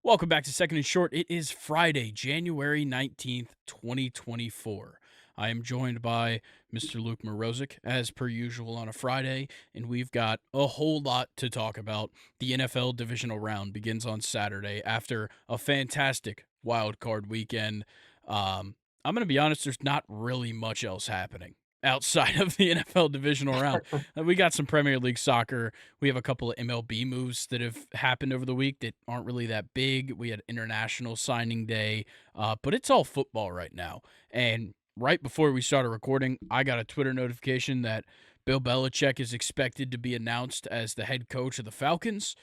Welcome back to Second and Short. It is Friday, January 19th, 2024. I am joined by Mr. Luke Morozic, as per usual on a Friday, and we've got a whole lot to talk about. The NFL Divisional Round begins on Saturday after a fantastic wild card weekend. I'm going to be honest, there's not really much else happening outside of the NFL Divisional Round. We got some Premier League soccer. We have a couple of MLB moves that have happened over the week that aren't really that big. We had International Signing Day, but it's all football right now. And right before we started recording, I got a Twitter notification that Bill Belichick is expected to be announced as the head coach of the Falcons.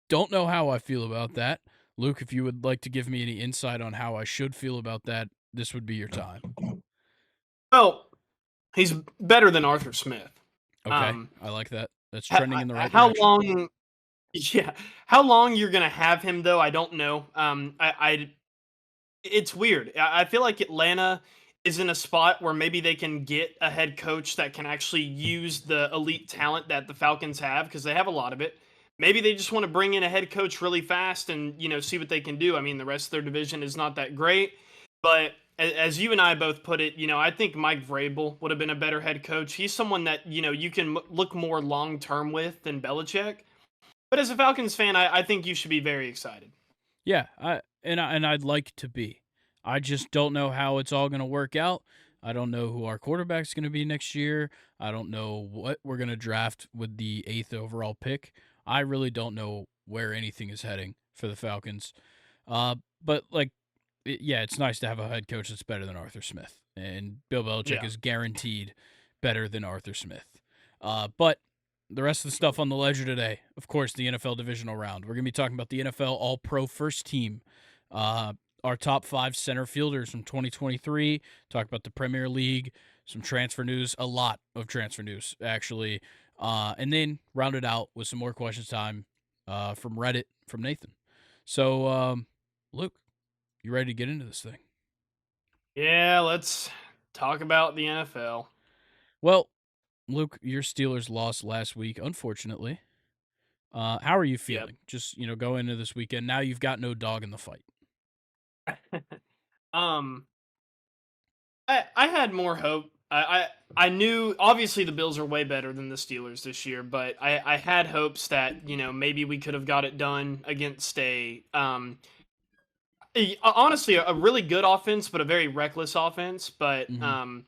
Don't know how I feel about that. Luke, if you would like to give me any insight on how I should feel about that, this would be your time. Well, he's better than Arthur Smith. Okay, Um, I like that. That's trending in the right how direction. long? Yeah, how long you're gonna have him though? I don't know. It's weird. I feel like Atlanta is in a spot where maybe they can get a head coach that can actually use the elite talent that the Falcons have because they have a lot of it. Maybe they just want to bring in a head coach really fast and see what they can do. I mean, the rest of their division is not that great, but as you and I both put it, I think Mike Vrabel would have been a better head coach. He's someone that you can look more long term with than Belichick. But as a Falcons fan, I think you should be very excited. Yeah, I'd like to be. I just don't know how it's all going to work out. I don't know who our quarterback's going to be next year. I don't know what we're going to draft with the 8th overall pick. I really don't know where anything is heading for the Falcons. But yeah, it's nice to have a head coach that's better than Arthur Smith, and Bill Belichick Yeah. is guaranteed better than Arthur Smith. But the rest of the stuff on the ledger today, of course, the NFL Divisional Round. We're going to be talking about the NFL All-Pro First Team, our top 5 center fielders from 2023, talk about the Premier League, some transfer news, a lot of transfer news, actually, and then round it out with some more questions time from Reddit from Nathan. So, Luke, you ready to get into this thing? Yeah, let's talk about the NFL. Well, Luke, your Steelers lost last week, unfortunately. How are you Yep. feeling? Just go into this weekend. Now you've got no dog in the fight. um, I had more hope. I knew obviously the Bills are way better than the Steelers this year, but I had hopes that maybe we could have got it done against honestly a really good offense, but a very reckless offense. But Mm-hmm.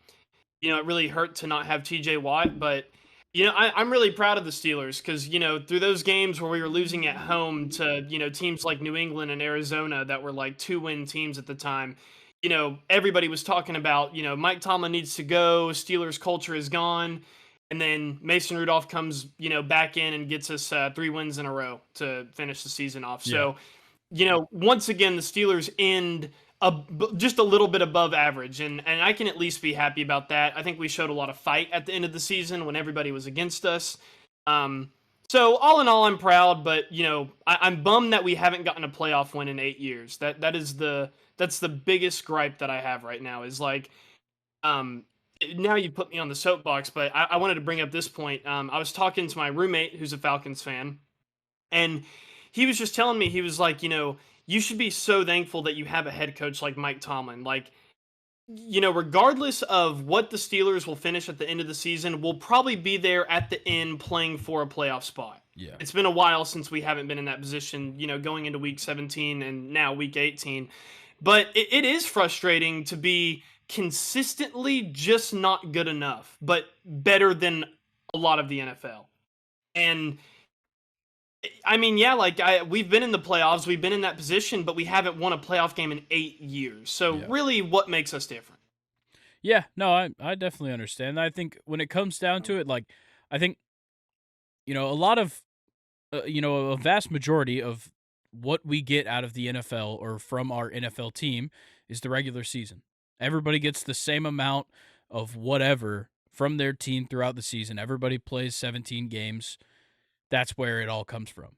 it really hurt to not have T.J. Watt, but. I'm really proud of the Steelers because, through those games where we were losing at home to, teams like New England and Arizona that were like 2-win teams at the time, everybody was talking about, Mike Tomlin needs to go, Steelers culture is gone. And then Mason Rudolph comes, back in and gets us 3 wins in a row to finish the season off. Yeah. So, once again, the Steelers end just a little bit above average, and I can at least be happy about that. I think we showed a lot of fight at the end of the season when everybody was against us. So all in all, I'm proud, but I'm bummed that we haven't gotten a playoff win in 8 years. That's the biggest gripe that I have right now. Is like, now you put me on the soapbox, but I wanted to bring up this point. I was talking to my roommate who's a Falcons fan, and he was just telling me, he was like, you should be so thankful that you have a head coach like Mike Tomlin. Like, regardless of what the Steelers will finish at the end of the season, we'll probably be there at the end playing for a playoff spot. Yeah. It's been a while since we haven't been in that position, going into week 17 and now week 18. But it is frustrating to be consistently just not good enough, but better than a lot of the NFL. And I mean, yeah, we've been in the playoffs, we've been in that position, but we haven't won a playoff game in 8 years. So Yeah. really, what makes us different? Yeah. No, I definitely understand. I think when it comes down to it, I think a lot of a vast majority of what we get out of the NFL or from our NFL team is the regular season. Everybody gets the same amount of whatever from their team throughout the season. Everybody plays 17 games. That's where it all comes from.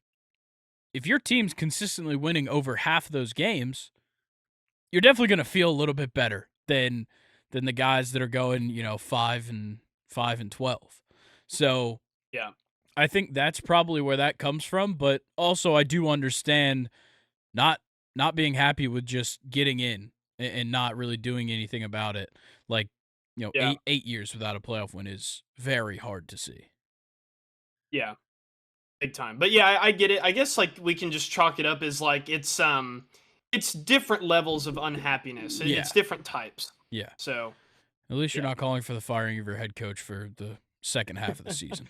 If your team's consistently winning over half of those games, you're definitely going to feel a little bit better than the guys that are going, 5-12. So Yeah. I think that's probably where that comes from. But also, I do understand not not being happy with just getting in and not really doing anything about it. Like, Yeah. eight years without a playoff win is very hard to see. Yeah. Big time. But yeah, I get it. I guess like we can just chalk it up as like it's different levels of unhappiness. Yeah, It's different types. yeah. So At least you're yeah. not calling for the firing of your head coach for the second half of the season.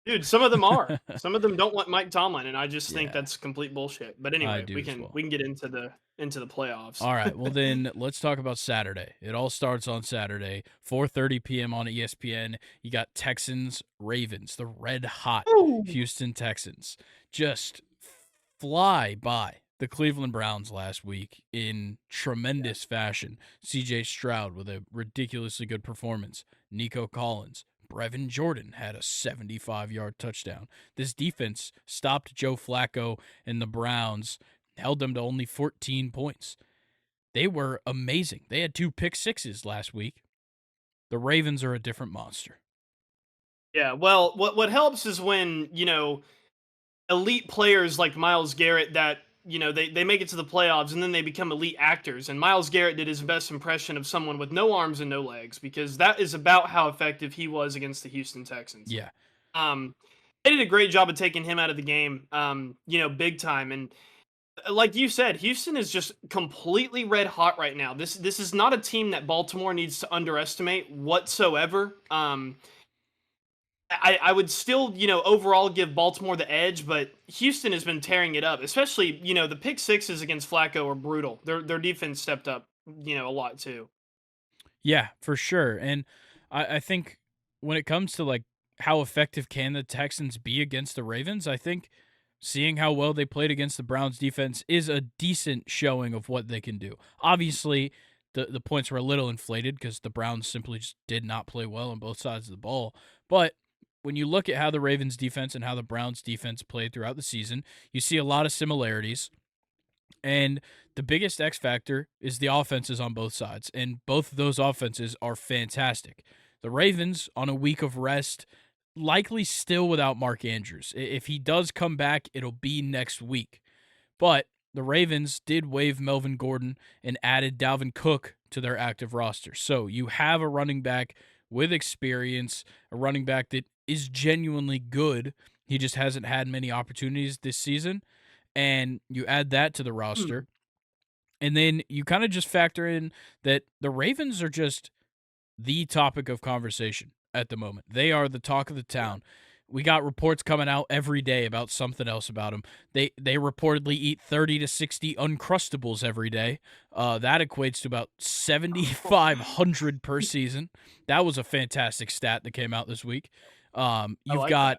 Dude, some of them are. Some of them don't want Mike Tomlin, and I just think Yeah, that's complete bullshit. But I anyway, do as well. we can get into the playoffs. All right, well then let's talk about Saturday. It all starts on Saturday, 4:30 p.m. on ESPN. You got Texans Ravens, the red hot Ooh. Houston Texans. Just fly by the Cleveland Browns last week in Yeah. tremendous fashion. CJ Stroud with a ridiculously good performance. Nico Collins, Brevin Jordan had a 75-yard touchdown. This defense stopped Joe Flacco and the Browns, held them to only 14 points. They were amazing. They had 2 pick sixes last week. The Ravens are a different monster. Yeah. Well, what helps is when, elite players like Miles Garrett that, they make it to the playoffs and then they become elite actors. And Miles Garrett did his best impression of someone with no arms and no legs because that is about how effective he was against the Houston Texans. Yeah. Um, they did a great job of taking him out of the game, big time. And like you said, Houston is just completely red hot right now. This is not a team that Baltimore needs to underestimate whatsoever. I would still, overall give Baltimore the edge, but Houston has been tearing it up. Especially, the pick sixes against Flacco are brutal. Their defense stepped up, a lot too. Yeah, for sure. And I think when it comes to like how effective can the Texans be against the Ravens, I think seeing how well they played against the Browns defense is a decent showing of what they can do. Obviously, the points were a little inflated because the Browns simply just did not play well on both sides of the ball. But when you look at how the Ravens defense and how the Browns defense played throughout the season, you see a lot of similarities. And the biggest X factor is the offenses on both sides, and both of those offenses are fantastic. The Ravens, on a week of rest, likely still without Mark Andrews. If he does come back, it'll be next week. But the Ravens did waive Melvin Gordon and added Dalvin Cook to their active roster. So you have a running back with experience, a running back that is genuinely good. He just hasn't had many opportunities this season. And you add that to the Hmm. roster. And then you kind of just factor in that the Ravens are just the topic of conversation at the moment. They are the talk of the Yeah. town. We got reports coming out every day about something else about them. They reportedly eat 30 to 60 uncrustables every day. That equates to about 7,500 per season. That was a fantastic stat that came out this week. I You've like got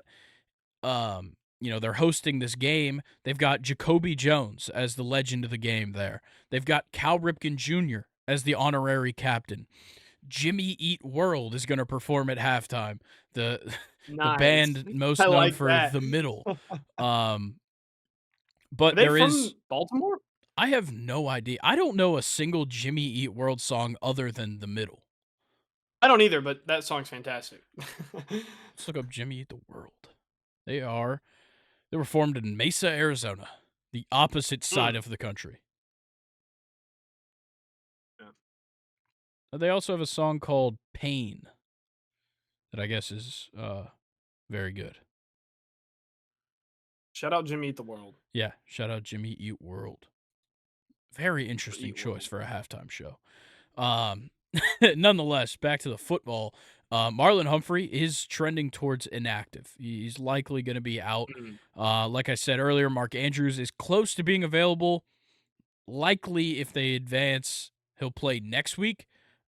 that. they're hosting this game. They've got Jacoby Jones as the legend of the game there. They've got Cal Ripken Jr. as the honorary captain. Jimmy Eat World is going to perform at halftime. The the Nice. band I most known like for that. The Middle. Um, Are but they there is from Baltimore? I have no idea. I don't know a single Jimmy Eat World song other than The Middle. I don't either, but that song's fantastic. Let's look up Jimmy Eat the World. They were formed in Mesa, Arizona, the opposite side Mm. of the country. Yeah. They also have a song called Pain that I guess is very good. Shout out Jimmy Eat the World Yeah, shout out Jimmy Eat World. Very or interesting Eat choice World. for a halftime show. Um, Nonetheless, back to the football. Marlon Humphrey is trending towards inactive. He's likely going to be out. Mm. Like I said earlier, Mark Andrews is close to being available. Likely, if they advance, he'll play next week.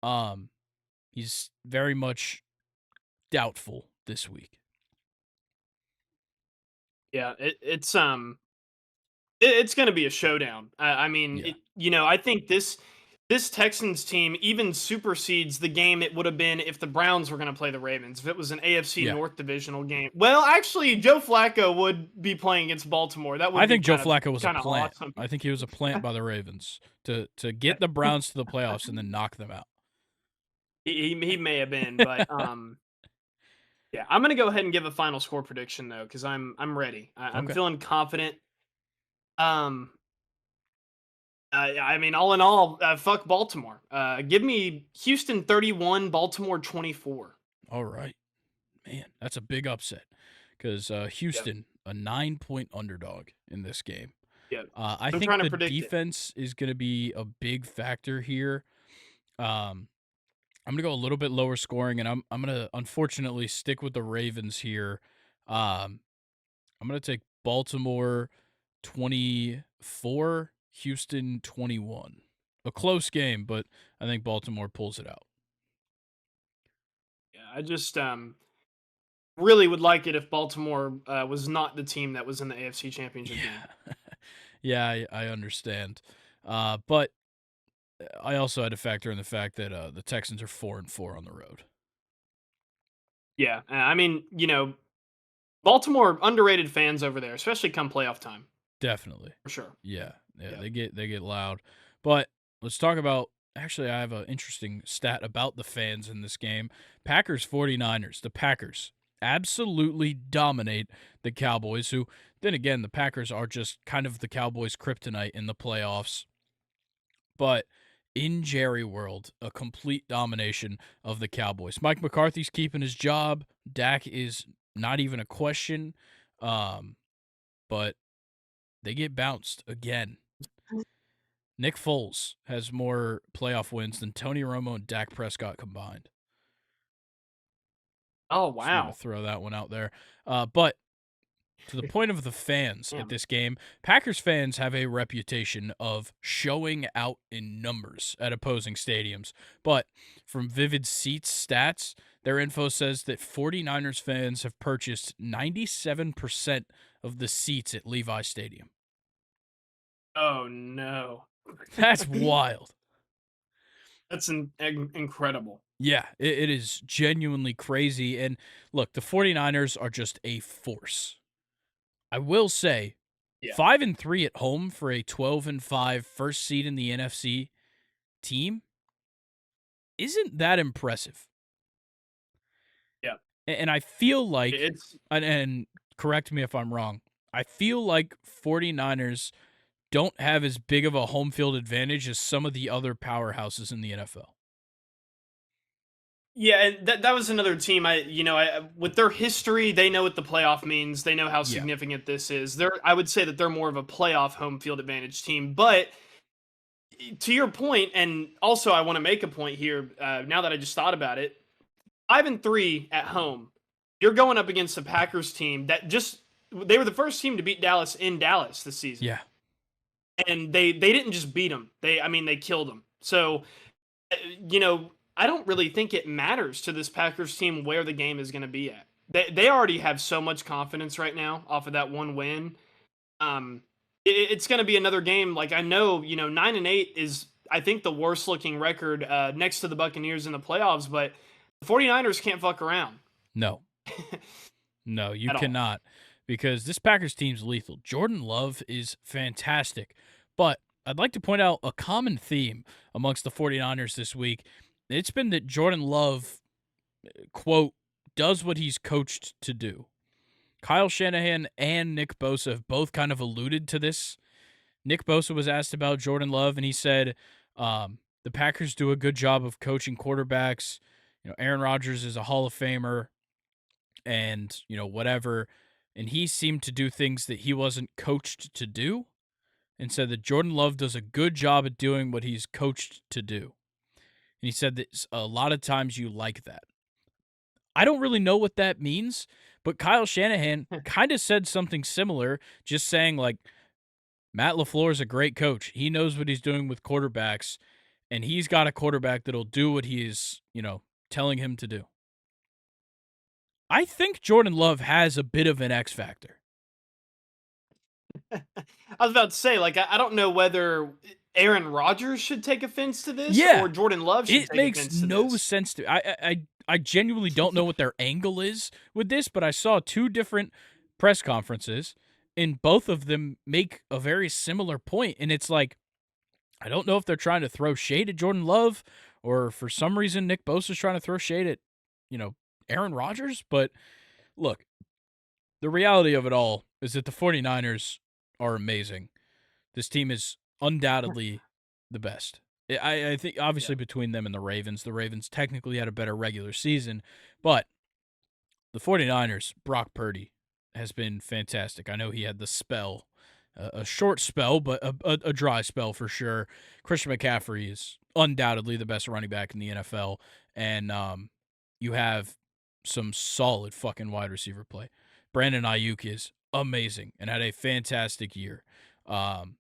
Um, he's very much doubtful this week. Yeah, it's going to be a showdown. I mean, Yeah. I think this Texans team even supersedes the game it would have been if the Browns were going to play the Ravens. If it was an AFC Yeah. North divisional game. Well, actually, Joe Flacco would be playing against Baltimore. That I would be think Joe kind of Flacco was a kind of plant. awesome. I think he was a plant by the Ravens to get the Browns to the playoffs and then knock them out. He may have been, but yeah, I'm gonna go ahead and give a final score prediction though, because I'm ready. I'm Okay. feeling confident. Um, I mean, all in all, fuck Baltimore. Give me Houston 31, Baltimore 24. All right, man, that's a big upset because Yep. Houston, a 9-point underdog in this game. Yep. I I'm think trying to the predict it. defense is going to be a big factor here. Um, I'm gonna go a little bit lower scoring, and I'm gonna unfortunately stick with the Ravens here. Um, I'm gonna take Baltimore 24, Houston 21. A close game, but I think Baltimore pulls it out. Yeah, I just really would like it if Baltimore was not the team that was in the AFC Championship game. Yeah, yeah, I understand. But I also had to factor in the fact that the Texans are 4-4 on the road. Yeah, I mean, Baltimore underrated fans over there, especially come playoff time, Definitely. for sure. Yeah, yeah, Yeah. they get loud. But let's talk about actually I have an interesting stat about the fans in this game. Packers 49ers. The Packers absolutely dominate the Cowboys, who then again the Packers are just kind of the Cowboys kryptonite in the playoffs. But in Jerry World, a complete domination of the Cowboys. Mike McCarthy's keeping his job. Dak is not even a question. But they get bounced again. Nick Foles has more playoff wins than Tony Romo and Dak Prescott combined. Oh Just wanted to wow. throw that one out there. But to the point of the fans at Damn. this game, Packers fans have a reputation of showing out in numbers at opposing stadiums. But from Vivid Seats stats, their info says that 49ers fans have purchased 97% of the seats at Levi Stadium. Oh no. That's wild. That's incredible. Yeah, it is genuinely crazy. And look, the 49ers are just a force. I will say, Yeah. 5-3 at home for a 12-5 first seed in the NFC team isn't that impressive. Yeah. And I feel like, It's and correct me if I'm wrong, I feel like 49ers don't have as big of a home field advantage as some of the other powerhouses in the NFL. Yeah, and that was another team. With their history, they know what the playoff means. They know how Yeah. significant this is. I would say that they're more of a playoff home field advantage team. But to your point, and also I want to make a point here. Now that I just thought about it, 5-3 at home. You're going up against the Packers team that just they were the first team to beat Dallas in Dallas this season, Yeah. and they didn't just beat them. They killed them. So uh, you know, I don't really think it matters to this Packers team where the game is going to be at. They already have so much confidence right now off of that one win. It's going to be another game. Like I know, 9-8 is I think the worst looking record next to the Buccaneers in the playoffs, but the 49ers can't fuck around No. No, you at all. cannot because this Packers team's lethal. Jordan Love is fantastic. But I'd like to point out a common theme amongst the 49ers this week. It's been that Jordan Love, quote, does what he's coached to do. Kyle Shanahan and Nick Bosa have both kind of alluded to this. Nick Bosa was asked about Jordan Love, and he said the Packers do a good job of coaching quarterbacks. Aaron Rodgers is a Hall of Famer and, whatever. And he seemed to do things that he wasn't coached to do and said that Jordan Love does a good job at doing what he's coached to do. And he said that a lot of times you like that. I don't really know what that means, but Kyle Shanahan kind of said something similar, just saying, like, Matt LaFleur is a great coach. He knows what he's doing with quarterbacks, and he's got a quarterback that'll do what he is, telling him to do. I think Jordan Love has a bit of an X factor. I was about to say, like, I don't know whether Aaron Rodgers should take offense to this Yeah, or Jordan Love should it take makes offense to no this. sense to I genuinely don't know what their angle is with this, but I saw two different press conferences and both of them make a very similar point, and it's like I don't know if they're trying to throw shade at Jordan Love or for some reason Nick Bosa's trying to throw shade at, Aaron Rodgers, but look, the reality of it all is that the 49ers are amazing. This team is undoubtedly the best. I think Yeah. obviously between them and the Ravens technically had a better regular season, but the 49ers, Brock Purdy, has been fantastic. I know he had the spell, a short spell, but a dry spell for sure. Christian McCaffrey is undoubtedly the best running back in the NFL, and you have some solid fucking wide receiver play. Brandon Ayuk is amazing and had a fantastic year. Um,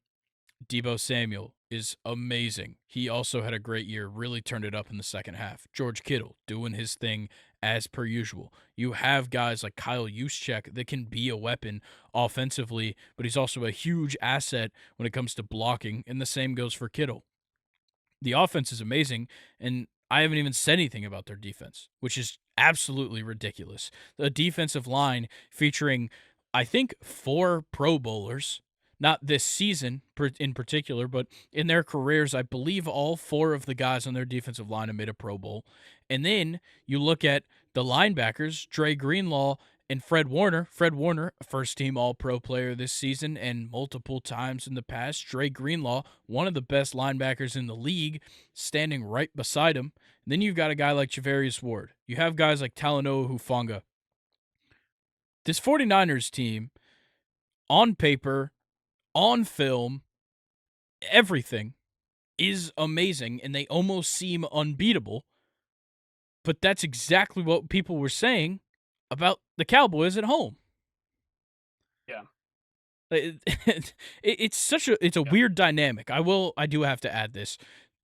Debo Samuel is amazing. He also had a great year, really turned it up in the second half. George Kittle doing his thing as per usual. You have guys like Kyle Juszczyk that can be a weapon offensively, but he's also a huge asset when it comes to blocking, and the same goes for Kittle. The offense is amazing, and I haven't even said anything about their defense, which is absolutely ridiculous. The defensive line featuring, I think, 4 Pro Bowlers, not this season in particular, but in their careers, I believe all 4 of the guys on their defensive line have made a Pro Bowl. And then you look at the linebackers, Dre Greenlaw and Fred Warner. Fred Warner, a first team All Pro player this season and multiple times in the past. Dre Greenlaw, one of the best linebackers in the league, standing right beside him. And then you've got a guy like Javarius Ward. You have guys like Talanoa Hufanga. This 49ers team, on paper, on film, everything is amazing, and they almost seem unbeatable. But that's exactly what people were saying about the Cowboys at home. Yeah. It's such a Yeah. weird dynamic. I do have to add this: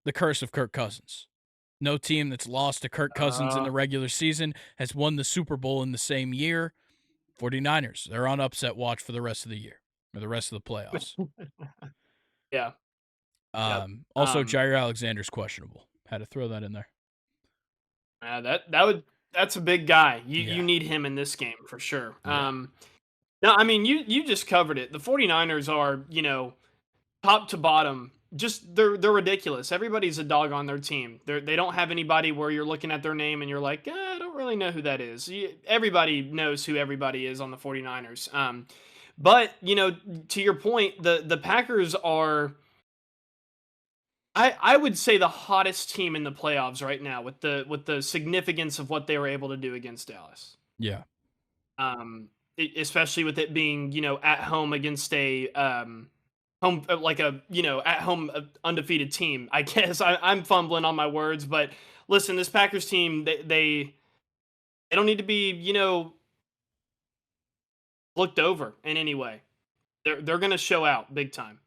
the curse of Kirk Cousins. No team that's lost to Kirk Cousins in Uh, the regular season has won the Super Bowl in the same year. 49ers, they're on upset watch for the rest of the year or the rest of the playoffs. yeah. Yep. Also, Jair Alexander's questionable. Had to throw that in there. That's a big guy. You Yeah, need him in this game for sure. yeah, No, I mean you just covered it. The 49ers are, top to bottom, just they're ridiculous. Everybody's a dog on their team. They don't have anybody where you're looking at their name and you're like, I don't really know who that is. Everybody knows who everybody is on the 49ers. But to your point, the Packers are, I would say, the hottest team in the playoffs right now with the significance of what they were able to do against Dallas. yeah, Especially with it being, at home against a home like a at home undefeated team. I guess I'm fumbling on my words, but listen, this Packers team, they don't need to be, looked over in any way. They're going to show out big time.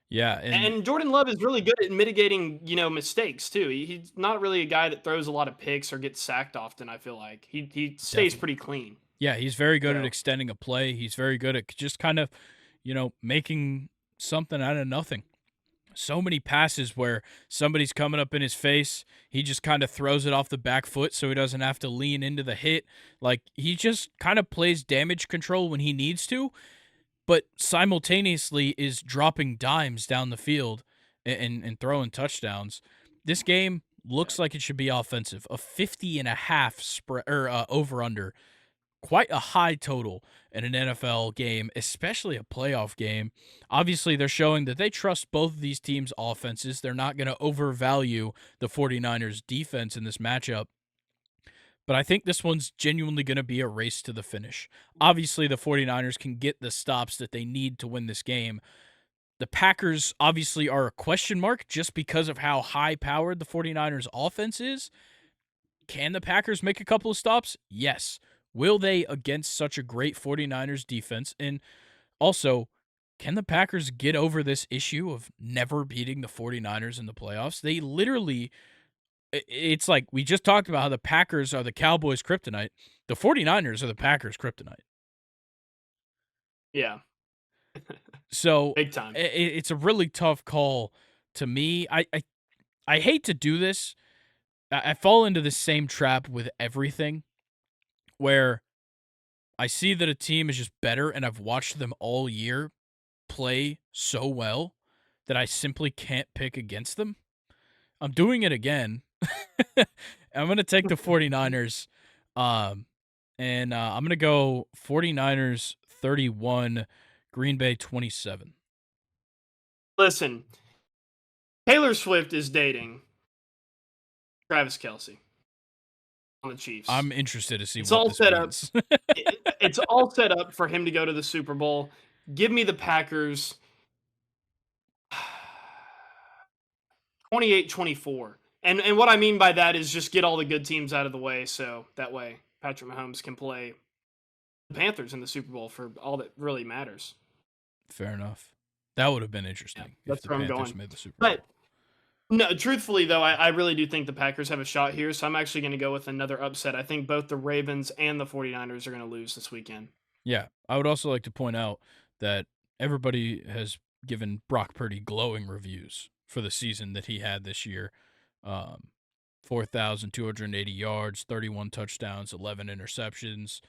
yeah, and And Jordan Love is really good at mitigating, mistakes too. He's not really a guy that throws a lot of picks or gets sacked often. I feel like he stays definitely. pretty clean. Yeah, he's very good at So extending a play. He's very good at just kind of, making something out of nothing. So many passes where somebody's coming up in his face, he just kind of throws it off the back foot so he doesn't have to lean into the hit. Like he just kind of plays damage control when he needs to, but simultaneously is dropping dimes down the field and throwing touchdowns. This game yeah, looks like it should be offensive. A 50.5 spread or over under, quite a high total in an NFL game, especially a playoff game. Obviously, they're showing that they trust both of these teams' offenses. They're not going to overvalue the 49ers' defense in this matchup. But I think this one's genuinely going to be a race to the finish. Obviously, the 49ers can get the stops that they need to win this game. The Packers obviously are a question mark just because of how high powered the 49ers offense is. Can the Packers make a couple of stops? Yes. Will they against such a great 49ers defense? And also, can the Packers get over this issue of never beating the 49ers in the playoffs? They literally, it's like we just talked about how the Packers are the Cowboys' kryptonite. The 49ers are the Packers' kryptonite. yeah, So big time. it's a really tough call to me. I hate to do this. I fall into the same trap with everything where I see that a team is just better, and I've watched them all year play so well that I simply can't pick against them. I'm doing it again. I'm going to take the 49ers, um, and I'm going to go 49ers 31, Green Bay 27. Listen, Taylor Swift is dating Travis Kelce on the Chiefs. I'm interested to see It's what all this set up. means. It's all set up for him to go to the Super Bowl. Give me the Packers 28-24. And what I mean by that is just get all the good teams out of the way so that way Patrick Mahomes can play the Panthers in the Super Bowl for all that really matters. Fair enough. That would have been Yeah, interesting if that's the where I'm Panthers going. made the Super But Bowl. no, truthfully though, I really do think the Packers have a shot here, so I'm actually going to go with another upset. I think both the Ravens and the 49ers are going to lose this weekend. Yeah, I would also like to point out that everybody has given Brock Purdy glowing reviews for the season that he had this year. 4,280 yards, 31 touchdowns, 11 interceptions.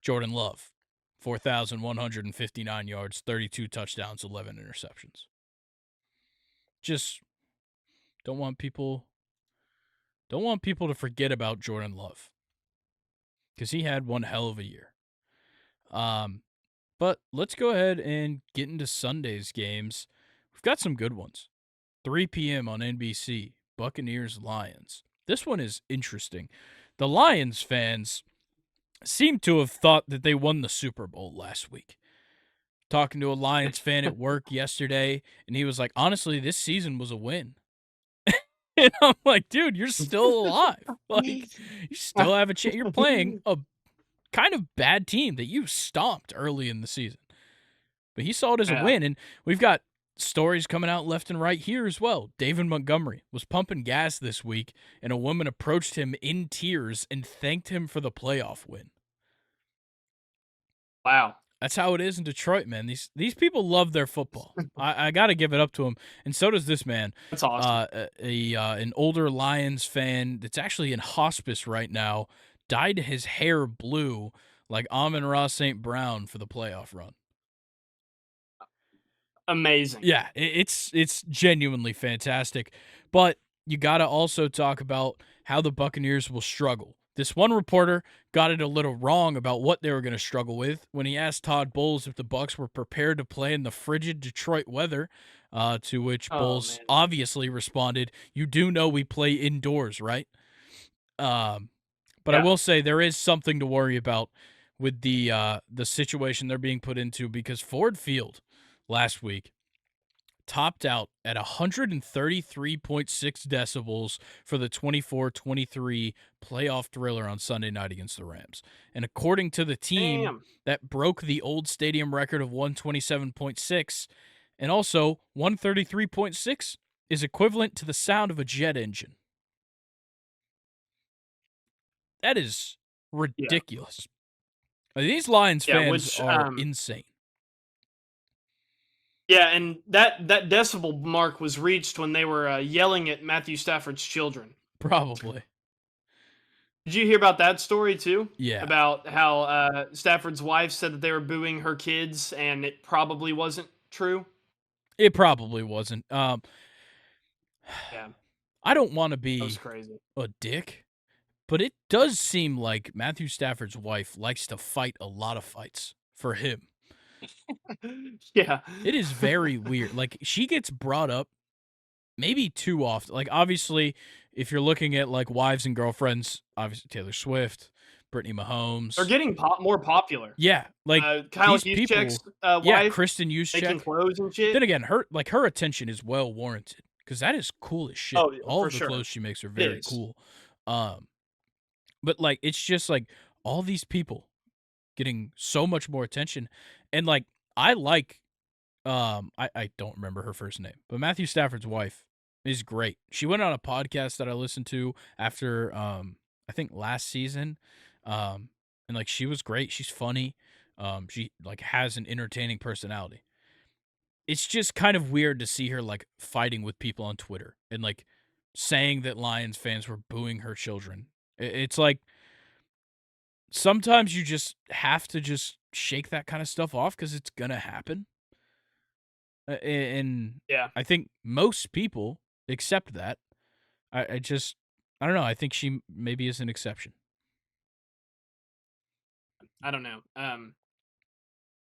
Jordan Love, 4,159 yards, 32 touchdowns, 11 interceptions. Just don't want people to forget about Jordan Love because he had one hell of a year. But let's go ahead and get into Sunday's games. We've got some good ones. 3 p.m. on NBC, Buccaneers Lions. This one is interesting. The Lions fans seem to have thought that they won the Super Bowl last week. Talking to a Lions fan at work yesterday, and he was like, honestly, this season was a win. And I'm like, dude, you're still alive. Like, you still have a chance. You're playing a kind of bad team that you stomped early in the season. But he saw it as a Yeah. win, and we've got stories coming out left and right here as well. David Montgomery was pumping gas this week, and a woman approached him in tears and thanked him for the playoff win. Wow. That's how it is in Detroit, man. These people love their football. I got to give it up to them, and so does this man. That's awesome. An older Lions fan that's actually in hospice right now dyed his hair blue like Amon-Ra St. Brown for the playoff run. Amazing. Yeah, it's genuinely fantastic. But you got to also talk about how the Buccaneers will struggle. This one reporter got it a little wrong about what they were going to struggle with when he asked Todd Bowles if the Bucs were prepared to play in the frigid Detroit weather. To which Oh Bowles man. obviously responded, "You do know we play indoors, right?" Um, but I Yeah. will say there is something to worry about with the situation they're being put into because Ford Field last week topped out at 133.6 decibels for the 24-23 playoff thriller on Sunday night against the Rams. And according to the team Damn. that broke the old stadium record of 127.6, and also 133.6 is equivalent to the sound of a jet engine. That is Yeah. ridiculous. These Lions Yeah. fans Which are insane. Yeah, and that decibel mark was reached when they were yelling at Matthew Stafford's children. Probably. Did you hear about that story too? Yeah. About how Stafford's wife said that they were booing her kids, and it probably wasn't true. It probably wasn't. Yeah, I don't want to that was be crazy. a dick, but it does seem like Matthew Stafford's wife likes to fight a lot of fights for him. Yeah, It is very weird. Like, she gets brought up maybe too often. Like, obviously, if you're looking at like wives and girlfriends, obviously Taylor Swift, Brittany they're Mahomes. getting more popular. Yeah, like Kyle these Juszczyk's people. Yeah, wife Kristen making Juszczyk. clothes and shit. Then again, her attention is well warranted because that is cool as shit. Oh, All for of the sure, clothes she makes are it very is. cool. But like it's just like all these people getting so much more attention, and like I like I don't remember her first name, but Matthew Stafford's wife is great. She went on a podcast that I listened to after I think last season. And like she was great. She's funny. She like has an entertaining personality. It's just kind of weird to see her like fighting with people on Twitter and like saying that Lions fans were booing her children. It's like sometimes you just have to just shake that kind of stuff off because it's gonna happen. And Yeah, I think most people accept that. I don't know. I think she maybe is an exception. I don't know.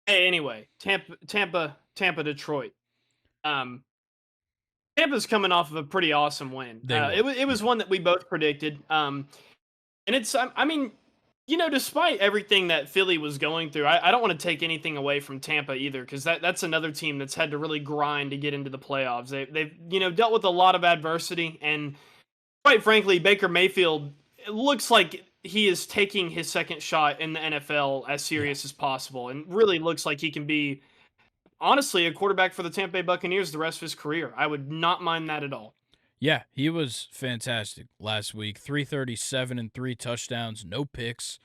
Hey, anyway, Tampa, Detroit. Um, Tampa's coming off of a pretty awesome win. They were. It was Yeah. one that we both predicted. And it's I mean, despite everything that Philly was going through, I don't want to take anything away from Tampa either, because that's another team that's had to really grind to get into the playoffs. They've dealt with a lot of adversity, and quite frankly, Baker Mayfield, it looks like he is taking his second shot in the NFL as Yeah. serious as possible, and really looks like he can be honestly a quarterback for the Tampa Bay Buccaneers the rest of his career. I would not mind that at all. Yeah, he was fantastic last week. 337 and 3 touchdowns, no picks.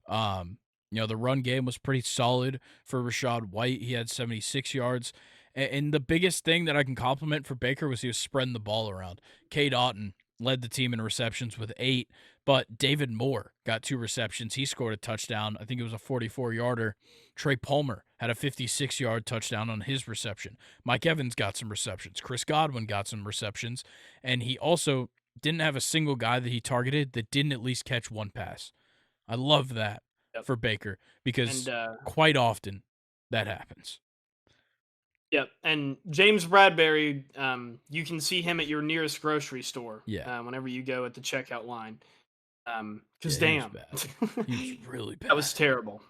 The run game was pretty solid for Rashad White. He had 76 yards. And the biggest thing that I can compliment for Baker was he was spreading the ball around. Cade Otton led the team in receptions with 8, but David Moore got 2 receptions. He scored a touchdown. I think it was a 44-yarder. Trey Palmer had a 56-yard touchdown on his reception. Mike Evans got some receptions. Chris Godwin got some receptions. And he also didn't have a single guy that he targeted that didn't at least catch one pass. I love that Yep. for Baker And because quite often that happens. yep. And James Bradbury, you can see him at your nearest grocery store. Yeah. Whenever you go at the checkout line. Because Yeah, he was damn, bad. He was really that was bad. terrible.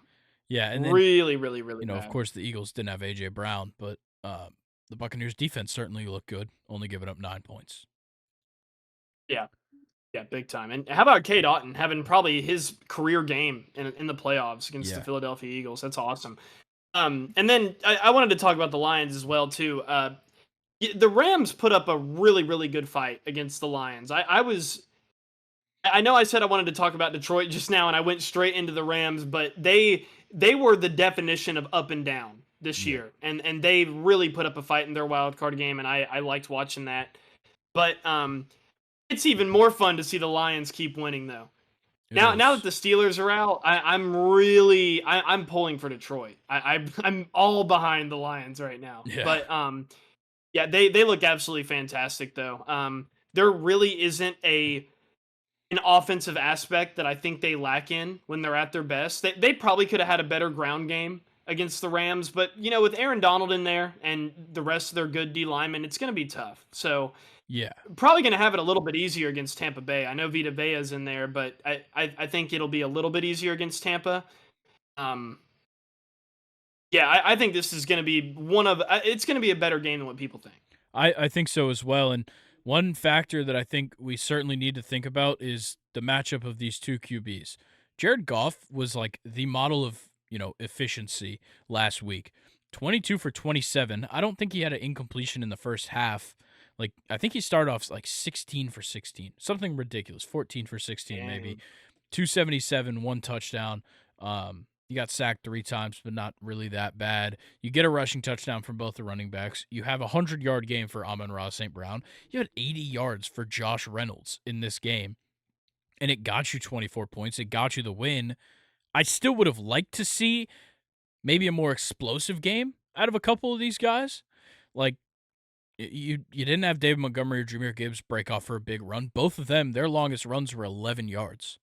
Yeah, and then Really, really, really of bad. course, the Eagles didn't have A.J. Brown, but the Buccaneers defense certainly looked good, only giving up 9 points. Yeah. Yeah, big time. And how about Cade Otton having probably his career game in the playoffs against the Yeah. Philadelphia Eagles? That's awesome. And then I wanted to talk about the Lions as well too. The Rams put up a really, really good fight against the Lions. I know I said I wanted to talk about Detroit just now, and I went straight into the Rams, but they were the definition of up and down this Yeah. year, and they really put up a fight in their wild card game, and I liked watching that. But it's even more fun to see the Lions keep winning though. It Now that is. the Steelers are out, I'm pulling for Detroit. I'm all behind the Lions right now. Yeah. But yeah, they look absolutely fantastic though. There really isn't an offensive aspect that I think they lack in when they're at their best. They probably could have had a better ground game against the Rams, but with Aaron Donald in there and the rest of their good D linemen, it's going to be tough. So Yeah. probably going to have it a little bit easier against Tampa Bay. I know Vita Vea's in there, but I think it'll be a little bit easier against Tampa. Um, yeah, I think this is going to be it's going to be a better game than what people think. I think so as well. And one factor that I think we certainly need to think about is the matchup of these two QBs. Jared Goff was like the model of, efficiency last week. 22 for 27. I don't think he had an incompletion in the first half. Like, I think he started off like 16 for 16, something ridiculous. 14 for 16, maybe. And 277, 1 touchdown. You got sacked 3 times, but not really that bad. You get a rushing touchdown from both the running backs. You have a 100-yard game for Amon-Ra St. Brown. You had 80 yards for Josh Reynolds in this game, and it got you 24 points. It got you the win. I still would have liked to see maybe a more explosive game out of a couple of these guys. Like, you didn't have David Montgomery or Jahmyr Gibbs break off for a big run. Both of them, their longest runs were 11 yards.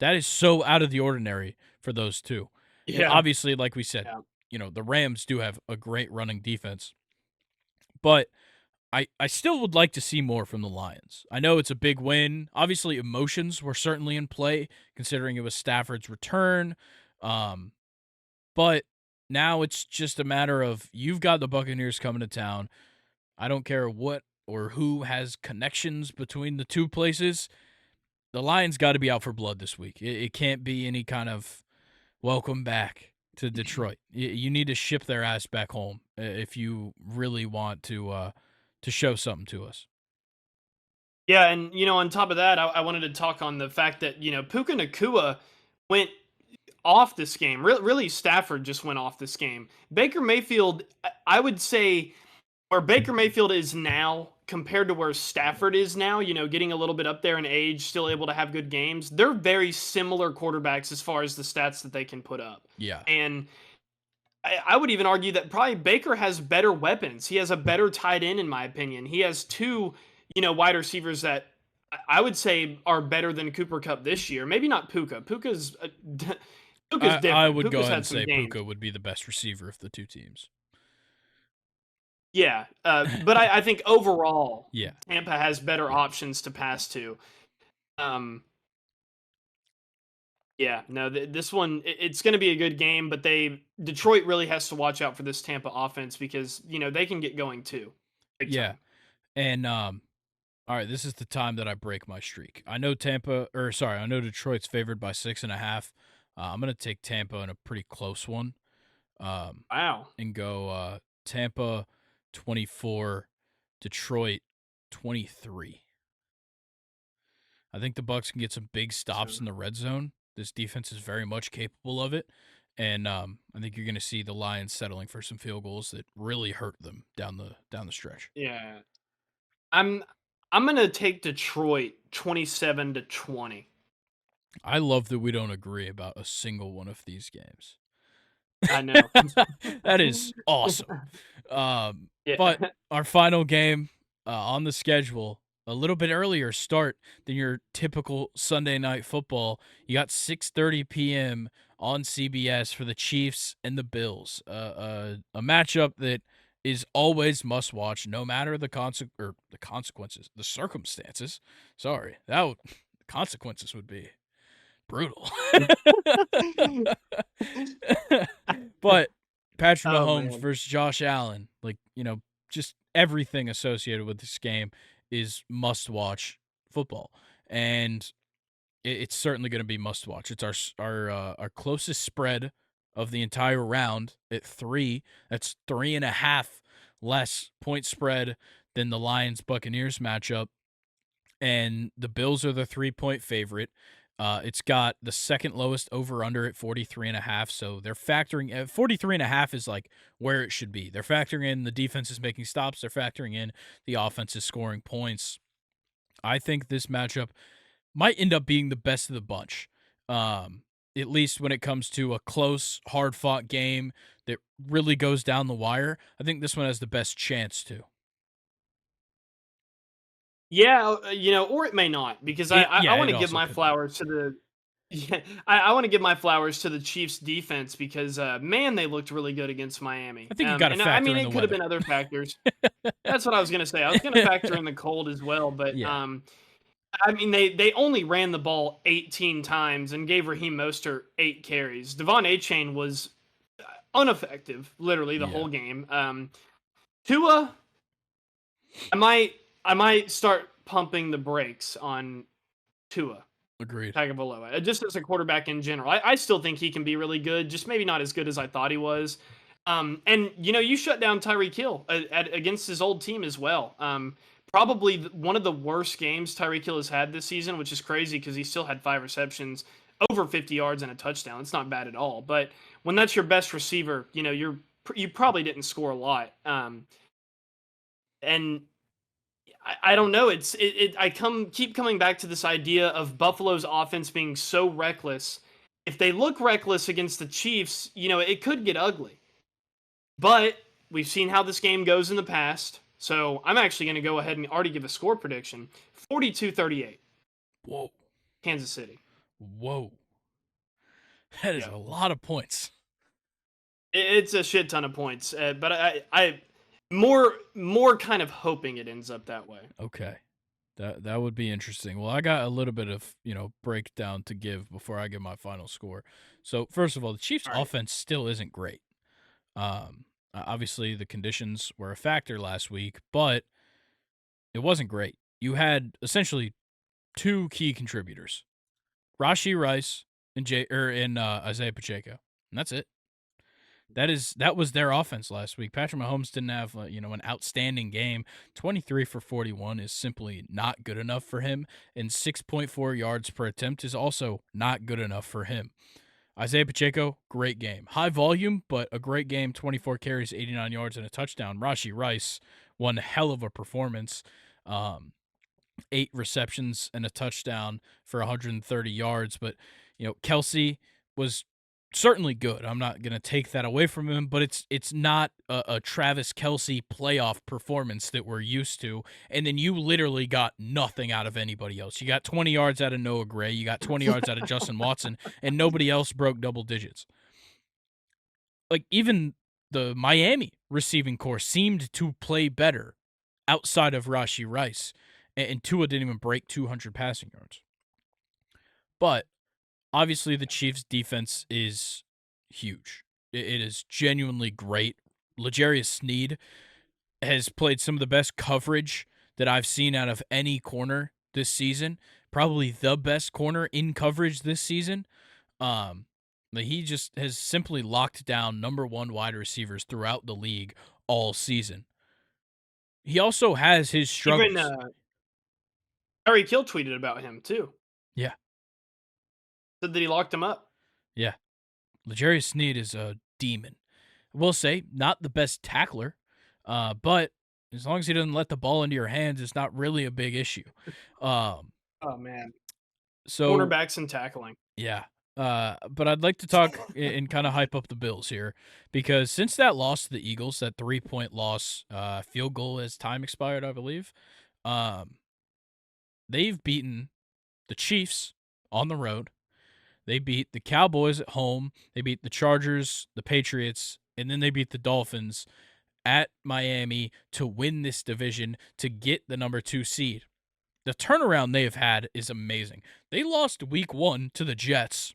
That is so out of the ordinary for those two. And yeah, obviously, like we said, yeah, the Rams do have a great running defense. But I still would like to see more from the Lions. I know it's a big win. Obviously, emotions were certainly in play, considering it was Stafford's return. But now it's just a matter of you've got the Buccaneers coming to town. I don't care what or who has connections between the two places. The Lions got to be out for blood this week. It can't be any kind of welcome back to Detroit. You need to ship their ass back home if you really want to show something to us. yeah. And on top of that, I wanted to talk on the fact that Puka Nakua went off this game. Really, Stafford just went off this game. Baker Mayfield, I would say, where Baker Mayfield is now compared to where Stafford is now, getting a little bit up there in age, still able to have good games. They're very similar quarterbacks as far as the stats that they can put up. Yeah. And I would even argue that probably Baker has better weapons. He has a better tight end, in my opinion. He has two, wide receivers that I would say are better than Cooper Cup this year. Maybe not Puka. Puka's different. I would go Puka's ahead had and some say games. Puka would be the best receiver of the two teams. Yeah, but I think overall, Yeah. Tampa has better options to pass to. Um, yeah, no, this one it's going to be a good game, but Detroit really has to watch out for this Tampa offense because they can get going too, big Yeah. time. And all right, this is the time that I break my streak. I know I know Detroit's favored by 6.5. I'm gonna take Tampa in a pretty close one. Um, Wow. and go Tampa 24, Detroit 23. I think the Bucks can get some big stops So in the red zone. This defense is very much capable of it, and I think you're going to see the Lions settling for some field goals that really hurt them down the stretch. yeah, I'm I'm gonna take Detroit 27-20. I love that we don't agree about a single one of these games. I know. That is awesome. But Yeah. our final game on the schedule, a little bit earlier start than your typical Sunday night football. You got 6:30 p.m. on CBS for the Chiefs and the Bills. A matchup that is always must watch, no matter the consequences, the circumstances. Sorry, the consequences would be brutal. But Patrick Oh Mahomes man. versus Josh Allen, just everything associated with this game is must watch football, and it's certainly going to be must watch. It's our closest spread of the entire round at 3. That's 3.5 less point spread than the Lions Buccaneers matchup, and the Bills are the 3-point favorite. It's got the second lowest over under at 43.5. So they're factoring 43.5 is like where it should be. They're factoring in the defense is making stops. They're factoring in the offense is scoring points. I think this matchup might end up being the best of the bunch. At least when it comes to a close, hard fought game that really goes down the wire. I think this one has the best chance to. Yeah, or it may not because I Yeah, want it to give also my could not. flowers to the yeah, I want to give my flowers to the Chiefs defense because man, they looked really good against Miami. I think you got to And I factor mean in the it could have weather. been other factors. That's what I was gonna say. I was gonna factor in the cold as well, but Yeah, I mean they only ran the ball 18 times and gave Raheem Mostert 8 carries. Devon Achane was ineffective literally the yeah, whole game. Tua, I might start pumping the brakes on Tua agreed. Tagovailoa, just as a quarterback in general. I still think he can be really good, just maybe not as good as I thought he was. And you shut down Tyreek Hill against his old team as well. Probably one of the worst games Tyreek Hill has had this season, which is crazy because he still had 5 receptions, over 50 yards and a touchdown. It's not bad at all. But when that's your best receiver, you probably didn't score a lot. And I don't know. I keep coming back to this idea of Buffalo's offense being so reckless. If they look reckless against the Chiefs, it could get ugly. But we've seen how this game goes in the past. So I'm actually going to go ahead and already give a score prediction. 42-38, Whoa, Kansas City. whoa. That is Yeah. a lot of points. It's a shit ton of points. But I more kind of hoping it ends up that way. Okay. That would be interesting. Well, I got a little bit of, breakdown to give before I give my final score. So, first of all, the Chiefs All right. offense still isn't great. Obviously the conditions were a factor last week, but it wasn't great. You had essentially two key contributors. Rashi Rice and Isaiah Pacheco. And that's it. That was their offense last week. Patrick Mahomes didn't have an outstanding game. 23 for 41 is simply not good enough for him, and 6.4 yards per attempt is also not good enough for him. Isaiah Pacheco, great game. High volume, but a great game. 24 carries, 89 yards, and a touchdown. Rashi Rice, one hell of a performance. 8 receptions and a touchdown for 130 yards. But, Kelsey was certainly good. I'm not going to take that away from him, but it's not a Travis Kelsey playoff performance that we're used to. And then you literally got nothing out of anybody else. You got 20 yards out of Noah Gray. You got 20 yards out of Justin Watson, and nobody else broke double digits. Like, even the Miami receiving corps seemed to play better outside of Rashee Rice, and Tua didn't even break 200 passing yards. But obviously, the Chiefs' defense is huge. It is genuinely great. L'Jarius Sneed has played some of the best coverage that I've seen out of any corner this season. Probably the best corner in coverage this season. But he just has simply locked down number one wide receivers throughout the league all season. He also has his Even struggles. Harry Kill tweeted about him too. Yeah, Said that he locked him up. yeah. L'Jarius Sneed is a demon. I will say, not the best tackler, but as long as he doesn't let the ball into your hands, it's not really a big issue. Um, Oh man, so cornerbacks and tackling. yeah. But I'd like to talk and kind of hype up the Bills here because since that loss to the Eagles, that 3-point loss, field goal as time expired, I believe, um, they've beaten the Chiefs on the road. They beat the Cowboys at home. They beat the Chargers, the Patriots, and then they beat the Dolphins at Miami to win this division to get the number 2 seed. The turnaround they have had is amazing. They lost week 1 to the Jets,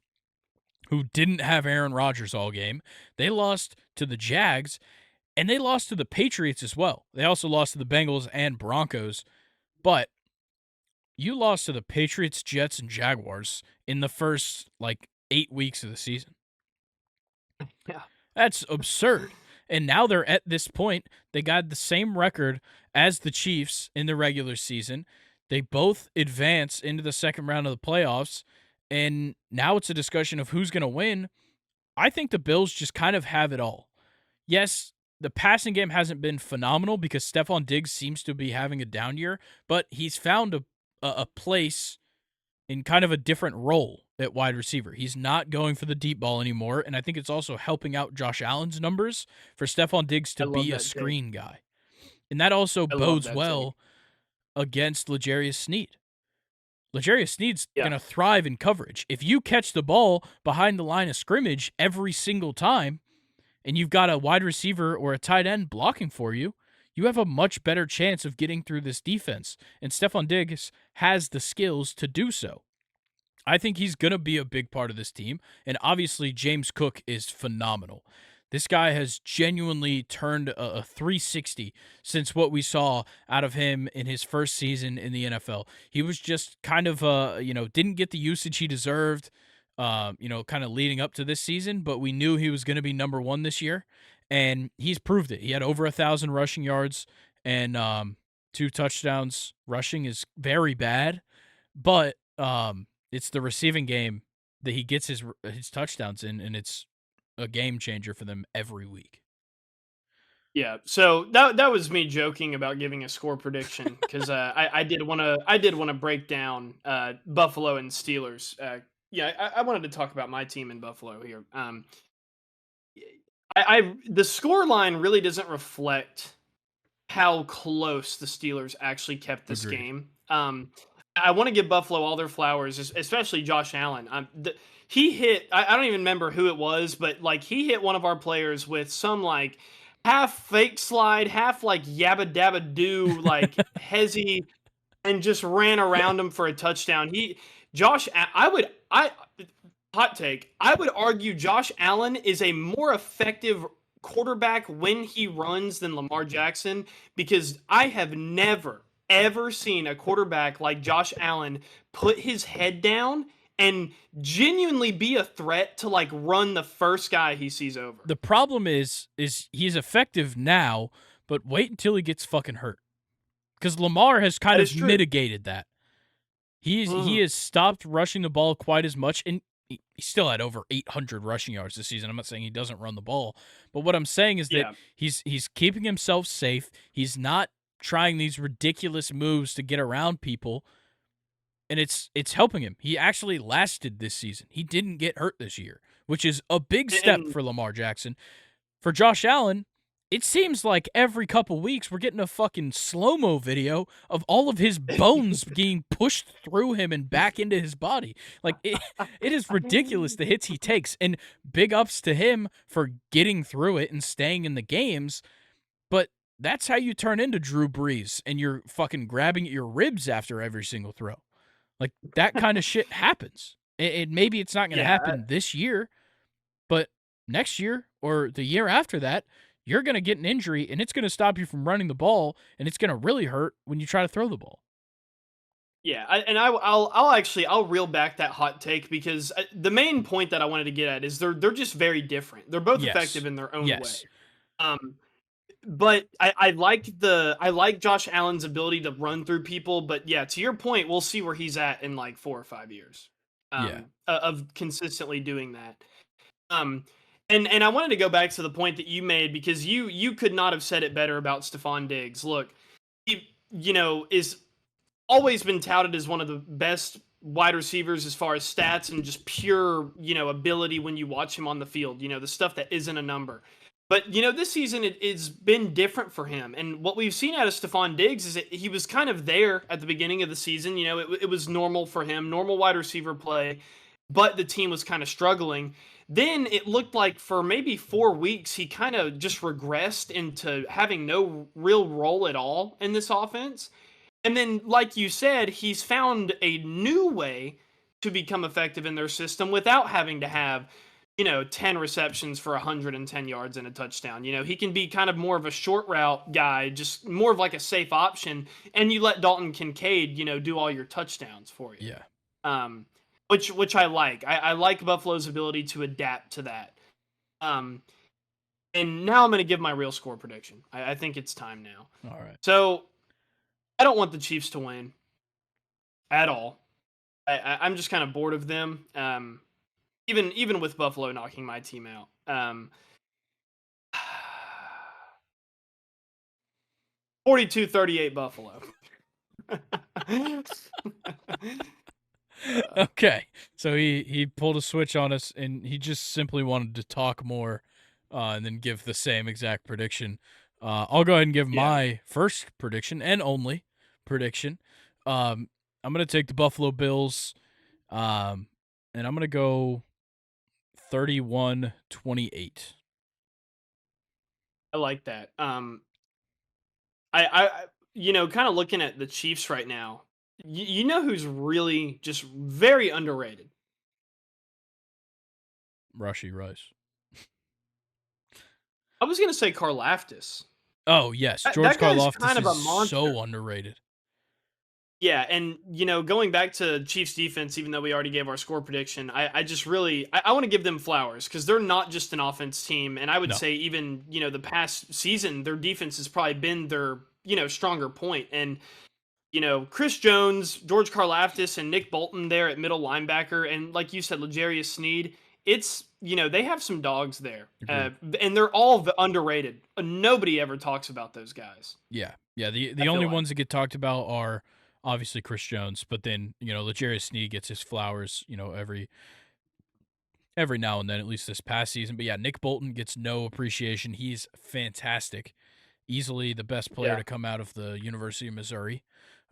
who didn't have Aaron Rodgers all game. They lost to the Jags, and they lost to the Patriots as well. They also lost to the Bengals and Broncos, but you lost to the Patriots, Jets, and Jaguars in the first 8 weeks of the season. Yeah. That's absurd. And now they're at this point. They got the same record as the Chiefs in the regular season. They both advance into the second round of the playoffs. And now it's a discussion of who's going to win. I think the Bills just kind of have it all. Yes, the passing game hasn't been phenomenal because Stephon Diggs seems to be having a down year, but he's found a place in kind of a different role at wide receiver. He's not going for the deep ball anymore, and I think it's also helping out Josh Allen's numbers for Stephon Diggs I to love be a that take. screen guy. And that also I love bodes that take. well against L'Jarius Sneed. L'Jarius Sneed's Yeah. going to thrive in coverage. If you catch the ball behind the line of scrimmage every single time, and you've got a wide receiver or a tight end blocking for you, you have a much better chance of getting through this defense. And Stephon Diggs has the skills to do so. I think he's going to be a big part of this team. And obviously, James Cook is phenomenal. This guy has genuinely turned a 360 since what we saw out of him in his first season in the NFL. He was just kind of, didn't get the usage he deserved, kind of leading up to this season, but we knew he was going to be number one this year, and he's proved it. He had over 1,000 rushing yards and 2 touchdowns. Rushing is very bad, but it's the receiving game that he gets his touchdowns in, and it's a game changer for them every week. Yeah, so that was me joking about giving a score prediction because I did want to break down Buffalo and Steelers. I wanted to talk about my team in Buffalo here. The score line really doesn't reflect how close the Steelers actually kept this Agreed. game. I want to give Buffalo all their flowers, especially Josh Allen. He hit, I don't even remember who it was, but he hit one of our players with some half fake slide, half yabba dabba do, hezzy, and just ran around him for a touchdown. Hot take, I would argue Josh Allen is a more effective quarterback when he runs than Lamar Jackson because I have never, ever seen a quarterback like Josh Allen put his head down and genuinely be a threat to run the first guy he sees over. The problem is he's effective now, but wait until he gets fucking hurt. Because Lamar has kind of mitigated that. He has stopped rushing the ball quite as much, and he still had over 800 rushing yards this season. I'm not saying he doesn't run the ball, but what I'm saying is that he's keeping himself safe. He's not trying these ridiculous moves to get around people, and it's helping him. He actually lasted this season. He didn't get hurt this year, which is a big step for Lamar Jackson. For Josh Allen, it seems like every couple weeks we're getting a fucking slow-mo video of all of his bones being pushed through him and back into his body. Like it is ridiculous the hits he takes, and big ups to him for getting through it and staying in the games. But that's how you turn into Drew Brees, and you're fucking grabbing at your ribs after every single throw. Like that kind of shit happens. And maybe it's not going to Yeah, happen this year, but next year or the year after that, you're going to get an injury and it's going to stop you from running the ball, and it's going to really hurt when you try to throw the ball. yeah, I'll reel back that hot take because the main point that I wanted to get at is they're just very different. They're both effective Yes. in their own way. Yes. Um, but I like Josh Allen's ability to run through people. But yeah, to your point, we'll see where he's at in like 4 or 5 years Yeah. of consistently doing that. Um, and I wanted to go back to the point that you made because you could not have said it better about Stephon Diggs. Look, he is always been touted as one of the best wide receivers as far as stats and just pure, ability when you watch him on the field, the stuff that isn't a number. But, this season it's been different for him. And what we've seen out of Stephon Diggs is that he was kind of there at the beginning of the season. It was normal for him, normal wide receiver play, but the team was kind of struggling. Then it looked like for maybe 4 weeks, he kind of just regressed into having no real role at all in this offense. And then, like you said, he's found a new way to become effective in their system without having to have, 10 receptions for 110 yards and a touchdown. He can be kind of more of a short route guy, just more of like a safe option. And you let Dalton Kincaid, do all your touchdowns for you. Yeah. Um, which I like. I like Buffalo's ability to adapt to that. And now I'm going to give my real score prediction. I think it's time now. All right. So I don't want the Chiefs to win at all. I'm just kind of bored of them. Even with Buffalo knocking my team out. 42-38 Buffalo. Okay. So he pulled a switch on us, and he just simply wanted to talk more, and then give the same exact prediction. I'll go ahead and give Yeah, my first prediction and only prediction. I'm going to take the Buffalo Bills, and I'm going to go 31-28. I like that. I kind of looking at the Chiefs right now. You know who's really just very underrated? Rushy Rice. I was gonna say Karlaftis. Oh, yes. George That guy's kind Karlaftis of a is monster. so underrated. Yeah, and going back to Chiefs defense, even though we already gave our score prediction, I just really I want to give them flowers because they're not just an offense team, and I would No. say even the past season their defense has probably been their stronger point. And Chris Jones, George Karlaftis, and Nick Bolton there at middle linebacker, and like you said, L'Jarius Sneed. It's they have some dogs there, Agreed. and they're all underrated. Nobody ever talks about those guys. Yeah. Yeah. I The feel only like. ones that get talked about are obviously Chris Jones, but then, L'Jarius Sneed gets his flowers, every now and then, at least this past season. But yeah, Nick Bolton gets no appreciation. He's fantastic. Easily the best player Yeah, to come out of the University of Missouri.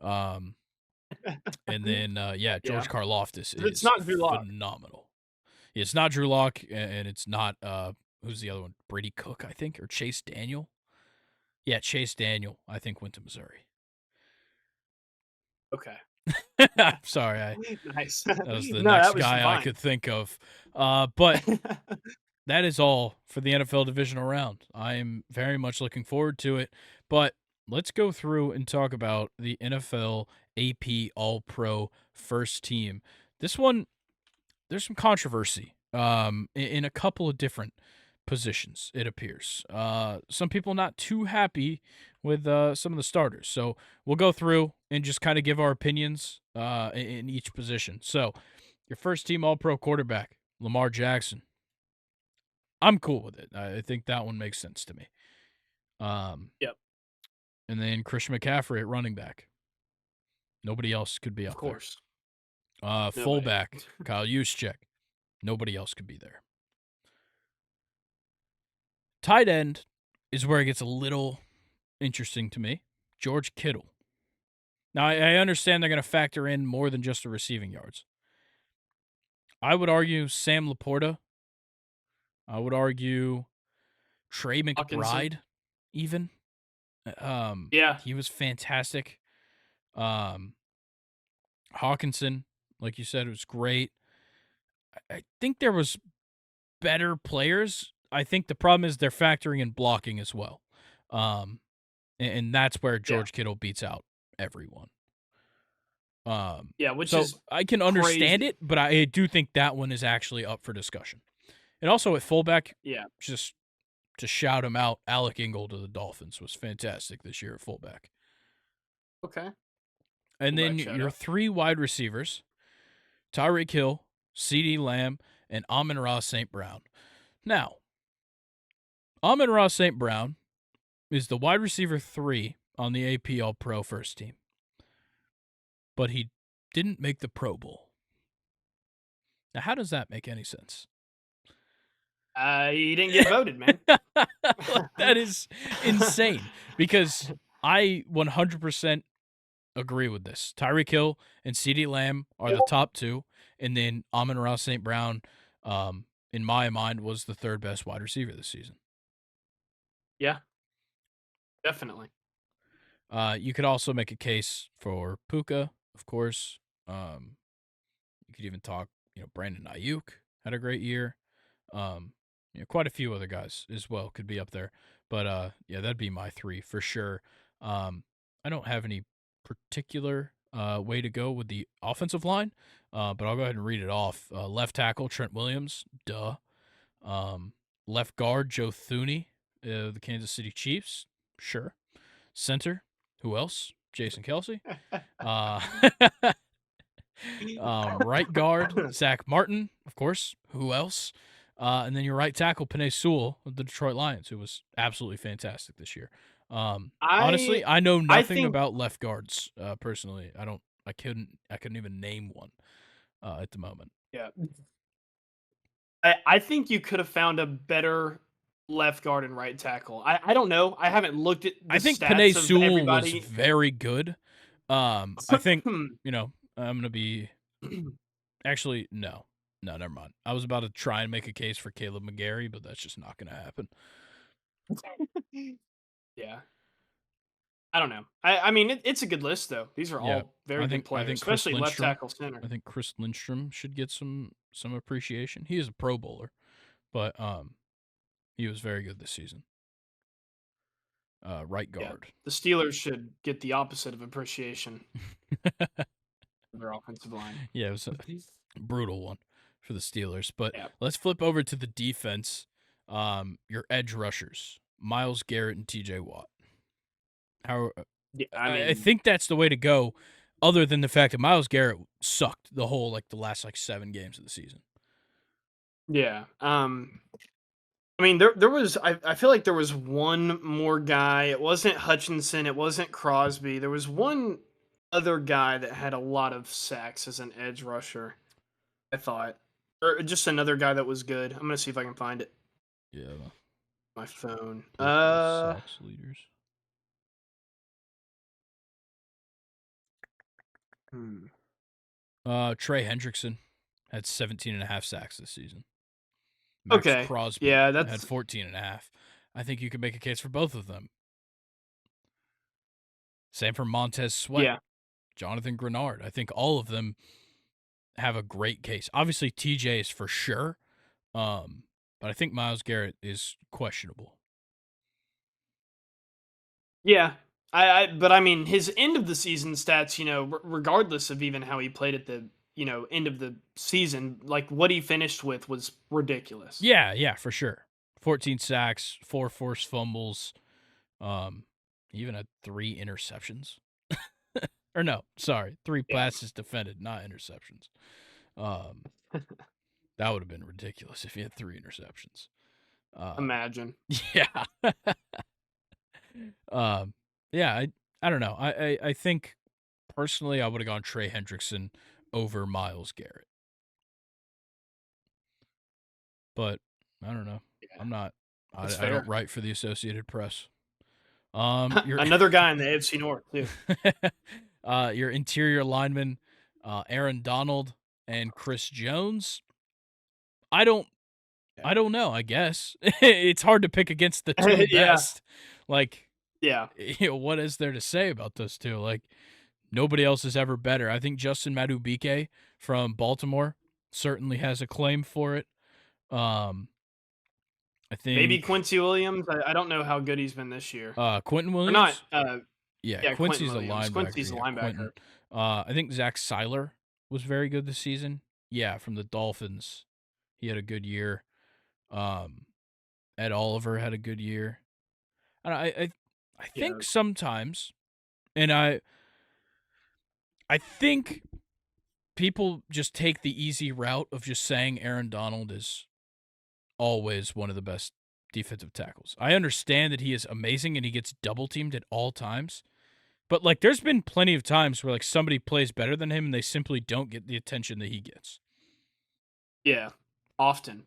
Um, and then, yeah, yeah. George Karlaftis It's is not Drew Lock. phenomenal. It's not Drew Lock, and it's not, who's the other one? Brady Cook, I think, or Chase Daniel. Yeah, Chase Daniel, I think, went to Missouri. Okay. Sorry, Nice. that was the No, next that was guy I fine. could think of. But that is all for the NFL divisional round. I am very much looking forward to it. But let's go through and talk about the NFL AP All Pro first team. This one, there's some controversy in a couple of different positions, it appears. Some people not too happy with some of the starters. So we'll go through and just kind of give our opinions in each position. So your first team All Pro quarterback, Lamar Jackson. I'm cool with it. I think that one makes sense to me. Um, Yep, and then Christian McCaffrey at running back. Nobody else could be of up there. course. Nobody. Fullback, Kyle Juszczyk. Nobody else could be there. Tight end, is where it gets a little interesting to me. George Kittle. Now, I understand they're going to factor in more than just the receiving yards. I would argue Sam Laporta. I would argue Trey Hawkinson. McBride, even. Yeah. He was fantastic. Um, Hawkinson, like you said, was great. I think there was better players. I think the problem is they're factoring in blocking as well. And that's where Yeah. George Kittle beats out everyone. Yeah. Which So is I can understand crazy. it, but I do think that one is actually up for discussion. And also at fullback, Yeah. just to shout him out, Alec Ingold of the Dolphins was fantastic this year at fullback. Okay. And Fullback then shout your out. 3 wide receivers, Tyreek Hill, CeeDee Lamb, and Amon-Ra St. Brown. Now, Amon-Ra St. Brown is the wide receiver 3 on the AP All-Pro first team. But he didn't make the Pro Bowl. Now, how does that make any sense? He didn't get voted, man. That is insane because I 100% agree with this. Tyreek Hill and CeeDee Lamb are the top 2, and then Amon-Ra St. Brown, in my mind, was the 3rd best wide receiver this season. Yeah. Definitely. You could also make a case for Puka, of course. You could even talk, Brandon Ayuk had a great year. Quite a few other guys as well could be up there. But yeah, that'd be my 3 for sure. I don't have any particular way to go with the offensive line, but I'll go ahead and read it off. Left tackle Trent Williams, duh. Left guard Joe Thuney, the Kansas City Chiefs, sure. Center, who else? Jason Kelsey. Uh, right guard Zach Martin, of course. Who else? And then your right tackle Penei Sewell of the Detroit Lions, who was absolutely fantastic this year. I Honestly, I know I nothing think about left guards. Personally, I don't. I couldn't even name one at the moment. yeah. I think you could have found a better left guard and right tackle. I don't know. I haven't looked at the I think Penei stats of Sewell was everybody. very good. I think I'm gonna be actually no. No, never mind. I was about to try and make a case for Caleb McGarry, but that's just not going to happen. Yeah. I don't know. I mean, it's a good list though. These are Yeah, all very good I players, think Chris especially left Lindstrom. tackle center. I think Chris Lindstrom should get some appreciation. He is a Pro Bowler, but he was very good this season. Right Yeah. guard. The Steelers should get the opposite of appreciation for their offensive line. Yeah, it was a brutal one for the Steelers. But Yeah. let's flip over to the defense. Your edge rushers, Myles Garrett and T.J. Watt. How Yeah. I I mean, think that's the way to go, other than the fact that Myles Garrett sucked the last 7 games of the season. yeah. I mean, there was. I feel like there was one more guy. It wasn't Hutchinson. It wasn't Crosby. There was one other guy that had a lot of sacks as an edge rusher. I thought, or just another guy that was good. I'm gonna see if I can find it. Yeah, My phone. pull up the sacks leaders. Hmm. Trey Hendrickson had 17 and a half sacks this season. Max Okay. Crosby Yeah, had that's 14 and a half. I think you could make a case for both of them. Same for Montez Sweat, yeah. Jonathan Grenard. I think all of them have a great case. Obviously, TJ is for sure, but I think Myles Garrett is questionable. Yeah. But I mean, his end of the season stats, regardless of even how he played at the, end of the season, like what he finished with was ridiculous. Yeah, for sure. 14 sacks, 4 forced fumbles. He even had 3 interceptions. Or no, sorry, 3 Yeah. passes defended, not interceptions. Um, that would have been ridiculous if he had 3 interceptions. Imagine. Yeah. um, yeah, I don't know. I think personally I would have gone Trey Hendrickson over Myles Garrett. But I don't know. Yeah. I'm not That's I don't fair. write for the Associated Press. Your Another guy in the AFC North too. your interior linemen, Aaron Donald and Chris Jones. I don't Yeah. I don't know. I guess it's hard to pick against the two Yeah. best. Like, Yeah. what is there to say about those two? Like, nobody else is ever better. I think Justin Madubuike from Baltimore certainly has a claim for it. I Maybe think Quincy Williams. I don't know how good he's been this year. Quentin Or not. Williams. Yeah, Yeah, Quentin Quincy's a Williams. linebacker. Quincy's a Yeah, linebacker. Quentin. I think Zach Seiler was very good this season. Yeah, from the Dolphins, he had a good year. Um, Ed Oliver had a good year. And I Yeah. think sometimes, and I think people just take the easy route of just saying Aaron Donald is always one of the best defensive tackles. I understand that he is amazing and he gets double teamed at all times. But like there's been plenty of times where like somebody plays better than him and they simply don't get the attention that he gets. Yeah. Often.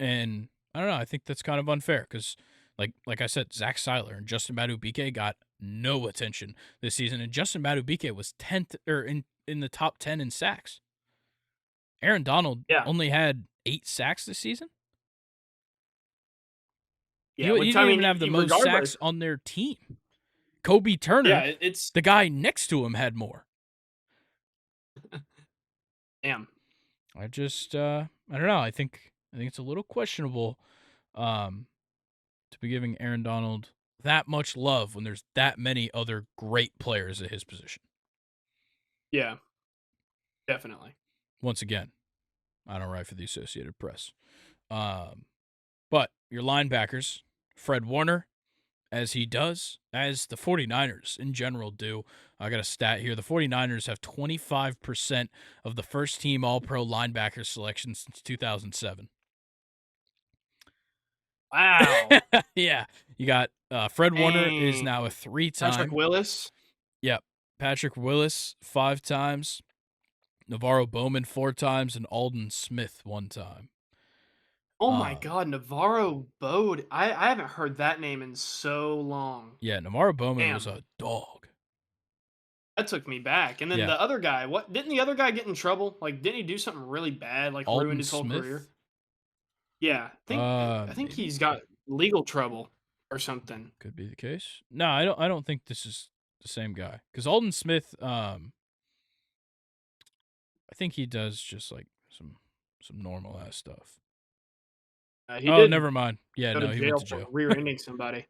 And I don't know, I think that's kind of unfair cuz like I said, Zach Seiler and Justin Madubuike got no attention this season and Justin Madubuike was 10th or in the top 10 in sacks. Aaron Donald Yeah. only had 8 sacks this season. Yeah. He Which I didn't even mean, have the most regardless. sacks on their team. Kobe Yeah. Turner, It's the guy next to him, had more. damn. I just I don't know. I think it's a little questionable to be giving Aaron Donald that much love when there's that many other great players at his position. Yeah. Definitely. Once again, I don't write for the Associated Press. But your linebackers, Fred Warner, as he does, as the 49ers in general do. I got a stat here. The 49ers have 25% of the first team All-Pro linebacker selection since 2007. Wow. Yeah. You got Fred Warner is now a Dang. Patrick 3-time. Willis. Yep. Patrick Willis 5 times. Navarro Bowman 4 times and Alden Smith 1 time. Oh my God, Navarro Bode. I haven't heard that name in so long. Yeah, Navarro Bowman Damn. was a dog. That took me back. And then Yeah. the other guy, what didn't the other guy get in trouble? Like, didn't he do something really bad? Like, Alden ruined his whole Smith? career? Yeah, I think Maybe. he's got legal trouble or something. Could be the case. No, I don't think this is the same guy. Because Alden Smith, I think he does just like some normal ass stuff. He Oh, did never mind. Yeah, go no, to he went jail to for jail. rear-ending somebody.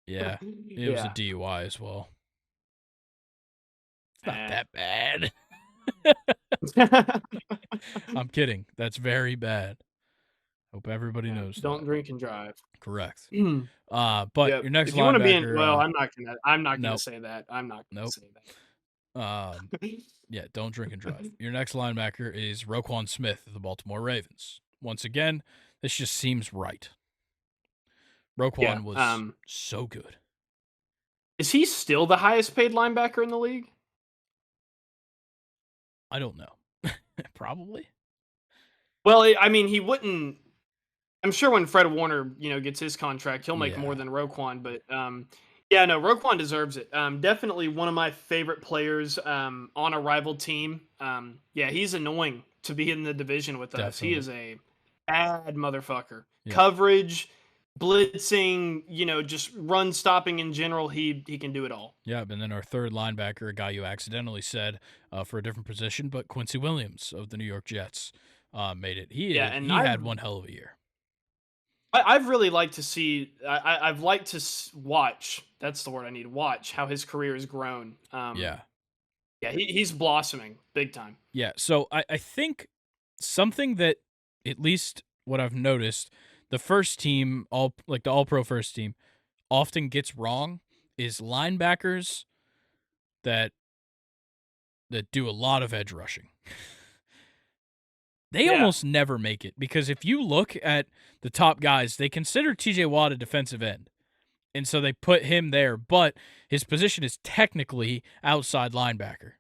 Yeah, it was a Yeah. DUI as well. It's not Eh. that bad. I'm kidding. That's very bad. Hope everybody Yeah, knows don't that. drink and drive. Correct. Yep. But your next If you want to be in, linebacker. well, I'm not gonna Nope. say that. I'm not gonna Nope. say that. Yeah, don't drink and drive. Your next linebacker is Roquan Smith of the Baltimore Ravens. Once again, this just seems right. Roquan Yeah, was so good. is he still the highest paid linebacker in the league? I don't know. Probably. Well, I mean, he wouldn't. I'm sure when Fred Warner, gets his contract, he'll make Yeah. more than Roquan. But yeah, no, Roquan deserves it. Definitely one of my favorite players on a rival team. Yeah, he's annoying to be in the division with us. He Definitely. is a bad motherfucker. Yeah. Coverage, blitzing, just run stopping in general. He can do it all. Yeah, and then our third linebacker, a guy you accidentally said for a different position, but Quincy Williams of the New York Jets made it. He had one hell of a year. I've really liked to see. I've liked to watch. That's the word I need. Watch how his career has grown. Yeah. Yeah, he's blossoming big time. Yeah, so I think something that, at least what I've noticed, the first team, the All-Pro first team, often gets wrong is linebackers that do a lot of edge rushing. They almost never make it because if you look at the top guys, they consider TJ Watt a defensive end. And so they put him there, but his position is technically outside linebacker.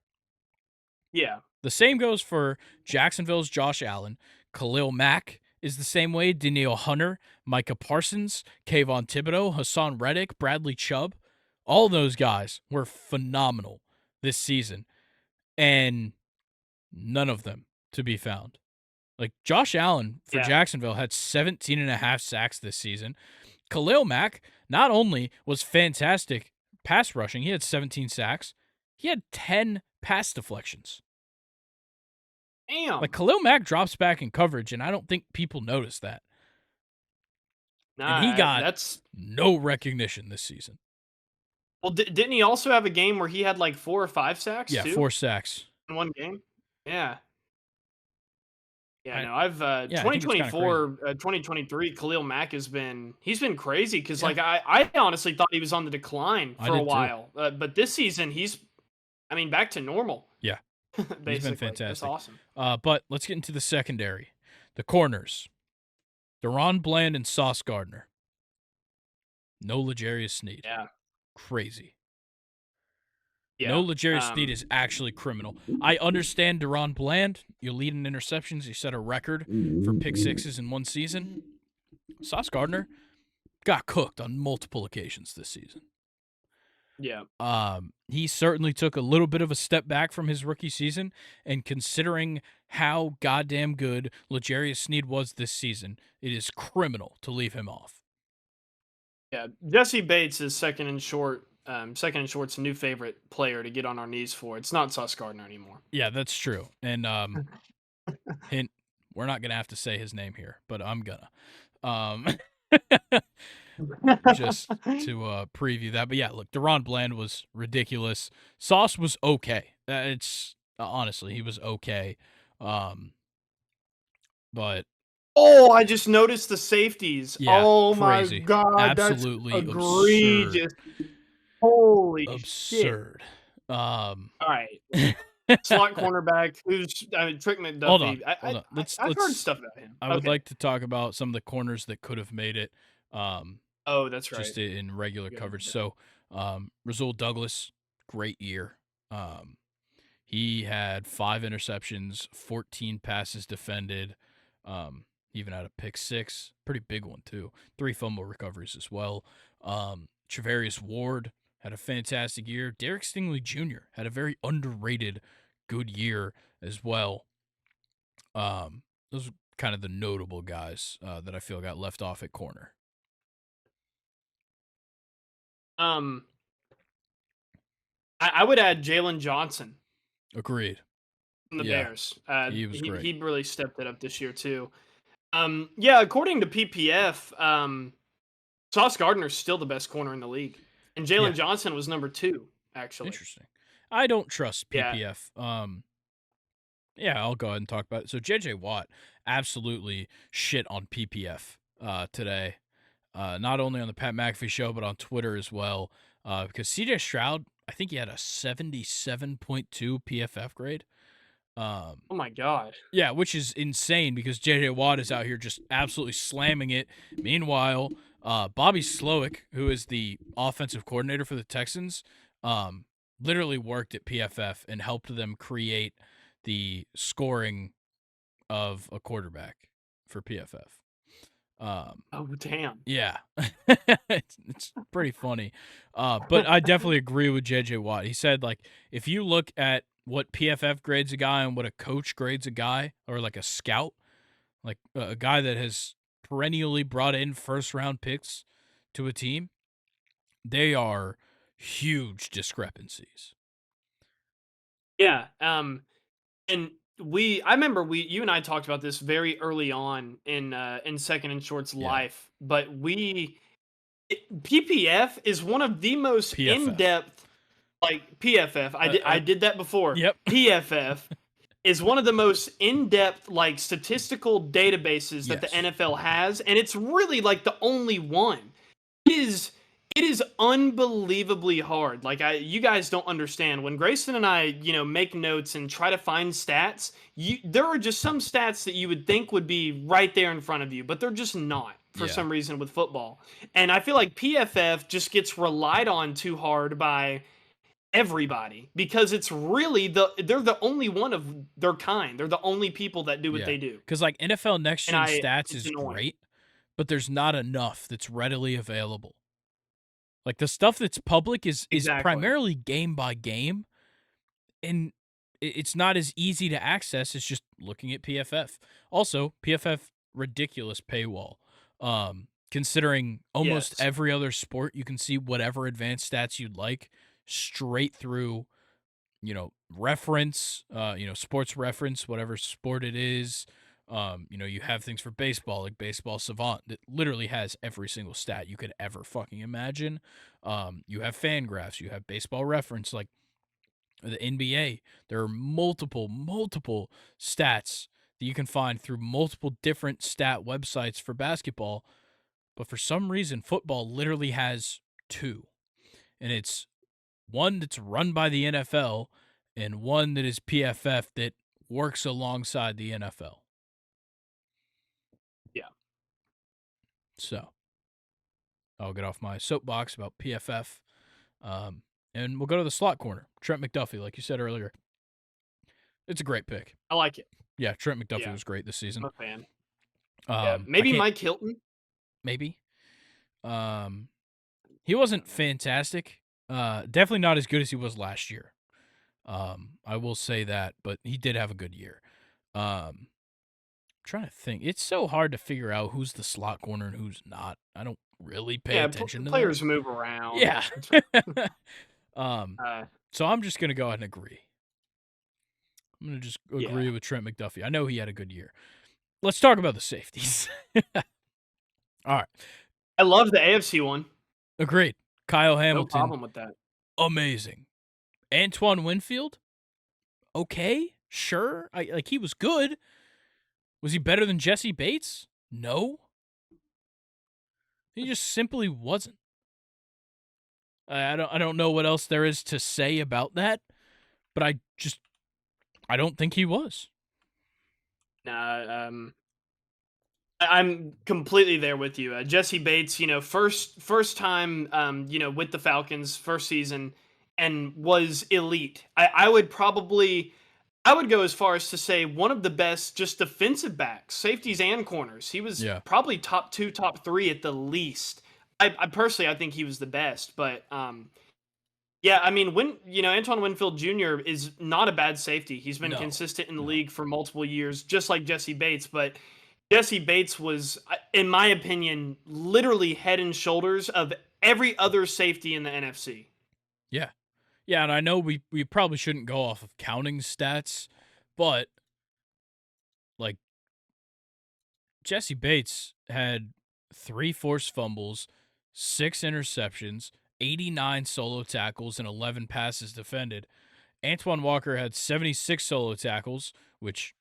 Yeah. The same goes for Jacksonville's Josh Allen. Khalil Mack is the same way. Danielle Hunter, Micah Parsons, Kayvon Thibodeau, Hassan Reddick, Bradley Chubb, all those guys were phenomenal this season, and none of them to be found. Like Josh Allen for Yeah. Jacksonville had 17 and a half sacks this season. Khalil Mack not only was fantastic pass rushing, he had 17 sacks, he had 10 pass deflections. Like Damn. Khalil Mack drops back in coverage, and I don't think people notice that. And he Nah, got that's no recognition this season. well. Didn't he also have a game where he had like 4 or 5 sacks Yeah, too 4 sacks. in one game? Yeah. Yeah, I no, I've yeah, I think it's kinda crazy. 2023, Khalil Mack he's been crazy because Yeah. like I honestly thought he was on the decline I for a did too. while, but this season I mean, back to normal. Yeah, he's been Basically, that's fantastic. awesome. But let's get into the secondary. The corners. Deron Bland and Sauce Gardner. No L'Jarius Sneed. Yeah, Crazy. No yeah. L'Jarius Sneed is actually criminal. I understand Deron Bland. You lead in interceptions. You set a record for pick sixes in one season. Sauce Gardner got cooked on multiple occasions this season. Yeah. He certainly took a little bit of a step back from his rookie season, and considering how goddamn good L'Jarius Sneed was this season, it is criminal to leave him off. Yeah, Jesse Bates is second and short. Second and short's a new favorite player to get on our knees for. It's not Sauce Gardner anymore. Yeah, that's true. And hint, we're not gonna have to say his name here, but I'm gonna. Just to preview that. But yeah, look, Deron Bland was ridiculous. Sauce was okay. It's honestly, he was okay. But Oh, I just noticed the safeties. yeah, Oh my crazy. god, that's Absolutely absurd. egregious. Holy shit. Absurd. All right. Slot cornerback, Trick Hold on. McDuffie. Hold on. I've heard stuff about him. I would Okay. like to talk about some of the corners that could have made it. Oh, that's right. Just in regular Yeah. coverage. So, Rasul Douglas, great year. He had 5 interceptions, 14 passes defended. Even had a pick 6, pretty big one too. 3 fumble recoveries as well. Travarius Ward had a fantastic year. Derek Stingley Jr. had a very underrated good year as well. Those are kind of the notable guys that I feel got left off at corner. I would add Jalen Johnson Agreed. from the Yeah, Bears. he was great. He really stepped it up this year too. Yeah, according to PPF, Sauce Gardner's still the best corner in the league, and Jalen Yeah. Johnson was number 2 actually. Interesting. I don't trust Yeah. PPF. Yeah, I'll go ahead and talk about it. So JJ Watt absolutely shit on PPF today. Not only on the Pat McAfee show, but on Twitter as well. Because CJ Stroud, I think he had a 77.2 PFF grade. Oh my god. Yeah, which is insane because JJ Watt is out here just absolutely slamming it. Meanwhile, Bobby Slowick, who is the offensive coordinator for the Texans, literally worked at PFF and helped them create the scoring of a quarterback for PFF. Oh damn. Yeah, it's pretty funny. But I definitely agree with JJ Watt. He said, like, if you look at what PFF grades a guy and what a coach grades a guy, or like a scout, like a guy that has perennially brought in first round picks to a team, they are huge discrepancies. Yeah. And I remember you and I talked about this very early on in Second and Short's Yeah. life, but PPF is one of the most PFF. in-depth, like PFF. I did that before. Yep. PFF is one of the most in-depth, like, statistical databases that the Yes. NFL has, and it's really like the only one. It is unbelievably hard. Like, you guys don't understand. When Grayson and I, make notes and try to find stats, there are just some stats that you would think would be right there in front of you, but they're just not for Yeah. some reason with football. And I feel like PFF just gets relied on too hard by everybody because it's really they're the only one of their kind. They're the only people that do what Yeah, they do. because like NFL Next And Gen Stats it's is annoying. great, but there's not enough that's readily available. Like the stuff that's public is Exactly. primarily game by game, and it's not as easy to access as just looking at PFF. Also, PFF ridiculous paywall. Considering almost Yes. every other sport, you can see whatever advanced stats you'd like straight through, reference, sports reference, whatever sport it is. You have things for baseball, like Baseball Savant, that literally has every single stat you could ever fucking imagine. You have Fangraphs, you have Baseball Reference, like the NBA. There are multiple stats that you can find through multiple different stat websites for basketball. But for some reason, football literally has two, and it's one that's run by the NFL and one that is PFF that works alongside the NFL. Yeah. So I'll get off my soapbox about PFF. And we'll go to the slot corner. Trent McDuffie, like you said earlier. It's a great pick. I like it. Yeah, Trent McDuffie Yeah. was great this I'm season. a fan. Yeah. I Maybe can't Mike Hilton. maybe. He wasn't fantastic. Definitely not as good as he was last year. I will say that, but he did have a good year. Trying to think. It's so hard to figure out who's the slot corner and who's not. I don't really pay Yeah, attention to that. players move around. Yeah. It's um, uh, so I'm just gonna go ahead and agree. I'm gonna just yeah. agree with Trent McDuffie. I know he had a good year. Let's talk about the safeties. All right. I love the AFC one. Agreed. Kyle No Hamilton, problem with that. amazing. Antoine Winfield, okay, sure. He was good. Was he better than Jesse Bates? No. He just simply wasn't. I don't know what else there is to say about that, but I don't think he was. Nah, I'm completely there with you. Jesse Bates, first time, with the Falcons, first season, and was elite. I would go as far as to say one of the best just defensive backs, safeties and corners. He was Yeah. probably top two, top three at the least. I personally, I think he was the best, but yeah, I mean, Antoine Winfield Jr. is not a bad safety. He's been No. consistent in the No. league for multiple years, just like Jesse Bates. But Jesse Bates was, in my opinion, literally head and shoulders of every other safety in the NFC. Yeah. Yeah, and I know we probably shouldn't go off of counting stats, but like Jesse Bates had 3 forced fumbles, 6 interceptions, 89 solo tackles, and 11 passes defended. Antoine Walker had 76 solo tackles, which,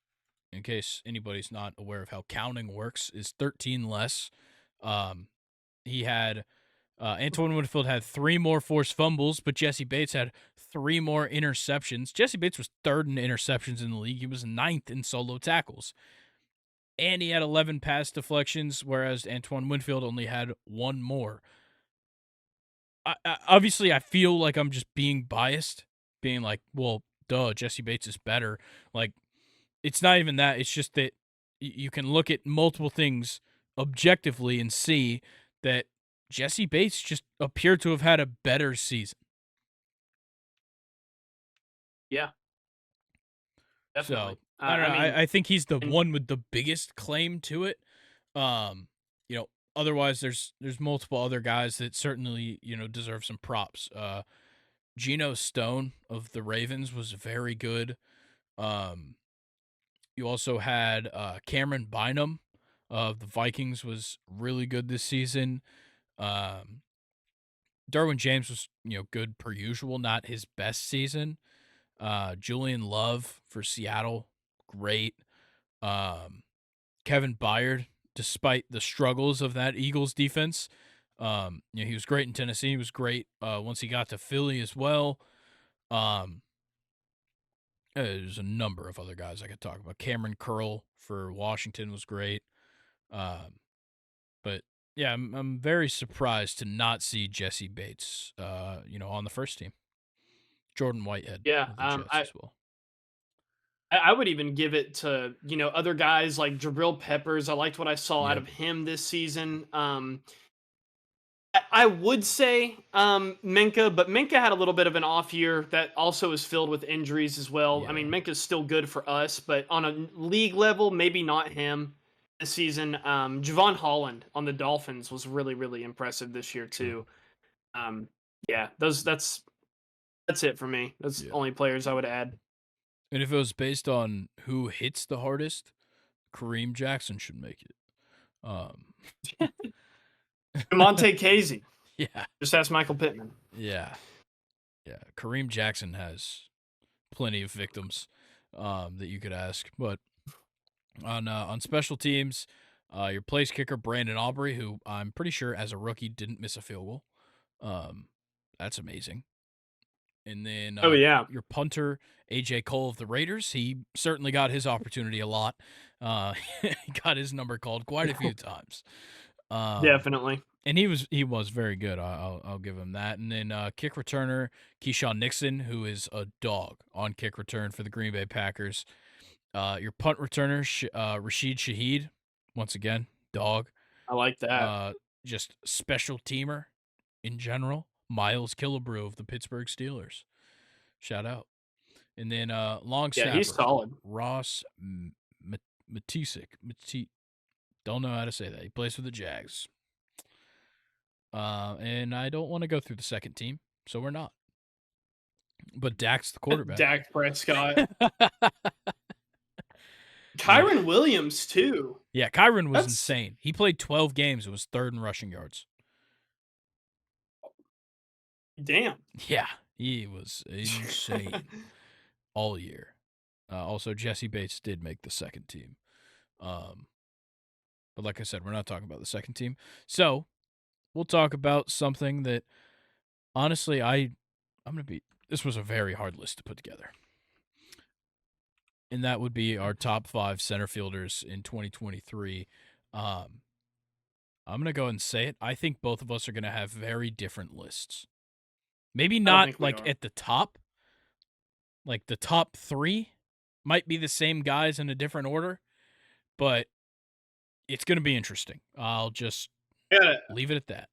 in case anybody's not aware of how counting works, is 13 less. He had Antoine Winfield had 3 more forced fumbles, but Jesse Bates had 3 more interceptions. Jesse Bates was third in interceptions in the league. He was ninth in solo tackles. And he had 11 pass deflections, whereas Antoine Winfield only had 1 more. Obviously, I feel like I'm just being biased, being like, well, duh, Jesse Bates is better. Like, it's not even that. It's just that you can look at multiple things objectively and see that Jesse Bates just appeared to have had a better season. Yeah, So definitely. I don't I know. mean, I think he's the and one with the biggest claim to it. Um, otherwise there's multiple other guys that certainly, deserve some props. Geno Stone of the Ravens was very good. Um, you also had Cameron Bynum of the Vikings was really good this season. Um, Derwin James was, good per usual, not his best season. Julian Love for Seattle, great. Um, Kevin Byard, despite the struggles of that Eagles defense, he was great in Tennessee. He was great once he got to Philly as well. Um, there's a number of other guys I could talk about. Cameron Curl for Washington was great. Um, but yeah, I'm very surprised to not see Jesse Bates, on the first team. Jordan Whitehead Yeah, of the Jets as well. I would even give it to, other guys like Jabril Peppers. I liked what I saw out Yep. of him this season. I would say Minka, but Minka had a little bit of an off year that also is filled with injuries as well. I Yeah. mean, Minka's still good for us, but on a league level, maybe not him this season. Javon Holland on the Dolphins was really, really impressive this year True. too. Um, yeah, that's it for me. That's the Yeah. only players I would add. And if it was based on who hits the hardest, Kareem Jackson should make it. Um, Monte Casey. yeah. Just ask Michael Pittman. Yeah. Yeah. Kareem Jackson has plenty of victims that you could ask. But on special teams, your place kicker, Brandon Aubrey, who I'm pretty sure as a rookie didn't miss a field goal. That's amazing. And then Oh yeah, your punter, AJ Cole of the Raiders, he certainly got his opportunity a lot. He got his number called quite a few times. definitely. And he was very good. I'll give him that. And then kick returner Keyshawn Nixon, who is a dog on kick return for the Green Bay Packers. Your punt returner Rashid Shaheed, once again dog. I like that. Just special teamer in general. Miles Killebrew of the Pittsburgh Steelers. Shout out. And then long Yeah, he's snapper solid. Ross Matisik. Don't know how to say that. He plays for the Jags. And I don't want to go through the second team, so we're not. But Dak's the quarterback. Dak Prescott. Yeah. Kyron Williams too. Yeah, Kyron was That's insane. He played 12 games. It was third in rushing yards. damn. Yeah, he was insane all year. Also, Jesse Bates did make the second team. But like I said, we're not talking about the second team. So we'll talk about something that, honestly, I'm going to be. This was a very hard list to put together. And that would be our top 5 center fielders in 2023. I'm going to go and say it. I think both of us are going to have very different lists. Maybe I don't not think we like are. at the top. Like the top 3 might be the same guys in a different order, but it's going to be interesting. I'll just Yeah. leave it at that.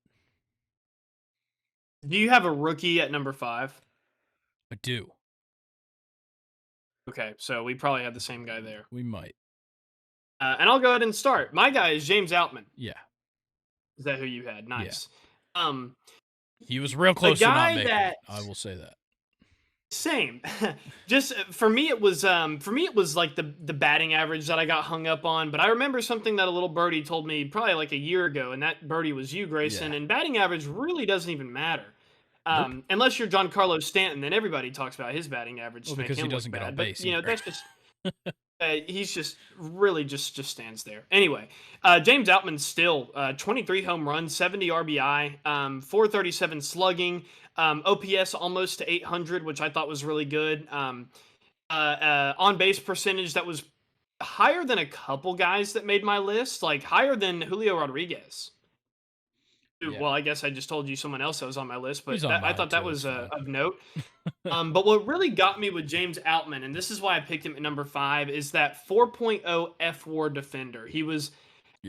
Do you have a rookie at number 5? I do. Okay, so we probably have the same guy there. We might. And I'll go ahead and start. My guy is James Outman. Yeah. Is that who you had? Nice. Yeah. He was real close to not guy making that it. I will say that. same. Just for me it was like the batting average that I got hung up on, but I remember something that a little birdie told me probably like a year ago, and that birdie was you, Grayson, Yeah. and batting average really doesn't even matter. Nope. Unless you're Giancarlo Stanton, then everybody talks about his batting average Well, to make because he him doesn't look get on bad. base But you know, either. that's just he's just really just stands there. Anyway, James Outman still 23 home runs, 70 RBI, 437 slugging, OPS almost to 800, which I thought was really good. On base percentage that was higher than a couple guys that made my list, like higher than Julio Rodriguez. Yeah. Well, I guess I just told you someone else that was on my list, but He's on I mine thought that too, was it's fine. of note. But what really got me with James Outman, and this is why I picked him at number 5, is that 4.0 F-WAR defender. He was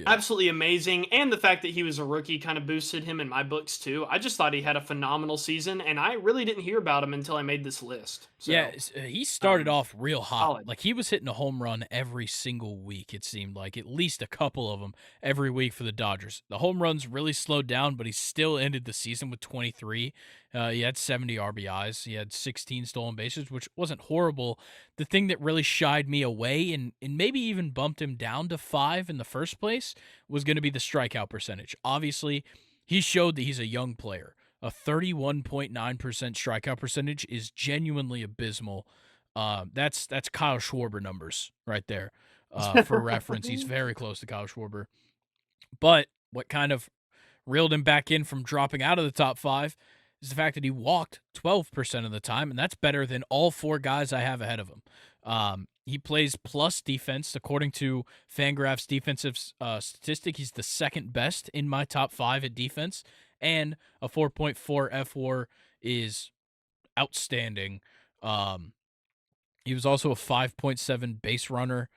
absolutely amazing, and the fact that he was a rookie kind of boosted him in my books too. I just thought he had a phenomenal season, and I really didn't hear about him until I made this list. So, Yeah, he started off real hot. solid. Like he was hitting a home run every single week. It seemed like at least a couple of them every week for the Dodgers. The home runs really slowed down, but he still ended the season with 23. He had 70 RBIs. He had 16 stolen bases, which wasn't horrible. The thing that really shied me away and maybe even bumped him down to 5 in the first place was going to be the strikeout percentage. Obviously, he showed that he's a young player. A 31.9% strikeout percentage is genuinely abysmal. That's Kyle Schwarber numbers right there. For reference, he's very close to Kyle Schwarber. But what kind of reeled him back in from dropping out of the top 5 is the fact that he walked 12% of the time, and that's better than all 4 guys I have ahead of him. He plays plus defense. According to Fangraph's defensive statistic, he's the second best in my top 5 at defense, and a 4.4 F-WAR is outstanding. Um, he was also a 5.7 base runner,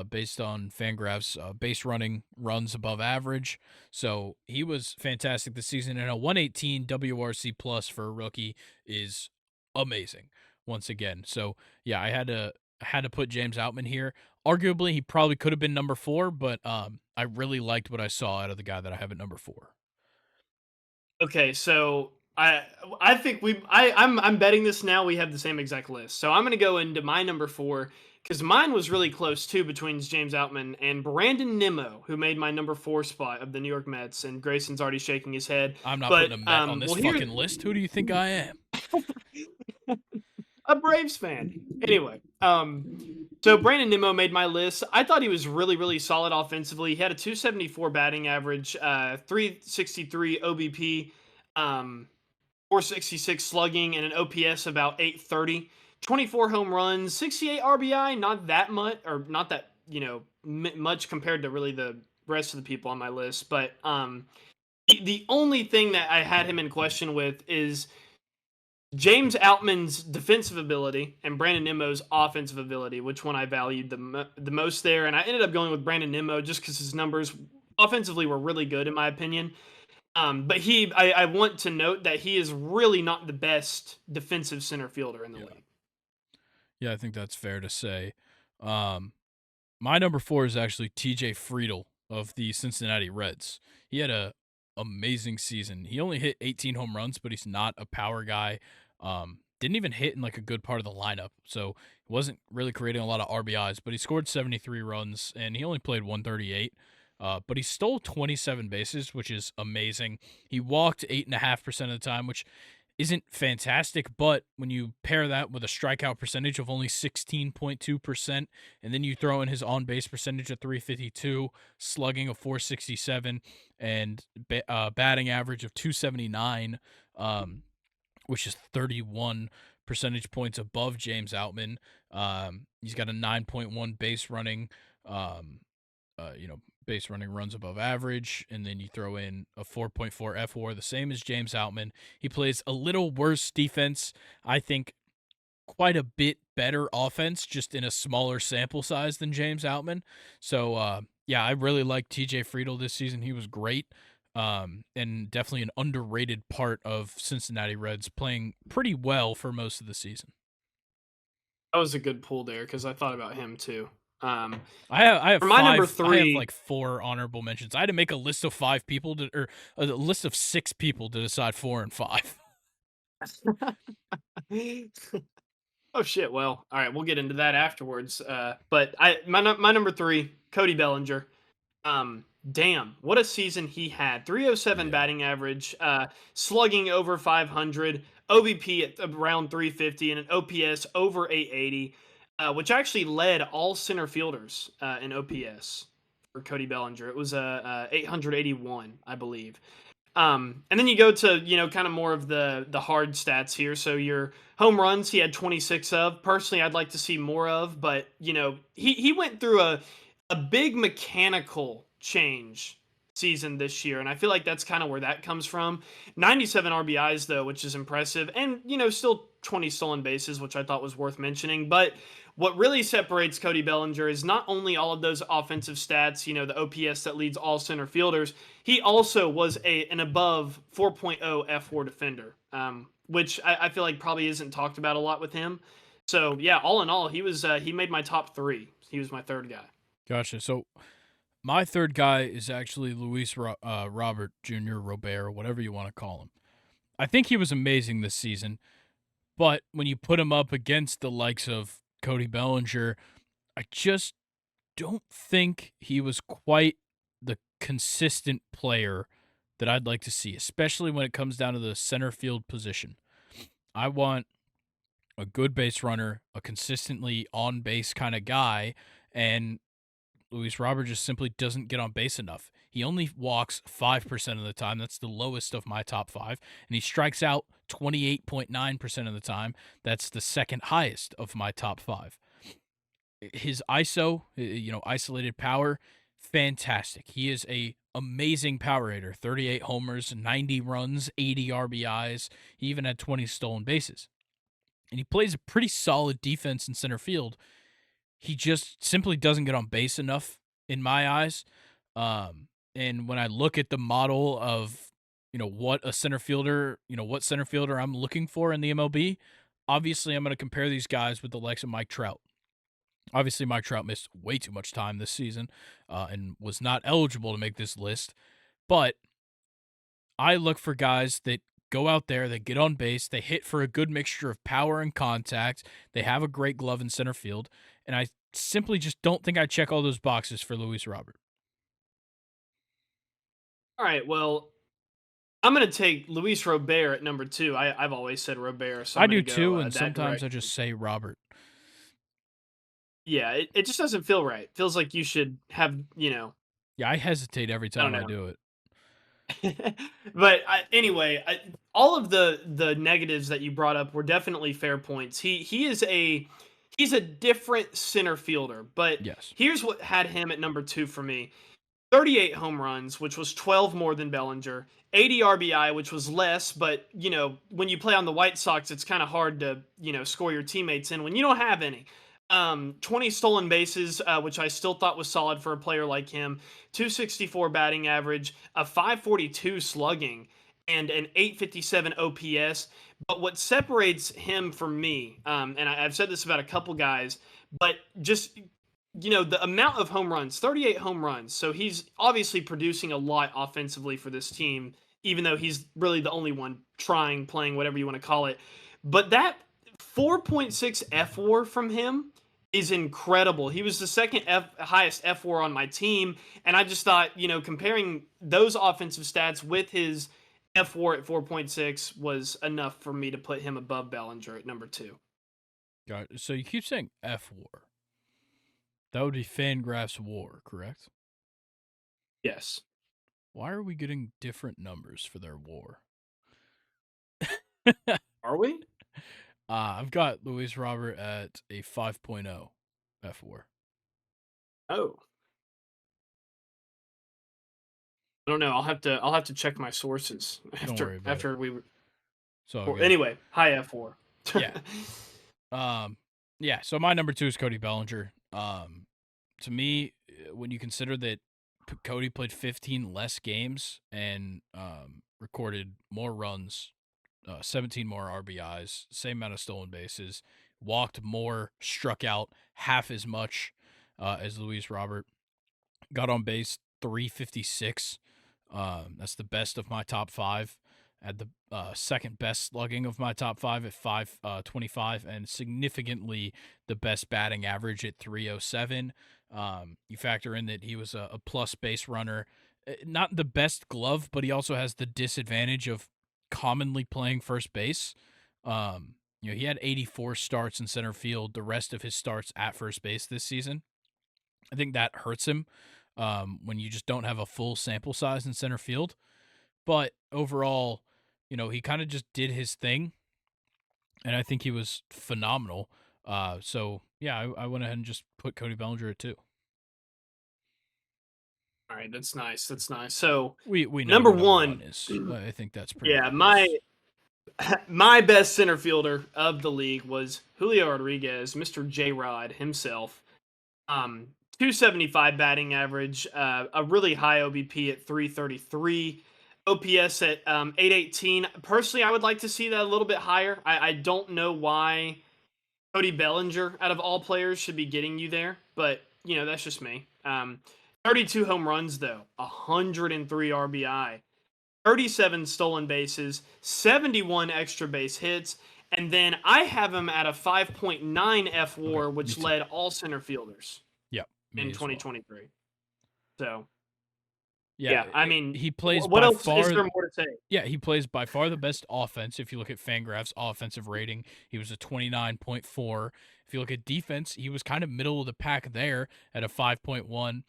based on Fangraphs base running runs above average. So he was fantastic this season, and a 118 WRC plus for a rookie is amazing once again. So yeah, I had to put James Outman here. Arguably, he probably could have been number 4, but I really liked what I saw out of the guy that I have at number 4. Okay, so I think I'm betting this now we have the same exact list. So I'm gonna go into my number 4 because mine was really close too between James Outman and Brandon Nimmo, who made my number 4 spot of the New York Mets. And Grayson's already shaking his head. I'm not But putting a Met on this well, here fucking list. Who do you think I am? a Braves fan. Anyway, so Brandon Nimmo made my list. I thought he was really, really solid offensively. He had a 274 batting average, 363 OBP, 466 slugging, and an OPS about 830. 24 home runs, 68 RBI. Not that much, or not that much compared to really the rest of the people on my list. But the only thing that I had him in question with is James Outman's defensive ability and Brandon Nimmo's offensive ability, which one I valued the most there. And I ended up going with Brandon Nimmo just because his numbers offensively were really good, in my opinion. But I want to note that he is really not the best defensive center fielder in the Yeah. league. Yeah, I think that's fair to say. Um, my number 4 is actually TJ Friedel of the Cincinnati Reds. He had a amazing season. He only hit 18 home runs, but he's not a power guy. Didn't even hit in like a good part of the lineup, so he wasn't really creating a lot of RBIs. But he scored 73 runs, and he only played 138. But he stole 27 bases, which is amazing. He walked 8.5% of the time, which isn't fantastic, but when you pair that with a strikeout percentage of only 16.2%, and then you throw in his on base percentage of 352, slugging of 467, and batting average of 279, which is 31 percentage points above James Outman. He's got a 9.1 base running. Base running runs above average, and then you throw in a 4.4 F4, the same as James Outman. He plays a little worse defense, I think quite a bit better offense, just in a smaller sample size than James Outman. So, yeah, I really like TJ Friedel this season. He was great, and definitely an underrated part of Cincinnati Reds, playing pretty well for most of the season. That was a good pull there because I thought about him too. I have For my number 5. I have three, like 4 honorable mentions. I had to make a list of 5 people or a list of 6 people to decide 4 and 5. oh shit. Well, all right, we'll get into that afterwards. But my number 3, Cody Bellinger. Damn, what a season he had. 307 Yeah. batting average, slugging over 500, OBP at around 350, and an OPS over 880, which actually led all center fielders in OPS for Cody Bellinger. It was 881, I believe. And then you go to kind of more of the hard stats here. So your home runs, he had 26 of. Personally, I'd like to see more of, but he went through a big mechanical change season this year, and I feel like that's kind of where that comes from. 97 RBIs though, which is impressive, and still 20 stolen bases, which I thought was worth mentioning. But what really separates Cody Bellinger is not only all of those offensive stats, the OPS that leads all center fielders, he also was an above 4.0 F4 defender, which I feel like probably isn't talked about a lot with him. So yeah, all in all, he made my top 3. He was my third guy. Gotcha. So my third guy is actually Luis Robert Jr. Robert, whatever you want to call him. I think he was amazing this season, but when you put him up against the likes of Cody Bellinger, I just don't think he was quite the consistent player that I'd like to see, especially when it comes down to the center field position. I want a good base runner, a consistently on base kind of guy, and Luis Robert just simply doesn't get on base enough. He only walks 5% of the time. That's the lowest of my top 5. And he strikes out 28.9% of the time. That's the second highest of my top 5. His ISO, isolated power, fantastic. He is a amazing power hitter. 38 homers, 90 runs, 80 RBIs. He even had 20 stolen bases. and he plays a pretty solid defense in center field. He just simply doesn't get on base enough in my eyes. And when I look at the model of, what a center fielder, what center fielder I'm looking for in the MLB, obviously I'm going to compare these guys with the likes of Mike Trout. Obviously, Mike Trout missed way too much time this season and was not eligible to make this list. But I look for guys that go out there, they get on base, they hit for a good mixture of power and contact, they have a great glove in center field, and I simply just don't think I check all those boxes for Luis Robert. All right, well, I'm going to take Luis Robert at number 2. I've always said Robert, so I I'm going do to go too, and that sometimes I direction. just say Robert. Yeah, it just doesn't feel right. Feels like you should have, Yeah, I hesitate every I don't time I know. do it. But anyway, all of the negatives that you brought up were definitely fair points. He's a different center fielder, but Yes. here's what had him at number 2 for me. 38 home runs, which was 12 more than Bellinger. 80 RBI, which was less, but when you play on the White Sox, it's kind of hard to, score your teammates in when you don't have any. 20 stolen bases, which I still thought was solid for a player like him. 264 batting average, a 542 slugging, and an 857 OPS. But what separates him from me, and I've said this about a couple guys, but just the amount of home runs, 38 home runs. So he's obviously producing a lot offensively for this team, even though he's really the only one trying, playing, whatever you want to call it. But that 4.6 F war from him is incredible. He was the second highest F war on my team. And I just thought, comparing those offensive stats with his F war at 4.6 was enough for me to put him above Bellinger at number 2. Got it. So you keep saying F war. That would be Fangraphs WAR, correct? Yes. Why are we getting different numbers for their WAR? Are we? I've got Luis Robert at a 5.0 F4. Oh. I don't know. I'll have to check my sources Don't after worry about it. after we. It's all Well, good. anyway, high F4. Yeah. Yeah. So my number 2 is Cody Bellinger. To me, when you consider that Cody played 15 less games and recorded more runs, 17 more RBIs, same amount of stolen bases, walked more, struck out half as much as Luis Robert, got on base 356. That's the best of my top 5. Had the second best slugging of my top 5 at 525, and significantly the best batting average at 307. You factor in that he was a plus base runner, not the best glove, but he also has the disadvantage of commonly playing first base. He had 84 starts in center field, the rest of his starts at first base this season. I think that hurts him when you just don't have a full sample size in center field. But overall, he kind of just did his thing, and I think he was phenomenal. So yeah, I went ahead and just put Cody Bellinger at 2. All right, that's nice. That's nice. So We know number who number 1 1, is. I think that's pretty yeah, obvious. my best center fielder of the league was Julio Rodriguez, Mr. J Rod himself. 275 batting average, a really high OBP at 333. OPS at 818. Personally, I would like to see that a little bit higher. I don't know why Cody Bellinger, out of all players, should be getting you there, but that's just me. 32 home runs though, 103 RBI, 37 stolen bases, 71 extra base hits, and then I have him at a 5.9 F Okay, WAR, me which too. led all center fielders Yeah, in me as well. 2023. So Yeah, yeah, I mean, he plays what by else is far. there more to say? Yeah, he plays by far the best offense. If you look at Fangraphs' offensive rating, he was a 29.4. If you look at defense, he was kind of middle of the pack there at a 5.1.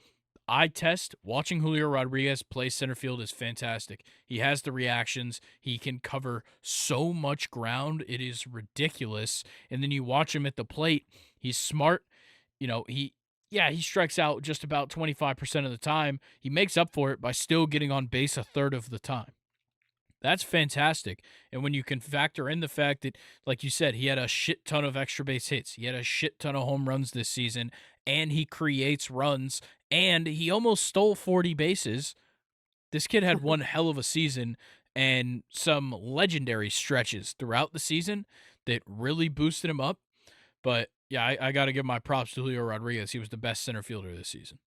Eye test, watching Julio Rodriguez play center field is fantastic. He has the reactions. He can cover so much ground. It is ridiculous. And then you watch him at the plate. He's smart. He strikes out just about 25% of the time. He makes up for it by still getting on base a third of the time. That's fantastic. And when you can factor in the fact that, like you said, he had a shit ton of extra base hits, he had a shit ton of home runs this season, and he creates runs, and he almost stole 40 bases. This kid had one hell of a season and some legendary stretches throughout the season that really boosted him up. But yeah, I got to give my props to Julio Rodriguez. He was the best center fielder this season.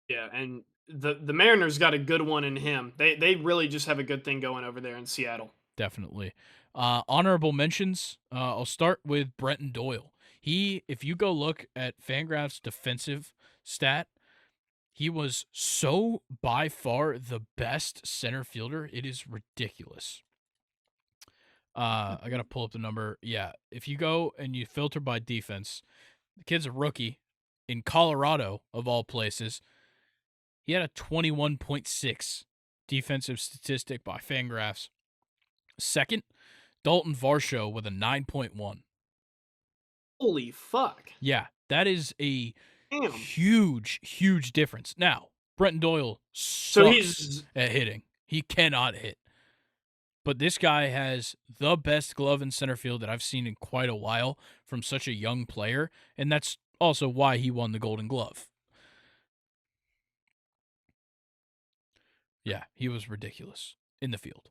Yeah, and the Mariners got a good one in him. They really just have a good thing going over there in Seattle. Definitely. Honorable mentions. I'll start with Brenton Doyle. If you go look at Fangraph's defensive stat, he was so by far the best center fielder. It is ridiculous. I gotta pull up the number. Yeah, if you go and you filter by defense, the kid's a rookie in Colorado of all places. He had a 21.6 defensive statistic by Fangraphs. Second, Dalton Varsho with a 9.1. Holy fuck! Yeah, that is a Damn. huge, huge difference. Now, Brenton Doyle So sucks he's at hitting. He cannot hit. But this guy has the best glove in center field that I've seen in quite a while from such a young player, and that's also why he won the Golden Glove. Yeah, he was ridiculous in the field.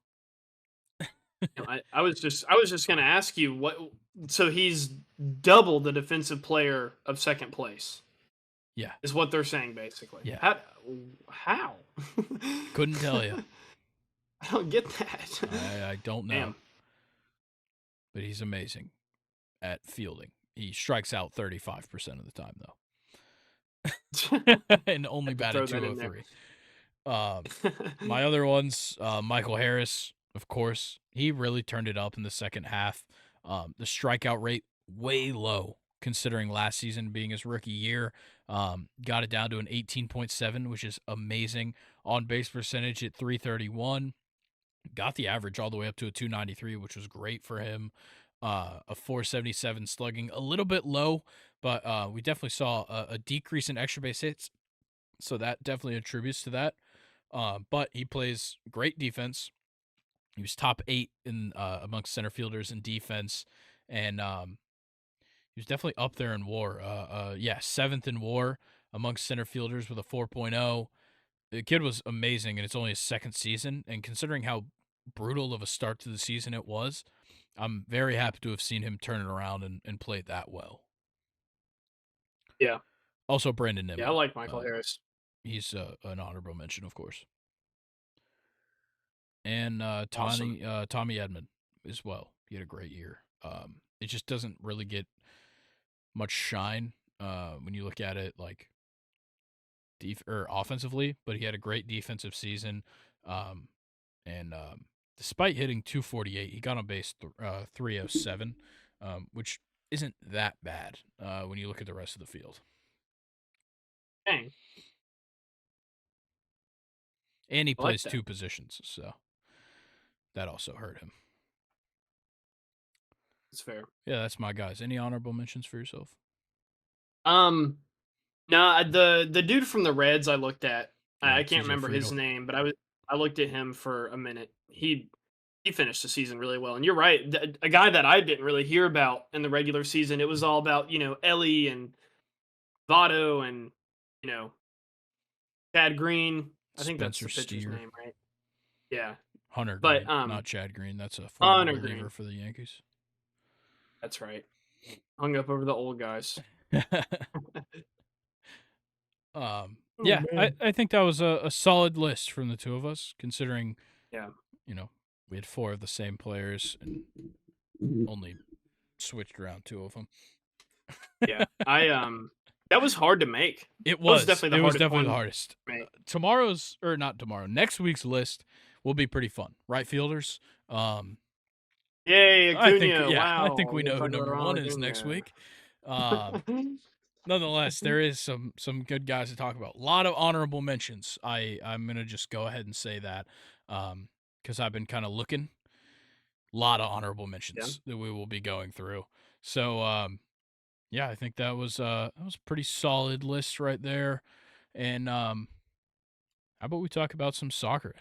I was just gonna ask you what. So he's double the defensive player of second place. Yeah, Is what they're saying basically. yeah. How? Couldn't tell you. I don't get that. I don't know. Damn. But he's amazing at fielding. He strikes out 35% of the time, though, and only Had to throw batted that in there. 203. My other ones, Michael Harris, of course, he really turned it up in the second half. The strikeout rate way low considering last season being his rookie year. Got it down to an 18.7, which is amazing. On base percentage at 331. Got the average all the way up to a 293, which was great for him. A 477 slugging, a little bit low, but we definitely saw a decrease in extra base hits. So that definitely attributes to that. But he plays great defense. He was top 8 in amongst center fielders in defense, and he was definitely up there in WAR. Yeah, 7th in WAR amongst center fielders with a 4.0. The kid was amazing, and it's only his second season. And considering how brutal of a start to the season it was, I'm very happy to have seen him turn it around and play that well. Yeah. Also, Brandon Yeah, I Nimmo. like Michael Harris. He's an honorable mention, of course. And Awesome. Tommy Edman as well. He had a great year. It just doesn't really get much shine when you look at it like offensively, but he had a great defensive season. And despite hitting 248, he got on base 307, which isn't that bad when you look at the rest of the field. Dang. And he I like plays that. 2 positions, so that also hurt him. It's fair. Yeah, that's my guys. Any honorable mentions for yourself? Um, no, the dude from the Reds I looked at. I can't TJ remember his Friedel. name, but I looked at him for a minute. He finished the season really well, and you're right. A guy that I didn't really hear about in the regular season. It was all about Ellie and Votto and you know Chad Green. I think that's Spencer the pitcher's Steer. name, right? Yeah, Hunter but Green, not Chad Green. That's a former Hunter reliever Green. for the Yankees. That's right. Hung up over the old guys. Oh Yeah, I, man. I think that was a solid list from the two of us, considering, Yeah. you know, we had 4 of the same players and only switched around 2 of them. Yeah. That was hard to make. It That was was. definitely It the was hardest definitely the one hardest. to make. Not tomorrow, next week's list will be pretty fun. Right fielders. Yay, Acuna. I think Wow. we know who Antonio number Ron 1 is next Acuna. week. Nonetheless, there is some good guys to talk about. A lot of honorable mentions. I'm gonna just go ahead and say that because I've been kind of looking. A lot of honorable Yeah. mentions that we will be going through. So yeah, I think that was a pretty solid list right there. And how about we talk about some soccer?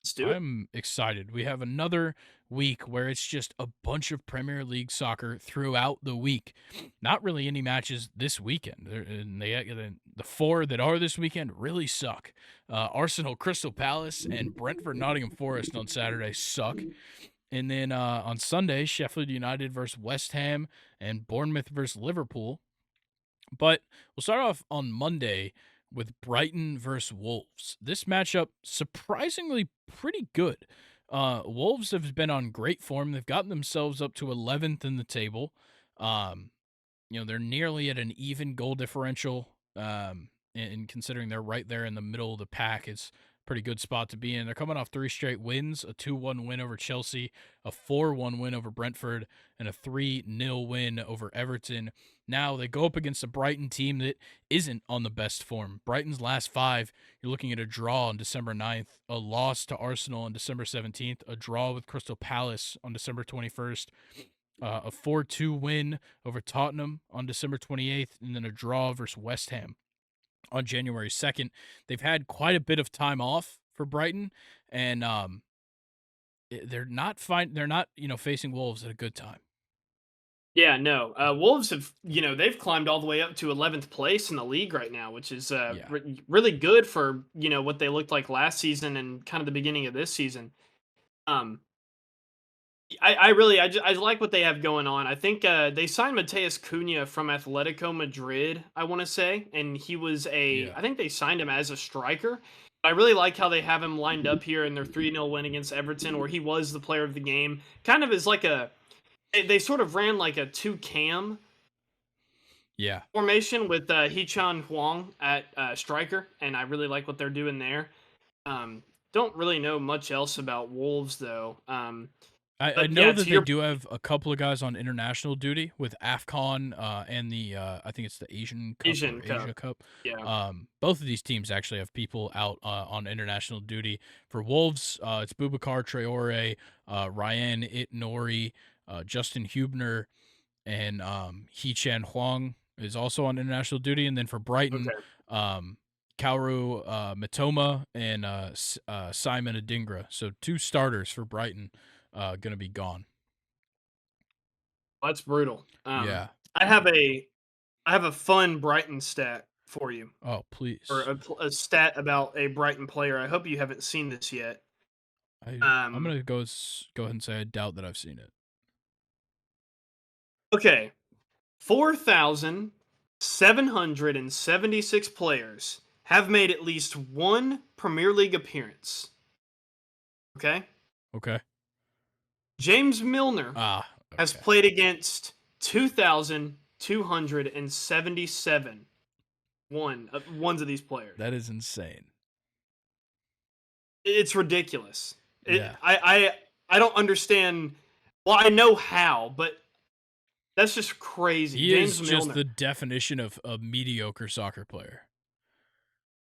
Let's do it. I'm excited. We have another week where it's just a bunch of Premier League soccer throughout the week. Not really any matches this weekend. And the four that are this weekend really suck. Arsenal, Crystal Palace, and Brentford, Nottingham Forest on Saturday suck. And then on Sunday, Sheffield United versus West Ham and Bournemouth versus Liverpool. But we'll start off on Monday with Brighton versus Wolves. This matchup surprisingly pretty good. Wolves have been on great form. They've gotten themselves up to 11th in the table. Um, they're nearly at an even goal differential. And considering they're right there in the middle of the pack, it's a pretty good spot to be in. They're coming off 3 straight wins: a 2-1 win over Chelsea, a 4-1 win over Brentford, and a 3-0 win over Everton. Now they go up against a Brighton team that isn't on the best form. Brighton's last 5, you're looking at a draw on December 9th, a loss to Arsenal on December 17th, a draw with Crystal Palace on December 21st, a 4-2 win over Tottenham on December 28th, and then a draw versus West Ham on January 2nd. They've had quite a bit of time off for Brighton, and they're not facing Wolves at a good time. Yeah, no. Wolves have, they've climbed all the way up to 11th place in the league right now, which is Yeah. really good for, what they looked like last season and kind of the beginning of this season. Um, I like what they have going on. I think they signed Mateus Cunha from Atletico Madrid, I want to say, and Yeah. I think they signed him as a striker. I really like how they have him lined up here in their 3-0 win against Everton, where he was the player of the game. Kind of is like they sort of ran like a two cam Yeah. formation with Hee-chan Huang at striker, and I really like what they're doing there. Don't really know much else about Wolves though. I But know yeah, that to they your do have a couple of guys on international duty with AFCON and the I think it's the Asian Cup or Asian Asia Cup, Cup. yeah. Both of these teams actually have people out on international duty. For Wolves, it's Boubacar Traore, Ryan Itnori, Justin Hubner, and Hee-chan Huang is also on international duty. And then for Brighton, Okay. Kaoru Mitoma and Simon Adingra. So 2 starters for Brighton going to be gone. That's brutal. Yeah. I have a fun Brighton stat for you, Oh, or please. a stat about a Brighton player. I hope you haven't seen this yet. I'm Um, going to go ahead and say I doubt that I've seen it. okay, 4,776 players have made at least one Premier League appearance. Okay, Okay. James Milner Ah, has okay. played against 2,277 ones of these players. That is insane. It's ridiculous. Yeah. I don't understand. Well, I know how, but that's just crazy. He is James just Milner. the definition of a mediocre soccer player.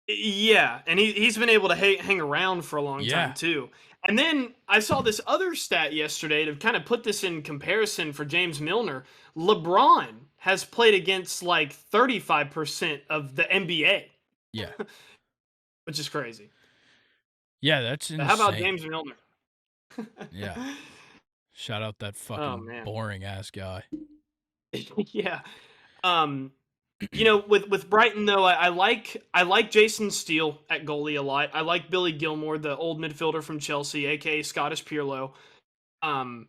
Yeah, and he's been able to hang around for a long time Yeah. too. And then I saw this other stat yesterday to kind of put this in comparison for James Milner. LeBron has played against like 35% of the NBA, Yeah. which is crazy. Yeah, that's But how about insane. James Milner? Yeah. Shout out that Oh fucking man. boring ass guy. Yeah. Um with Brighton though, I like Jason Steele at goalie a lot. I like Billy Gilmore, the old midfielder from Chelsea, aka Scottish Pirlo. Um,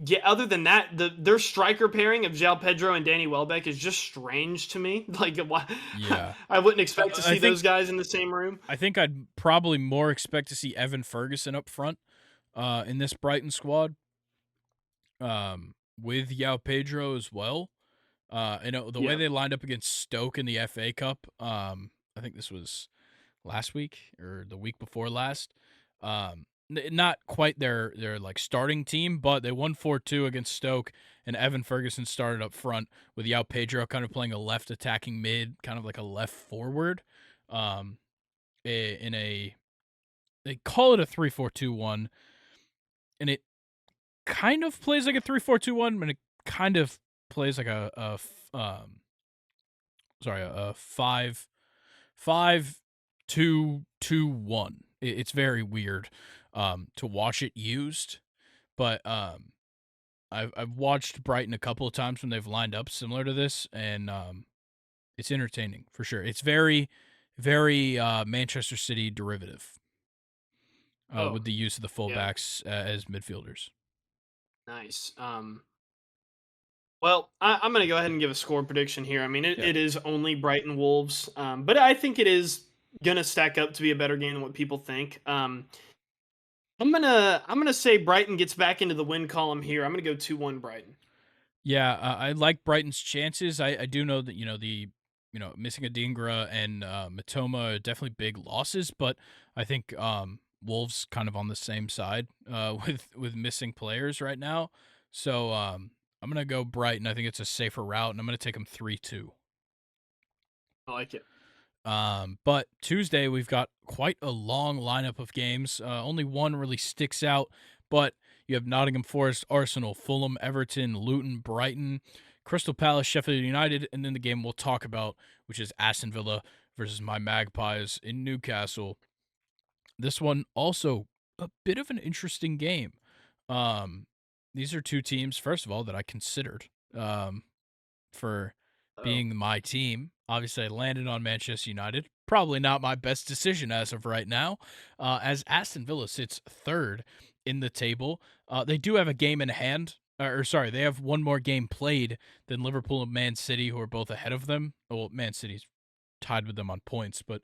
yeah. Other than that, their striker pairing of João Pedro and Danny Welbeck is just strange to me. Like, why? Yeah. I wouldn't expect to I see those think guys in the same room. I'd probably more expect to see Evan Ferguson up front in this Brighton squad with Yao Pedro as well. The way Yeah. they lined up against Stoke in the FA Cup, I think this was last week or the week before last. Not quite their like starting team, but they won 4-2 against Stoke, and Evan Ferguson started up front with Yao Pedro kind of playing a left attacking mid, kind of like a left forward. Um, in a they call it a 3-4-2-1, and it kind of plays like a 3-4-2-1, but it kind of plays like a 5-5-2-2-1. It's very weird to watch it used, but I've watched Brighton a couple of times when they've lined up similar to this, and it's entertaining for sure. It's very, very Manchester City derivative Oh, with the use of the yeah, fullbacks as midfielders. nice. Well, I'm going to go ahead and give a score prediction here. I mean, Yeah. it is only Brighton Wolves, but I think it is going to stack up to be a better game than what people think. I'm gonna say Brighton gets back into the win column here. I'm gonna go 2-1 Brighton. Yeah, I like Brighton's chances. I do know that missing Adingra and Matoma are definitely big losses, but I think Wolves kind of on the same side with missing players right now. So I'm gonna go Brighton. I think it's a safer route, and I'm gonna take them 3-2. I like it. But Tuesday we've got quite a long lineup of games. Only one really sticks out, but you have Nottingham Forest, Arsenal, Fulham, Everton, Luton, Brighton, Crystal Palace, Sheffield United, and then the game we'll talk about, which is Aston Villa versus my Magpies in Newcastle. This one also a bit of an interesting game. Um, these are two teams, first of all, that I considered. For Oh, being my team. Obviously, I landed on Manchester United. Probably not my best decision as of right now, as Aston Villa sits third in the table. They do have a game in hand. Or sorry, they have one more game played than Liverpool and Man City, who are both ahead of them. Well, Man City's tied with them on points, but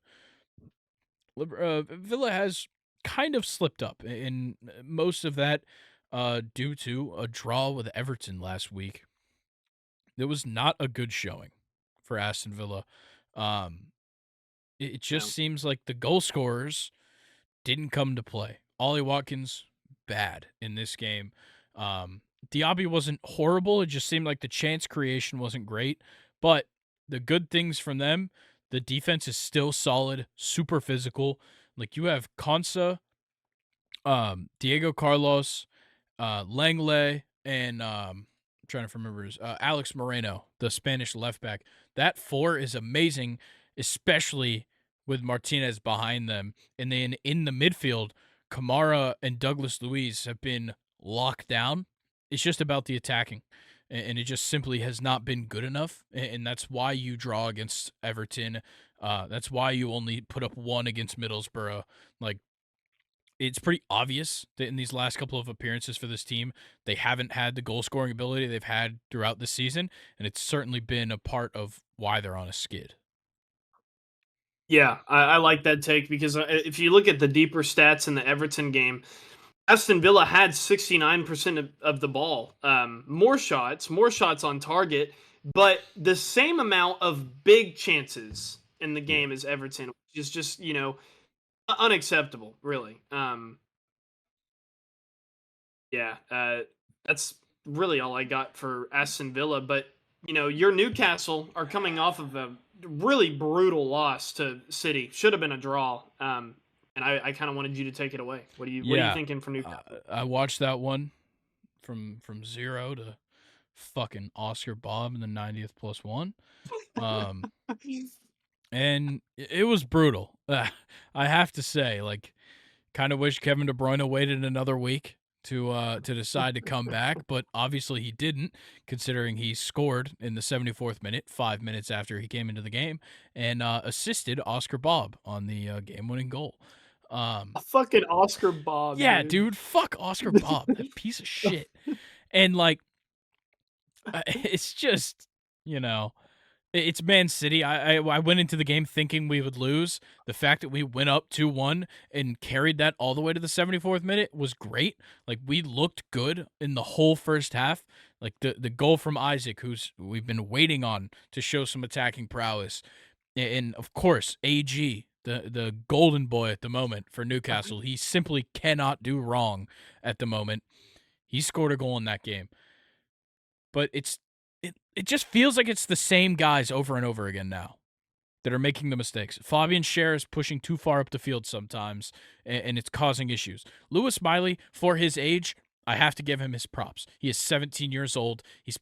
Villa has kind of slipped up, and most of that due to a draw with Everton last week. It was not a good showing for Aston Villa. Um, it just no. seems like the goal scorers didn't come to play. Ollie Watkins, bad in this game. Diaby wasn't horrible. It just seemed like the chance creation wasn't great. But the good things from them, the defense is still solid, super physical. Like you have Konsa, Diego Carlos, Langley, and I'm trying to remember his Alex Moreno, the Spanish left back. That four is amazing, especially with Martinez behind them. And then in the midfield, Kamara and Douglas Luiz have been locked down. It's just about the attacking. And it just simply has not been good enough. And that's why you draw against Everton. That's why you only put up one against Middlesbrough. Like, it's pretty obvious that in these last couple of appearances for this team, they haven't had the goal scoring ability they've had throughout the season, and it's certainly been a part of why they're on a skid. Yeah, I like that take because if you look at the deeper stats in the Everton game, Aston Villa had 69% of the ball, more shots on target, but the same amount of big chances in the Yeah. game as Everton, which is just unacceptable, really. Yeah, that's really all I got for Aston Villa. But your Newcastle are coming off of a really brutal loss to City. Should have been a draw. And I kind of wanted you to take it away. What are you Yeah. thinking for Newcastle? I watched that one from zero to fucking Oscar Bob in the 90th plus one. Um, and it was brutal. I have to say, like, kind of wish Kevin De Bruyne waited another week to decide to come back, but obviously he didn't, considering he scored in the 74th minute, 5 minutes after he came into the game, and assisted Oscar Bob on the game-winning goal. A fucking Oscar Bob, Yeah, dude. dude, fuck Oscar Bob, that piece of shit. And like, it's just you know it's Man City. I went into the game thinking we would lose. The fact that we went up 2-1 and carried that all the way to the 74th minute was great. Like we looked good in the whole first half. Like the goal from Isaac, who's we've been waiting on to show some attacking prowess. And of course, AG, the golden boy at the moment for Newcastle. He simply cannot do wrong at the moment. He scored a goal in that game. But it just feels like it's the same guys over and over again now that are making the mistakes. Fabian Schär is pushing too far up the field sometimes, and it's causing issues. Lewis Miley, for his age, I have to give him his props. He is 17 years old. He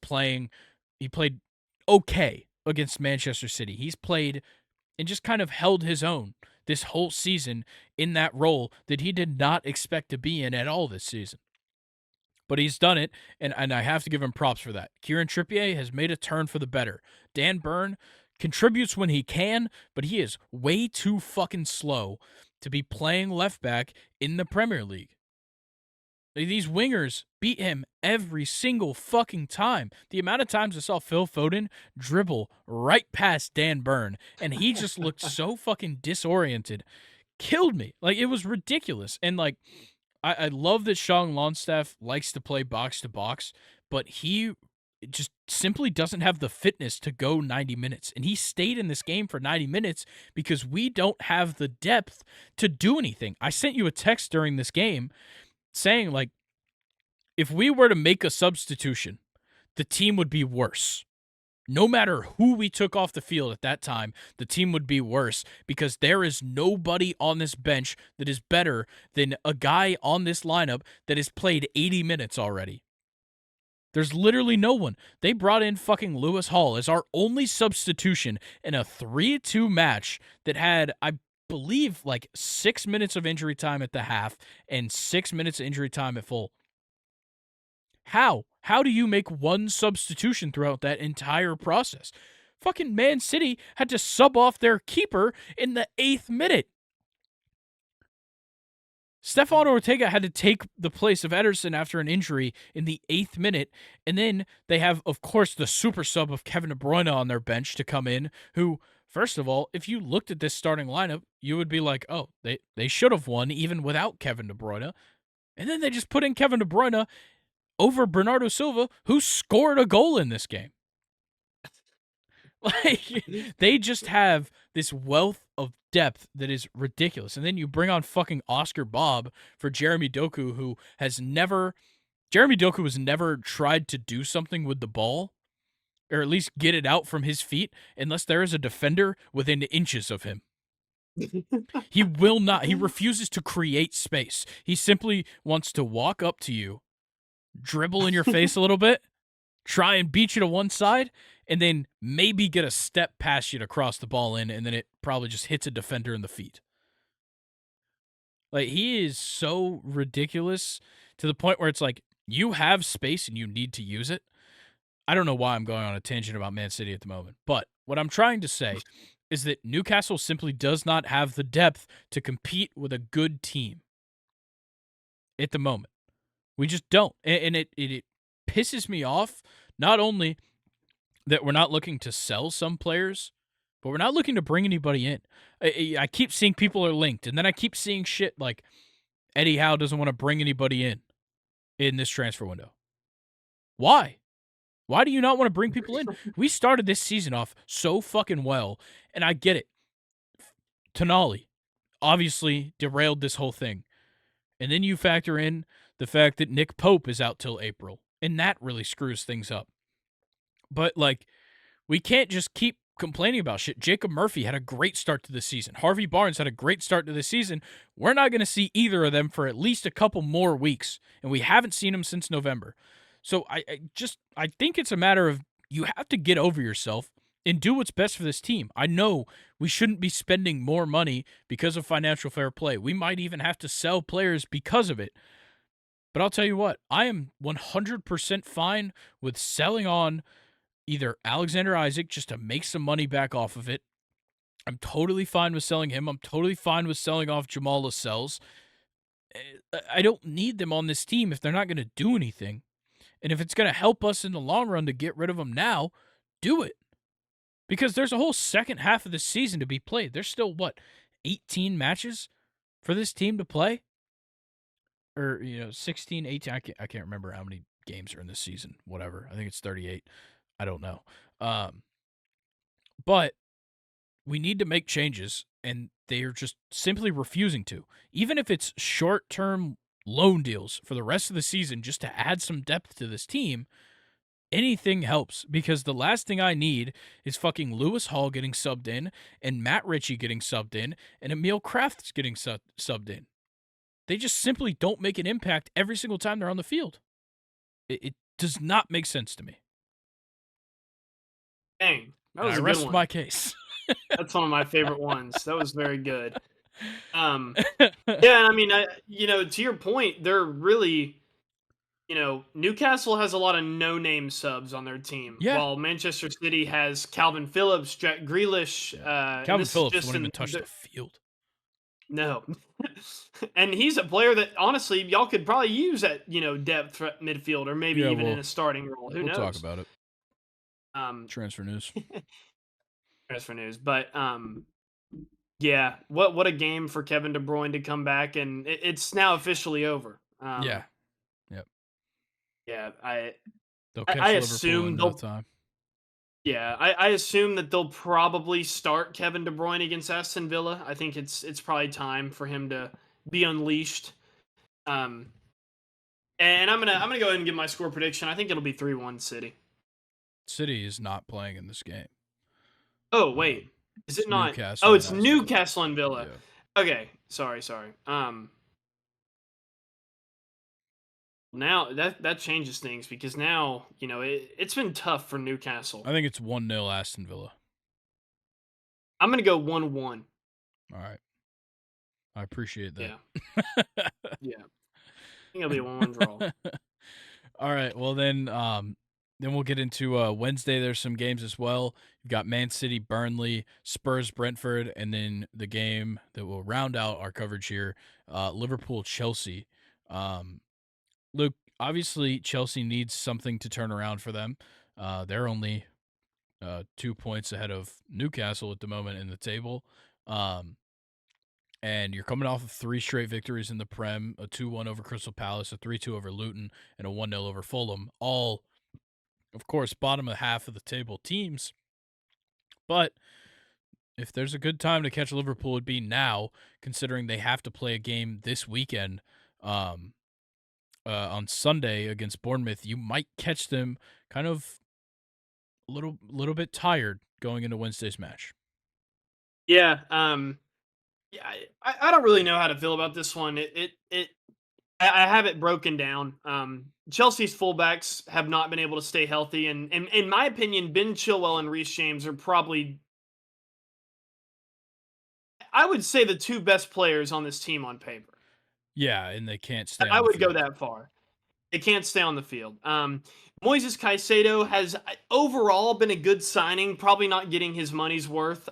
played okay against Manchester City. He's played and just kind of held his own this whole season in that role that he did not expect to be in at all this season. But he's done it, and I have to give him props for that. Kieran Trippier has made a turn for the better. Dan Burn contributes when he can, but he is way too fucking slow to be playing left back in the Premier League. These wingers beat him every single fucking time. The amount of times I saw Phil Foden dribble right past Dan Burn, and he just looked so fucking disoriented, killed me. Like, it was ridiculous. And, like, I love that Sean Longstaff likes to play box to box, but he just simply doesn't have the fitness to go 90 minutes. And he stayed in this game for 90 minutes because we don't have the depth to do anything. I sent you a text during this game saying, like, if we were to make a substitution, the team would be worse. No matter who we took off the field at that time, the team would be worse because there is nobody on this bench that is better than a guy on this lineup that has played 80 minutes already. There's literally no one. They brought in fucking Lewis Hall as our only substitution in a 3-2 match that had, I believe, like 6 minutes of injury time at the half and 6 minutes of injury time at full. How? How do you make one substitution throughout that entire process? Fucking Man City had to sub off their keeper in the 8th minute. Stefan Ortega had to take the place of Ederson after an injury in the 8th minute. And then they have, of course, the super sub of Kevin De Bruyne on their bench to come in, who, first of all, if you looked at this starting lineup, you would be like, oh, they should have won even without Kevin De Bruyne. And then they just put in Kevin De Bruyne over Bernardo Silva, who scored a goal in this game. Like, they just have this wealth of depth that is ridiculous. And then you bring on fucking Oscar Bob for Jeremy Doku, who has never tried to do something with the ball, or at least get it out from his feet, unless there is a defender within inches of him. He will not. He refuses to create space. He simply wants to walk up to you, dribble in your face a little bit, try and beat you to one side, and then maybe get a step past you to cross the ball in, and then it probably just hits a defender in the feet. Like, he is so ridiculous to the point where it's like, you have space and you need to use it. I don't know why I'm going on a tangent about Man City at the moment, but what I'm trying to say is that Newcastle simply does not have the depth to compete with a good team at the moment. We just don't. And it pisses me off, not only that we're not looking to sell some players, but we're not looking to bring anybody in. I keep seeing people are linked, and then I keep seeing shit like Eddie Howe doesn't want to bring anybody in this transfer window. Why? Why do you not want to bring people in? We started this season off so fucking well, and I get it. Tonali obviously derailed this whole thing. And then you factor in the fact that Nick Pope is out till April, and that really screws things up. But, like, we can't just keep complaining about shit. Jacob Murphy had a great start to the season. Harvey Barnes had a great start to the season. We're not going to see either of them for at least a couple more weeks, and we haven't seen them since November. So I think it's a matter of you have to get over yourself and do what's best for this team. I know we shouldn't be spending more money because of financial fair play. We might even have to sell players because of it. But I'll tell you what, I am 100% fine with selling on either Alexander Isaac just to make some money back off of it. I'm totally fine with selling him. I'm totally fine with selling off Jamal Lascelles. I don't need them on this team if they're not going to do anything. And if it's going to help us in the long run to get rid of them now, do it. Because there's a whole second half of the season to be played. There's still, 18 matches for this team to play? Or, 16, 18. I can't remember how many games are in this season. Whatever. I think it's 38. I don't know. But we need to make changes, and they are just simply refusing to. Even if it's short-term loan deals for the rest of the season just to add some depth to this team, anything helps, because the last thing I need is fucking Lewis Hall getting subbed in and Matt Ritchie getting subbed in and Emil Kraft's getting subbed in. They just simply don't make an impact every single time they're on the field. It does not make sense to me. Dang, that was I a good rest one. my case. That's one of my favorite ones. That was very good. Um, yeah, and I mean, to your point, they're really, Newcastle has a lot of no-name subs on their team, Yeah. while Manchester City has Calvin Phillips, Jack Grealish, Yeah. and Calvin this is Phillips just won't even in touch the field. no, and he's a player that honestly y'all could probably use at depth at midfield or maybe Yeah, even in well, a starting role. Who we'll talk knows? about it. Um, Transfer news. transfer news, but yeah, what a game for Kevin De Bruyne to come back, and it's now officially over. Yeah. Yep. Yeah, They'll I catch Liverpool assume in no they'll. time. Yeah, I assume that they'll probably start Kevin De Bruyne against Aston Villa. I think it's probably time for him to be unleashed. Um, and I'm gonna go ahead and give my score prediction. I think it'll be 3-1 City. City is not playing in this game. Oh Um, wait, is it's it not? Oh, Newcastle and it's Aston Villa. Newcastle and Villa. Yeah. Okay, sorry. Now that changes things because now it's been tough for Newcastle. I think it's 1-0 Aston Villa. I'm gonna go 1-1. All right. I appreciate that. Yeah, yeah. I think it'll be a 1-1 draw. All right. Well, then we'll get into Wednesday. There's some games as well. You've got Man City, Burnley, Spurs, Brentford, and then the game that will round out our coverage here, Liverpool, Chelsea. Luke, obviously Chelsea needs something to turn around for them. They're only 2 points ahead of Newcastle at the moment in the table. And you're coming off of 3 straight victories in the Prem, a 2-1 over Crystal Palace, a 3-2 over Luton, and a 1-0 over Fulham. All, of course, bottom of half of the table teams. But if there's a good time to catch Liverpool, it'd be now, considering they have to play a game this weekend on Sunday against Bournemouth. You might catch them kind of a little bit tired going into Wednesday's match. Yeah. Yeah. I don't really know how to feel about this one. I have it broken down. Chelsea's fullbacks have not been able to stay healthy, and in my opinion, Ben Chilwell and Reece James are probably, I would say, the two best players on this team on paper. Yeah, and they can't stay I on the would go field. that far. They can't stay on the field. Moises Caicedo has overall been a good signing, probably not getting his money's worth.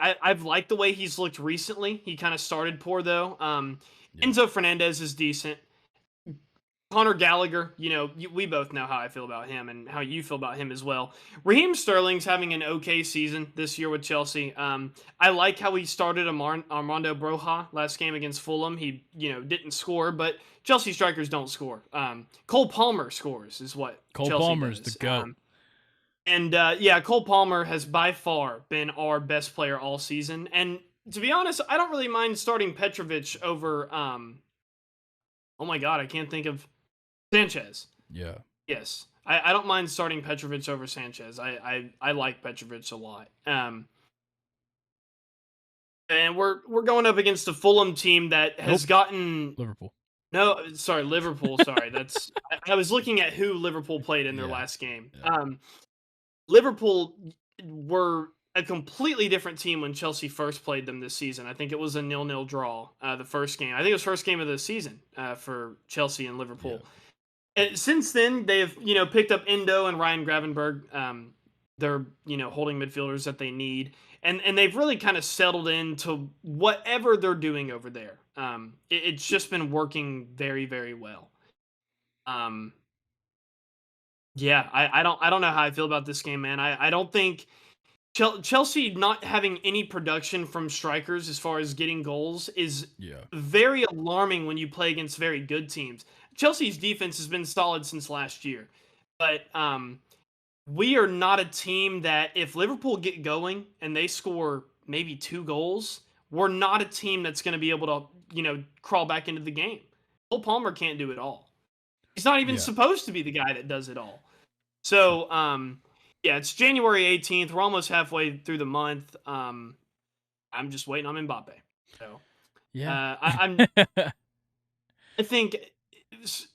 I've liked the way he's looked recently. He kind of started poor though. Yeah. Enzo Fernandez is decent. Conor Gallagher, we both know how I feel about him and how you feel about him as well. Raheem Sterling's having an okay season this year with Chelsea. I like how he started Armando Broja last game against Fulham. He, didn't score, but Chelsea strikers don't score. Cole Palmer scores, is what Cole Chelsea Palmer's does. the GOAT. And yeah, Cole Palmer has by far been our best player all season. And to be honest, I don't really mind starting Petrovic over. Oh my God, I can't think of Sanchez. Yeah. Yes, I don't mind starting Petrovic over Sanchez. I like Petrovic a lot. And we're going up against a Fulham team that has Nope. gotten. Liverpool. No, sorry, Liverpool. Sorry, that's. I was looking at who Liverpool played in their Yeah. last game. Yeah. Liverpool were a completely different team when Chelsea first played them this season. I think it was a 0-0 draw, the first game. I think it was first game of the season for Chelsea and Liverpool. And since then, they've picked up Endo and Ryan Gravenberg. They're holding midfielders that they need, and they've really kind of settled into whatever they're doing over there. It's just been working very, very well. Yeah, I don't know how I feel about this game, man. I don't think Chelsea not having any production from strikers as far as getting goals is Yeah. very alarming when you play against very good teams. Chelsea's defense has been solid since last year, but we are not a team that if Liverpool get going and they score maybe 2 goals, we're not a team that's going to be able to crawl back into the game. Cole Palmer can't do it all. He's not even Yeah. supposed to be the guy that does it all. So, yeah, it's January 18th. We're almost halfway through the month. I'm just waiting on Mbappe. So, Yeah. I think,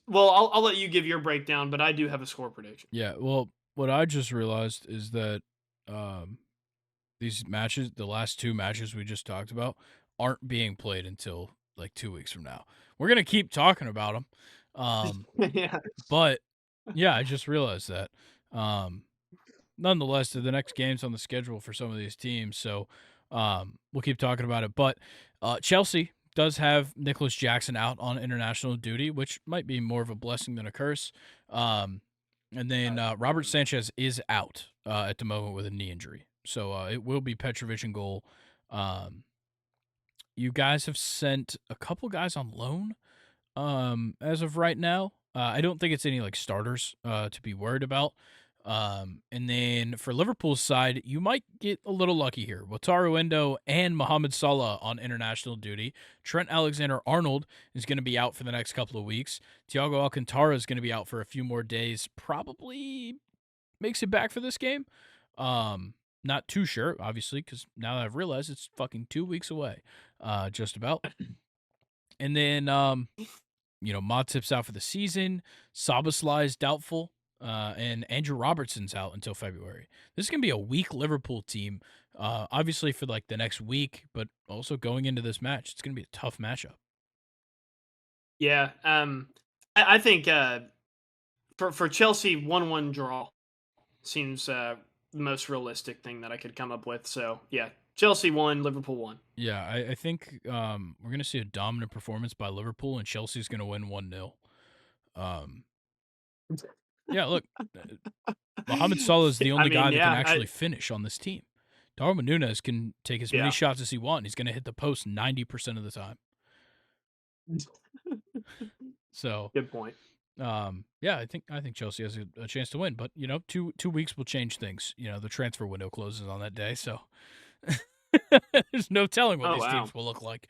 well, I'll let you give your breakdown, but I do have a score prediction. Yeah. Well, what I just realized is that these matches, the last two matches we just talked about, aren't being played until like 2 weeks from now. We're gonna keep talking about them, Yeah. but yeah, I just realized that. Um, Nonetheless, the next game's on the schedule for some of these teams, so we'll keep talking about it. But Chelsea does have Nicholas Jackson out on international duty, which might be more of a blessing than a curse. And then Robert Sanchez is out at the moment with a knee injury, so it will be Petrovic in goal. Um, you guys have sent a couple guys on loan as of right now. I don't think it's any like starters to be worried about. And then for Liverpool's side, you might get a little lucky here. Wataru Endo and Mohamed Salah on international duty. Trent Alexander-Arnold is going to be out for the next couple of weeks. Thiago Alcantara is going to be out for a few more days. Probably makes it back for this game. Not too sure, obviously, because now that I've realized it's fucking 2 weeks away, just about. And then Matip's out for the season. Szoboszlai is doubtful. And Andrew Robertson's out until February. This is going to be a weak Liverpool team, obviously for like the next week, but also going into this match. It's going to be a tough matchup. Yeah. I think for Chelsea, 1-1 draw seems the most realistic thing that I could come up with. So yeah, Chelsea 1, Liverpool 1. Yeah, I think we're going to see a dominant performance by Liverpool, and Chelsea's going to win 1-0. Yeah, look, Mohamed Salah is the only guy that can actually finish on this team. Darwin Núñez can take as many shots as he wants. He's going to hit the post 90% of the time. So good point. Yeah, I think Chelsea has a chance to win, but 2 weeks will change things. The transfer window closes on that day, so there's no telling what these teams will look like.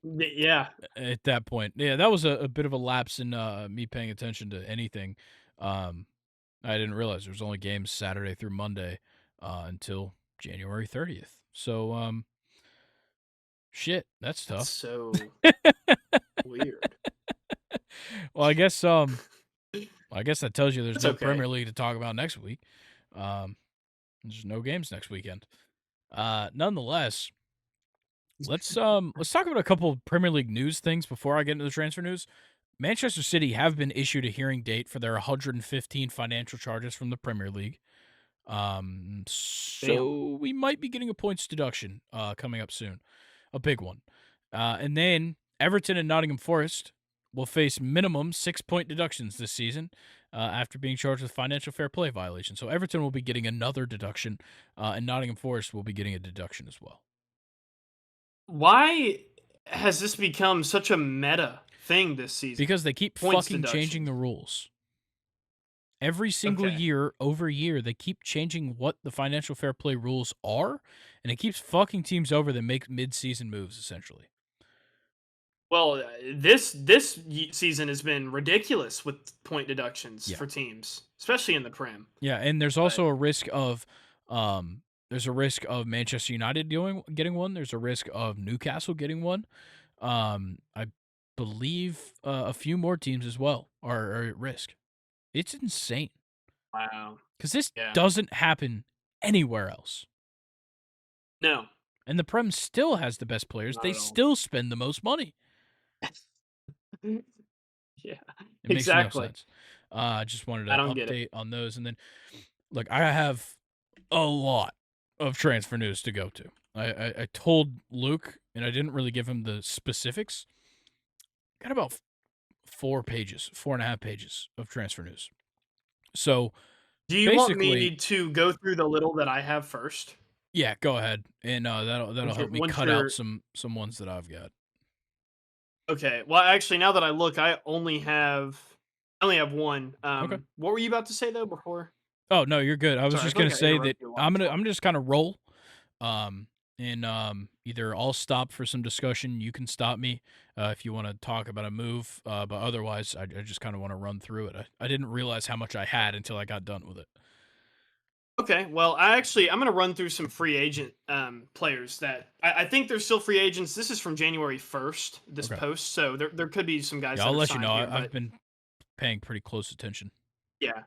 Yeah. At that point, yeah, that was a bit of a lapse in me paying attention to anything. I didn't realize there was only games Saturday through Monday until January 30th. So, shit, that's tough. That's so weird. Well, I guess that tells you there's no Premier League to talk about next week. There's no games next weekend. Nonetheless, let's talk about a couple of Premier League news things before I get into the transfer news. Manchester City have been issued a hearing date for their 115 financial charges from the Premier League. So we might be getting a points deduction coming up soon, a big one. And then Everton and Nottingham Forest will face minimum 6-point deductions this season after being charged with financial fair play violation. So Everton will be getting another deduction, and Nottingham Forest will be getting a deduction as well. Why has this become such a meta thing this season? Because they keep fucking changing the rules. Every single year over year, they keep changing what the financial fair play rules are, and it keeps fucking teams over that make mid-season moves, essentially. Well, this season has been ridiculous with point deductions for teams, especially in the Prem. Yeah, and there's also a risk of Manchester United getting one. There's a risk of Newcastle getting one. I believe a few more teams as well are at risk. It's insane. Wow. Because this doesn't happen anywhere else. No. And the Prem still has the best players. They still spend the most money. Yeah, it makes no sense. I just wanted to update on those. And then, look, I have a lot of transfer news to go to. I told Luke, and I didn't really give him the specifics. Got about 4.5 pages of transfer news. So, do you want me to go through the little that I have first? Yeah, go ahead, and that'll help me cut out some ones that I've got. Okay. Well, actually, now that I look, I only have one. Okay. What were you about to say though before? Oh no, you're good. I was just gonna say that I'm gonna just kind of roll, and either I'll stop for some discussion. You can stop me if you want to talk about a move, but otherwise, I just kind of want to run through it. I didn't realize how much I had until I got done with it. Okay, well, I'm going to run through some free agent players that I think they're still free agents. This is from January 1st, this post, so there could be some guys. Yeah, I'll let you know. I've been paying pretty close attention. Yeah.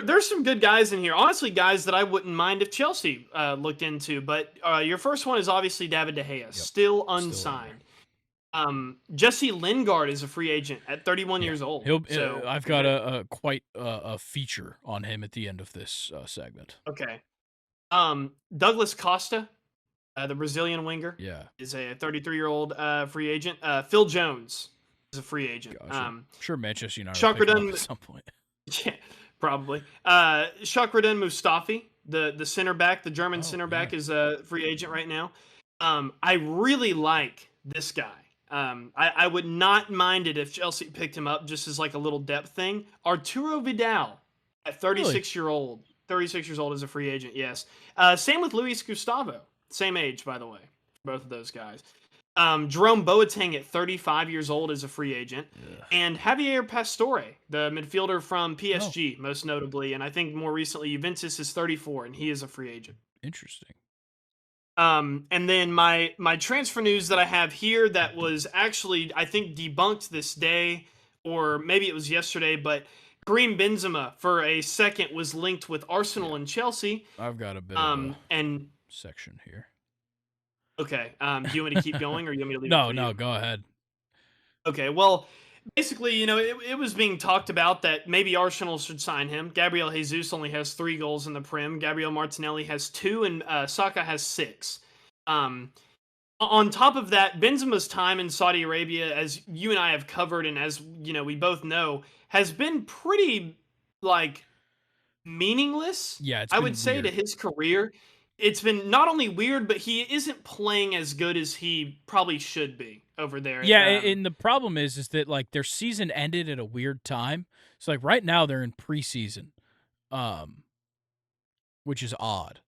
There's some good guys in here. Honestly, guys that I wouldn't mind if Chelsea looked into. But your first one is obviously David De Gea, Yep, still still on there. unsigned. Jesse Lingard is a free agent at 31 Yeah, years old. he'll. So I've got a quite a feature on him at the end of this segment. okay. Douglas Costa, the Brazilian winger, Yeah, is a 33-year-old free agent. Phil Jones is a free agent. gotcha. I'm sure Manchester United will pick him up Shakradun, at some point. yeah, probably. Shakradun Mustafi, the center back, the German Oh center yeah, back, is a free agent right now. I really like this guy. I would not mind it if Chelsea picked him up just as like a little depth thing. Arturo Vidal, at really? 36 years old is a free agent. Yes. Same with Luis Gustavo, same age by the way, both of those guys. Jerome Boateng at 35 years old is a free agent. Ugh. And Javier Pastore, the midfielder from Oh, PSG, most notably, and I think more recently Juventus, is 34, and he is a free agent. interesting. And then my transfer news that I have here that was actually I think debunked this day, or maybe it was yesterday, but Karim Benzema for a second was linked with Arsenal Yeah, and Chelsea. I've got a bit of a And section here. okay, do you want me to keep going, or you want me to leave it No, for no, you? go ahead. Okay, well, basically, it was being talked about that maybe Arsenal should sign him. Gabriel Jesus only has 3 goals in the Prem. Gabriel Martinelli has 2, and Saka has 6. Um, on top of that, Benzema's time in Saudi Arabia, as you and I have covered, and as we both know, has been pretty like meaningless. Yeah, it's I would been say to weird. his career, it's been not only weird, but he isn't playing as good as he probably should be over there. Yeah, and the problem is that like their season ended at a weird time. So like right now they're in preseason, um, which is odd.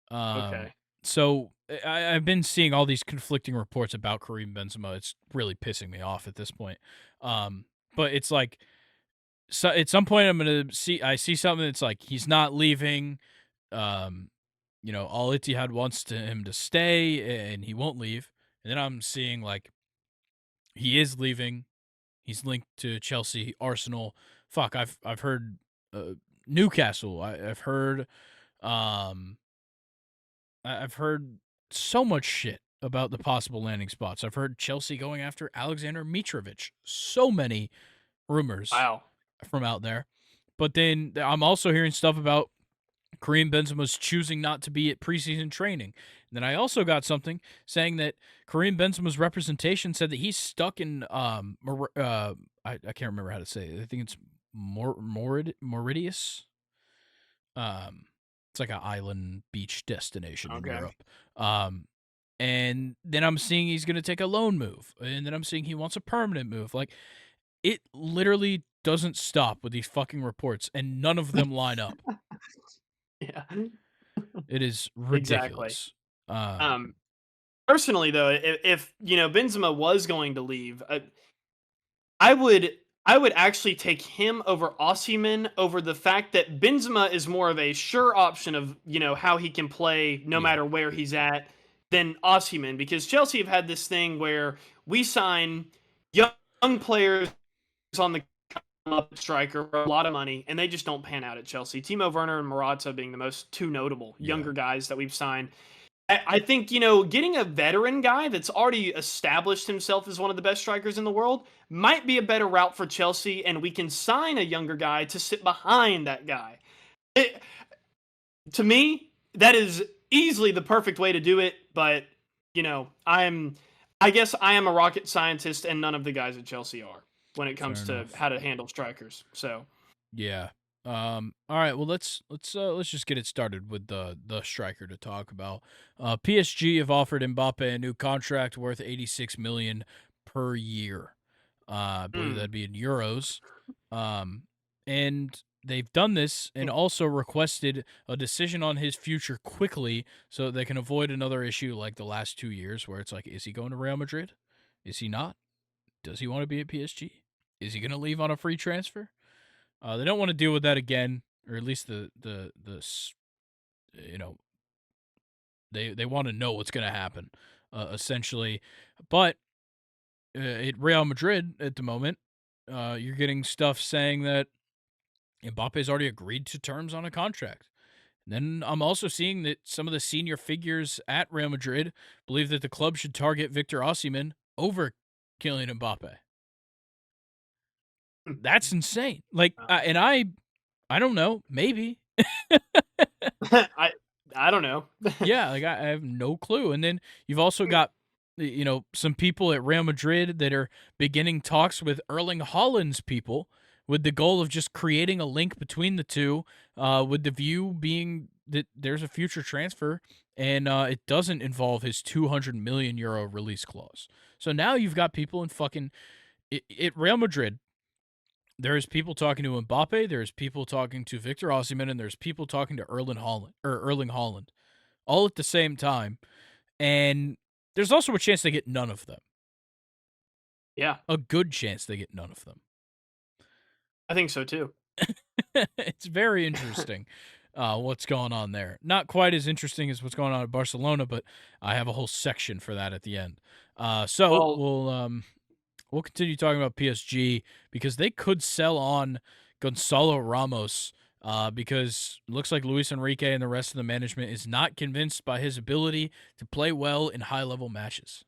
Um, Okay. so I've been seeing all these conflicting reports about Karim Benzema. It's really pissing me off at this point. Um, but it's like so at some point I see something that's like he's not leaving. Um, Al Ittihad wants him to stay and he won't leave. And then I'm seeing like he is leaving. He's linked to Chelsea, Arsenal. Fuck, I've heard Newcastle. I've heard um I've heard so much shit about the possible landing spots. I've heard Chelsea going after Alexander Mitrovic. So many rumors Wow. from out there. But then I'm also hearing stuff about Karim Benzema's choosing not to be at preseason training. And then I also got something saying that Karim Benzema's representation said that he's stuck in I can't remember how to say it. I think it's Mauritius. It's like an island beach destination in Okay. Europe. Um, and then I'm seeing he's going to take a loan move, and then I'm seeing he wants a permanent move. Like it literally doesn't stop with these fucking reports, and none of them line up. Yeah. It is Exactly. ridiculous. Um, Um, Personally, though, if Benzema was going to leave, I would I would actually take him over Osimhen over the fact that Benzema is more of a sure option of how he can play no yeah, matter where he's at than Osimhen, because Chelsea have had this thing where we sign young players on the up striker for a lot of money, and they just don't pan out at Chelsea. Timo Werner and Morata being the most two notable yeah, younger guys that we've signed. I think, getting a veteran guy that's already established himself as one of the best strikers in the world might be a better route for Chelsea, and we can sign a younger guy to sit behind that guy. It, to me, that is easily the perfect way to do it, but, I guess I am a rocket scientist, and none of the guys at Chelsea are when it fair comes to enough. how to handle strikers. So, Yeah. All right. Well, let's just get it started with the striker to talk about. PSG have offered Mbappe a new contract worth 86 million per year. I believe mm, that'd be in euros. And they've done this and also requested a decision on his future quickly so that they can avoid another issue like the last 2 years where it's like, is he going to Real Madrid? Is he not? Does he want to be at PSG? Is he going to leave on a free transfer? They don't want to deal with that again, or at least you know they want to know what's going to happen, essentially. But at Real Madrid at the moment, you're getting stuff saying that Mbappe's already agreed to terms on a contract. Then I'm also seeing that some of the senior figures at Real Madrid believe that the club should target Victor Osimhen over Kylian Mbappe. That's insane. Like, and I don't know, maybe. I I don't know. Yeah, like I have no clue. And then you've also got some people at Real Madrid that are beginning talks with Erling Haaland's people with the goal of just creating a link between the two, with the view being that there's a future transfer and it doesn't involve his 200 million euro release clause. So now you've got people in fucking at Real Madrid. There's people talking to Mbappe, there's people talking to Victor Osimhen, and there's people talking to Erling Haaland, all at the same time. And there's also a chance they get none of them. Yeah, A good chance they get none of them. I think so too. It's very interesting what's going on there. Not quite as interesting as what's going on at Barcelona, but I have a whole section for that at the end. So Well, we'll continue talking about PSG because they could sell on Gonzalo Ramos because it looks like Luis Enrique and the rest of the management is not convinced by his ability to play well in high-level matches.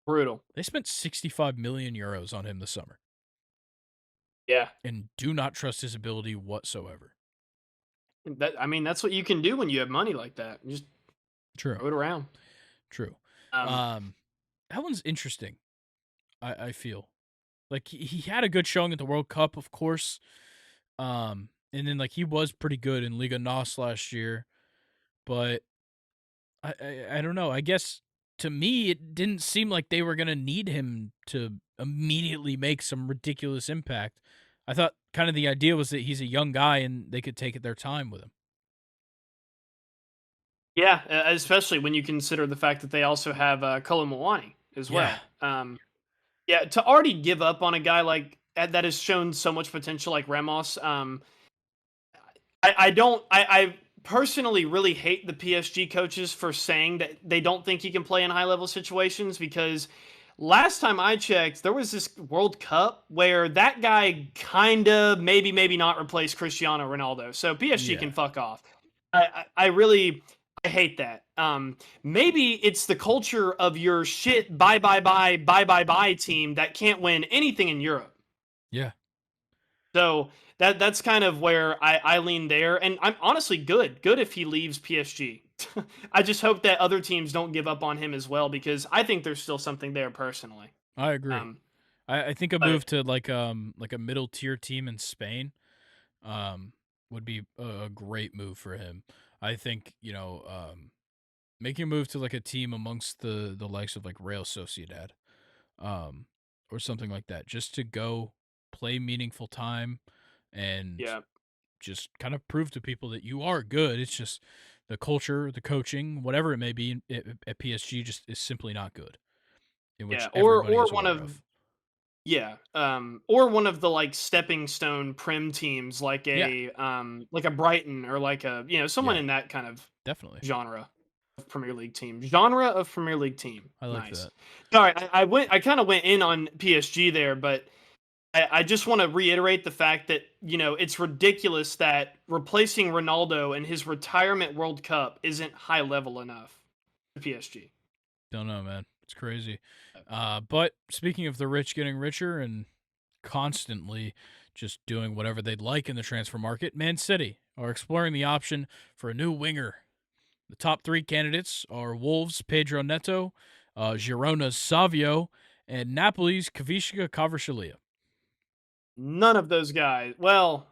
brutal. They spent 65 million euros on him this summer Yeah. and do not trust his ability whatsoever. That's what you can do when you have money like that. You just True. throw it around. True. Um, That one's interesting. I feel like he had a good showing at the World Cup, of course. And then like he was pretty good in Liga NOS last year, but I don't know. I guess to me it didn't seem like they were gonna need him to immediately make some ridiculous impact. I thought kind of the idea was that he's a young guy and they could take their time with him. yeah, especially when you consider the fact that they also have Colin as Yeah. well. Yeah, to already give up on a guy like that has shown so much potential, like Ramos. I don't. I personally really hate the PSG coaches for saying that they don't think he can play in high level situations because last time I checked, there was this World Cup where that guy kind of maybe not replaced Cristiano Ronaldo. So PSG Yeah. can fuck off. I really I hate that. Maybe it's the culture of your shit bye team that can't win anything in Europe. Yeah. So that's kind of where I lean there, and I'm honestly good if he leaves PSG. I just hope that other teams don't give up on him as well because I think there's still something there personally. I agree. Um, I think a but move to like a middle tier team in Spain um would be a great move for him. I think, making a move to like a team amongst the likes of like Real Sociedad, um, or something like that, just to go play meaningful time and yeah, just kind of prove to people that you are good. It's just the culture, the coaching, whatever it may be at PSG, just is simply not good, in yeah, which everybody or is one aware of of. yeah, or one of the like stepping stone prim teams Yeah, like a Brighton or like a someone yeah, in that kind of definitely. genre of Premier League team. Genre of Premier League team. I like Nice. that. Sorry, I kind of went in on PSG there, but I just want to reiterate the fact that it's ridiculous that replacing Ronaldo in his retirement World Cup isn't high level enough for PSG. Don't know, man. It's crazy. But speaking of the rich getting richer and constantly just doing whatever they'd like in the transfer market, Man City are exploring the option for a new winger. The top three candidates are Wolves' Pedro Neto, Girona's Savio, and Napoli's Kavishka Kvaratskhelia. None of those guys. Well,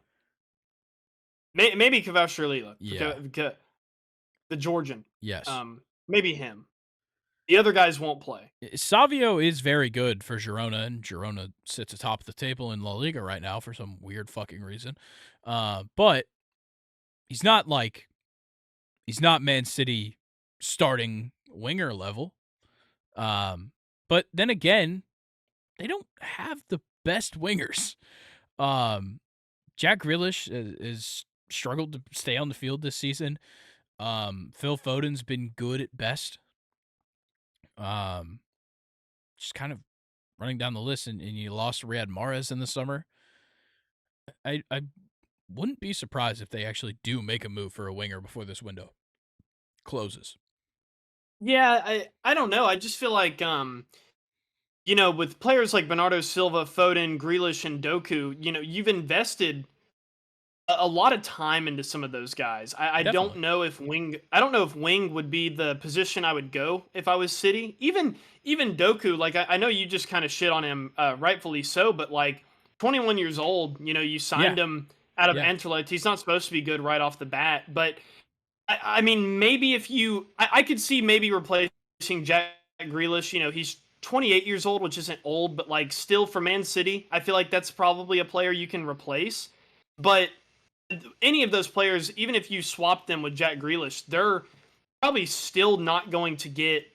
maybe Kvashrlila, Yeah. the Georgian. Yes. Maybe him. The other guys won't play. Savio is very good for Girona, and Girona sits atop the table in La Liga right now for some weird fucking reason. But he's not like he's not Man City starting winger level. But then again, they don't have the best wingers. Um, Jack Grealish is struggled to stay on the field this season. Phil Foden's been good at best. Um, just kind of running down the list, and you lost Riyad Mahrez in the summer. I wouldn't be surprised if they actually do make a move for a winger before this window closes. Yeah, I don't know. I just feel like with players like Bernardo Silva, Foden, Grealish, and Doku, you've invested a lot of time into some of those guys. I don't Definitely. know if wing would be the position I would go if I was City. Even Doku, like I know you just kind of shit on him, rightfully so, but like 21 years old, you Yeah. signed him out of Yeah. Anderlecht. He's not supposed to be good right off the bat, but I mean, maybe if I could see maybe replacing Jack Grealish. He's 28 years old, which isn't old, but like still for Man City, I feel like that's probably a player you can replace. But any of those players, even if you swap them with Jack Grealish, they're probably still not going to get,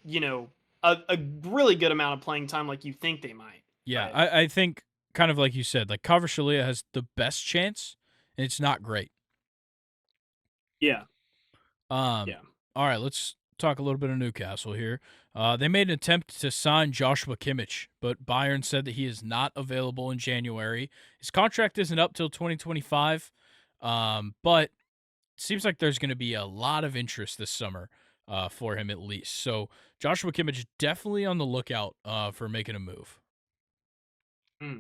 a really good amount of playing time like you think they might. Yeah. But I think kind of like you said, like Kvaratskhelia has the best chance, and it's not great. yeah, Um, yeah. all right, let's talk a little bit of Newcastle here. They made an attempt to sign Joshua Kimmich, but Bayern said that he is not available in January. His contract isn't up till 2025, but it seems like there's going to be a lot of interest this summer for him at least. So Joshua Kimmich definitely on the lookout for making a move. Hmm.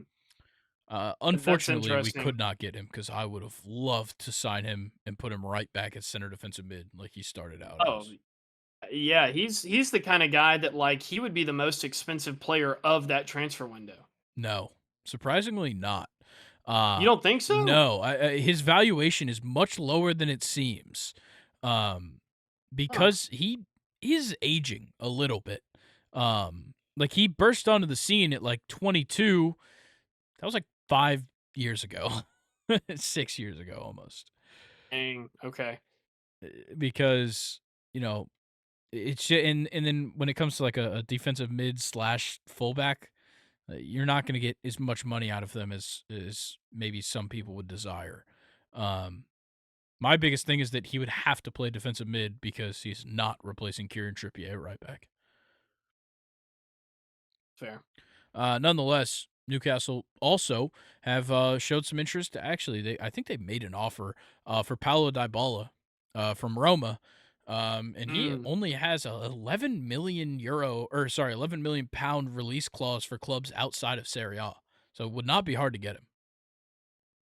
That's Unfortunately, we interesting. could not get him because I would have loved to sign him and put him right back at center defensive mid like he started out Oh, as. yeah, he's the kind of guy that like he would be the most expensive player of that transfer window. No, surprisingly not. You don't think so? No, his valuation is much lower than it seems, um, Huh. because he is aging a little bit. Like he burst onto the scene at like 22. That was like 5 years ago, 6 years ago almost. Dang. Okay. Because you know and then when it comes to like a defensive mid slash fullback, you're not going to get as much money out of them as maybe some people would desire. Um, my biggest thing is that he would have to play defensive mid because he's not replacing Kieran Trippier at right back. Fair. Nonetheless, Newcastle also have showed some interest. Actually, I think they made an offer for Paulo Dybala from Roma, and he Mm. only has a 11 million euro or sorry 11 million pound release clause for clubs outside of Serie A. So it would not be hard to get him.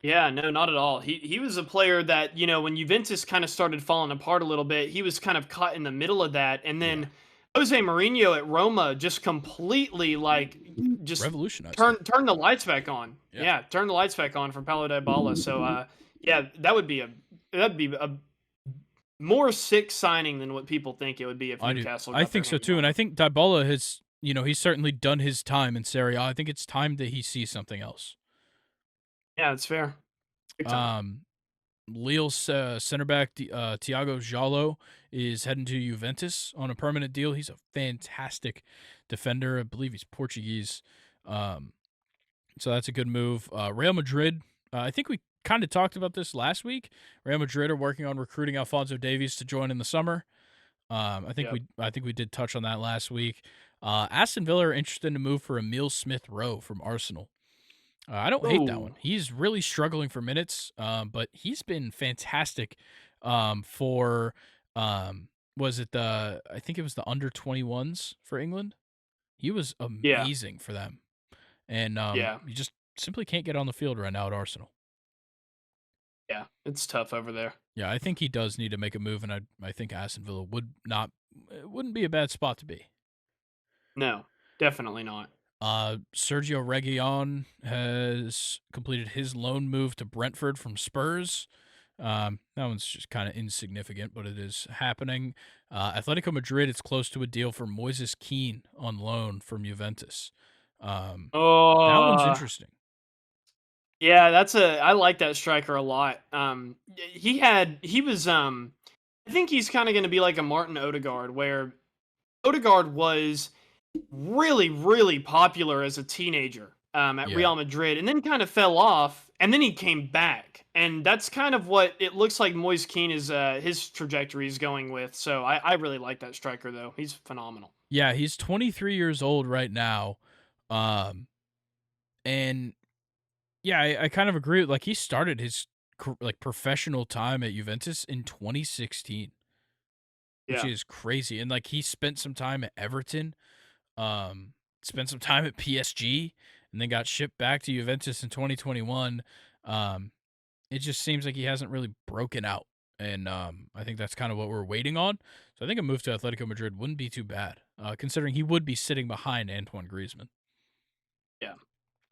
Yeah, no, not at all. He was a player that, when Juventus kind of started falling apart a little bit, he was kind of caught in the middle of that. And Yeah, then Jose Mourinho at Roma just completely like just revolutionized him. turn the lights back on. Yeah, Yeah, turn the lights back on for Paulo Dybala. So yeah, that'd be a more sick signing than what people think it would be if I do. Newcastle I got their think so hands too, on and I him. think Dybala has. He's certainly done his time in Serie A. I think it's time that he sees something else. Yeah, it's fair. Big time. Um, Lille's center back Thiago Jallo is heading to Juventus on a permanent deal. He's a fantastic defender. I believe he's Portuguese. Um, so that's a good move. Real Madrid. I think we kind of talked about this last week. Real Madrid are working on recruiting Alfonso Davies to join in the summer. Yep. I think we did touch on that last week. Aston Villa are interested in a move for Emil Smith Rowe from Arsenal. I don't hate that one. Oh, He's really struggling for minutes, but he's been fantastic for was it the I think it was the under 21s for England. He was yeah. amazing for them, and Yeah. you just simply can't get on the field right now at Arsenal. Yeah. It's tough over there. Yeah, I think he does need to make a move, and I think Aston Villa wouldn't be a bad spot to be. No, definitely not. Sergio Reguilon has completed his loan move to Brentford from Spurs. That one's just kind of insignificant, but it is happening. Atletico Madrid, it's close to a deal for Moises Kean on loan from Juventus. That one's Oh, interesting. yeah, I like that striker a lot. I think he's kind of going to be like a Martin Odegaard, where Odegaard was really, really popular as a teenager at Yeah. Real Madrid, and then kind of fell off, and then he came back, and that's kind of what it looks like. Moise Keane is his trajectory is going with. So I really like that striker though. He's phenomenal. Yeah, he's 23 years old right now. Um, and Yeah, I kind of agree. Like he started his like professional time at Juventus in 2016, which Yeah. is crazy. And like he spent some time at Everton, um, spent some time at PSG, and then got shipped back to Juventus in 2021. Um, it just seems like he hasn't really broken out. And I think that's kind of what we're waiting on. So I think a move to Atletico Madrid wouldn't be too bad, considering he would be sitting behind Antoine Griezmann. Yeah.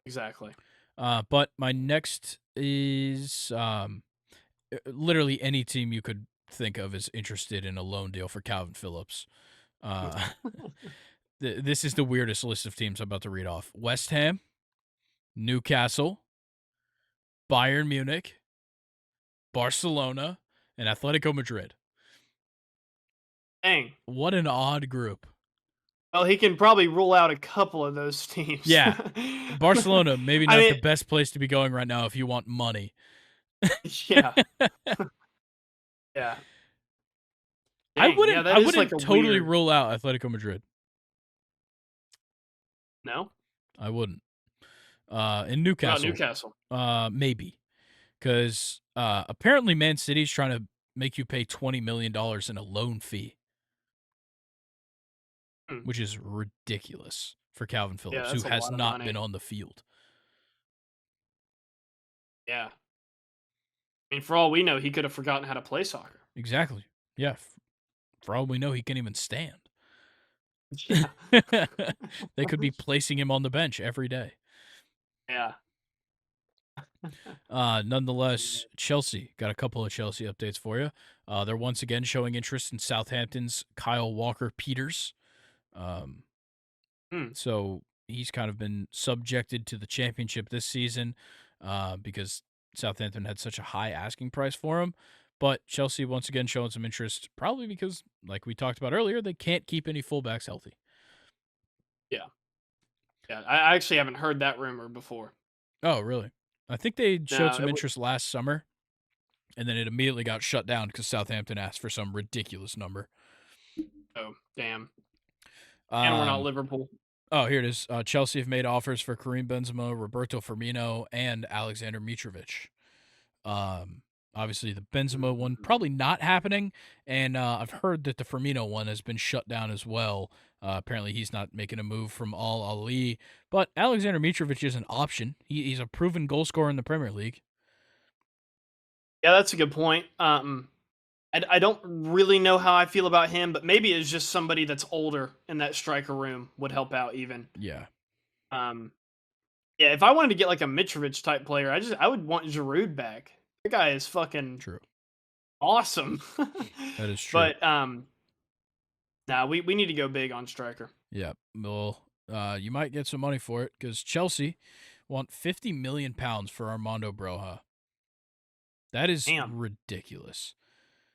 Exactly. But my next is literally any team you could think of is interested in a loan deal for Calvin Phillips. Uh, this is the weirdest list of teams I'm about to read off: West Ham, Newcastle, Bayern Munich, Barcelona, and Atletico Madrid. Dang. What an odd group. Well, he can probably rule out a couple of those teams. Yeah, Barcelona, maybe I not the mean, best place to be going right now if you want money. yeah, yeah. I Dang, yeah, wouldn't I that is like wouldn't a totally weird. rule out Atletico Madrid. No? I wouldn't. In What about Newcastle, Newcastle? maybe. Because apparently Man City's trying to make you pay $20 million in a loan fee, Hmm. which is ridiculous for Calvin Yeah, Phillips, who that's a has lot of not money. been on the field. Yeah. I mean, for all we know, he could have forgotten how to play soccer. Exactly. Yeah. For all we know, he can't even stand. Yeah. They could be placing him on the bench every day. Yeah. Nonetheless, Chelsea got a couple of Chelsea updates for you. They're once again showing interest in Southampton's Kyle Walker-Peters. Um, Hmm. So he's kind of been subjected to the championship this season because Southampton had such a high asking price for him. But Chelsea once again showing some interest, probably because, like we talked about earlier, they can't keep any fullbacks healthy. Yeah. Yeah. I actually haven't heard that rumor before. Oh, really? I think they showed No, some it would. interest last summer, and then it immediately got shut down because Southampton asked for some ridiculous number. Oh, damn. And we're not Um, Liverpool. oh, here it is. Chelsea have made offers for Karim Benzema, Roberto Firmino, and Alexander Mitrovic. Um, Obviously the Benzema one probably not happening, and I've heard that the Firmino one has been shut down as well. Apparently he's not making a move from Al Ali, but Alexander Mitrovic is an option. He's a proven goal scorer in the Premier League. Yeah, that's a good point. I don't really know how I feel about him, but maybe it's just somebody that's older in that striker room would help out even. Yeah, Um, yeah, if I wanted to get like a Mitrovic type player, I would want Giroud back. That guy is fucking true. awesome. That is true. But nah, we need to go big on striker. Yeah. Well, you might get some money for it because Chelsea want £50 million for Armando Broja. That is Damn, ridiculous.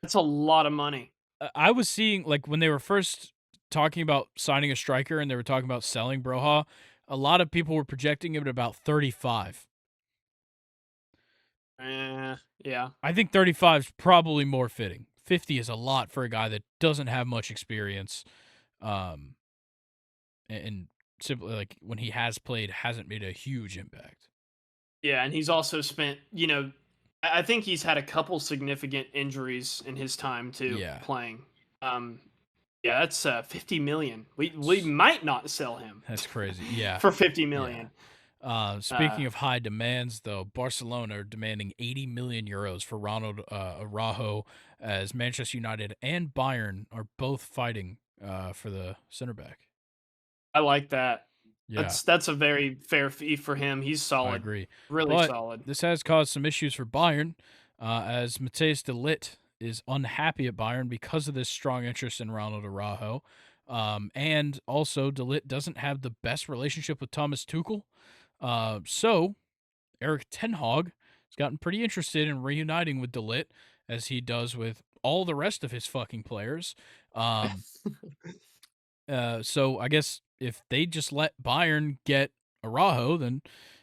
that's a lot of money. I was seeing like when they were first talking about signing a striker and they were talking about selling Broha, a lot of people were projecting him at about 35. Yeah, I think 35 is probably more fitting. 50 is a lot for a guy that doesn't have much experience, um, and simply like when he has played, hasn't made a huge impact. yeah, and he's also spent. I think he's had a couple significant injuries in his time too Yeah, playing. Um, yeah, that's 50 million. We might not sell him that's crazy. Yeah, for 50 yeah. million. Uh, Speaking of high demands, though, Barcelona are demanding €80 million for Ronald Araujo, as Manchester United and Bayern are both fighting for the center back. I like that. Yeah, That's a very fair fee for him. He's I solid, agree. really But solid. this has caused some issues for Bayern, as Matthijs de Ligt is unhappy at Bayern because of this strong interest in Ronald Araujo. And also, de Ligt doesn't have the best relationship with Thomas Tuchel. So Eric Ten Hag has gotten pretty interested in reuniting with de Ligt, as he does with all the rest of his fucking players. Um, so I guess if they just let Bayern get Araujo, then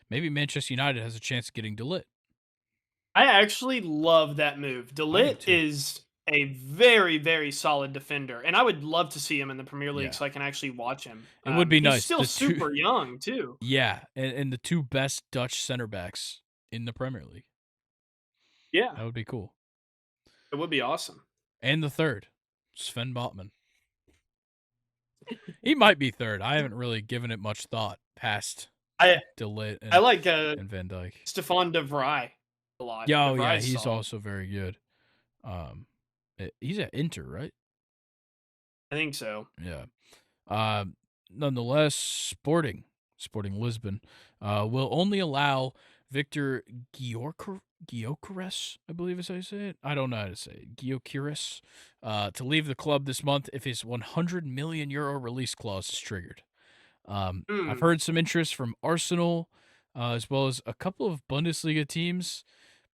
maybe Manchester United has a chance of getting de Ligt. I actually love that move. I do Delit too. is a very, very solid defender, and I would love to see him in the Premier League Yeah, so I can actually watch him. it would be He's nice. still The two, super young too. yeah, and the two best Dutch center backs in the Premier League. Yeah, That would be cool. it would be awesome. And the third, Sven Botman. He might be third. I haven't really given it much thought past I DeLit I and, like Van Dyke. Stefan de Vrij a lot. Yeah, De oh yeah, Vrij's he's solid. also very good. He's at Inter, right? I think so. Yeah. Nonetheless, Sporting Lisbon, will only allow Victor Gyökeres, I believe is how you say it. I don't know how to say it. Gyökeres, to leave the club this month if his 100 million euro release clause is triggered. I've heard some interest from Arsenal, as well as a couple of Bundesliga teams,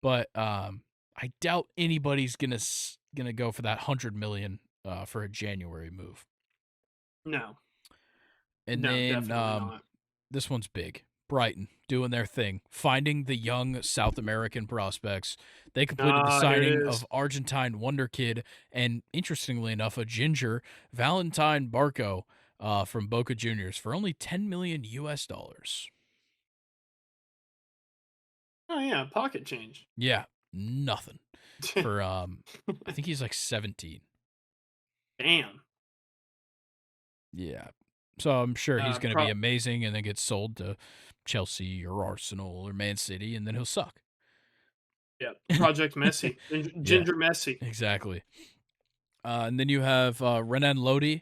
but I doubt anybody's gonna go for that 100 million for a January move. No, And no, then definitely not. this one's big. Brighton doing their thing, finding the young South American prospects. They completed the Here signing it is. of Argentine wonder kid and, interestingly enough, a ginger Valentine Barco from Boca Juniors for only 10 million US dollars. Oh yeah, pocket change. Yeah, nothing for I think he's like 17. Damn. Yeah. So I'm sure he's going to be Pro- amazing and then get sold to Chelsea or Arsenal or Man City and then he'll suck. yeah, Project Messi, Yeah, Ginger Messi. exactly. And then you have Renan Lodi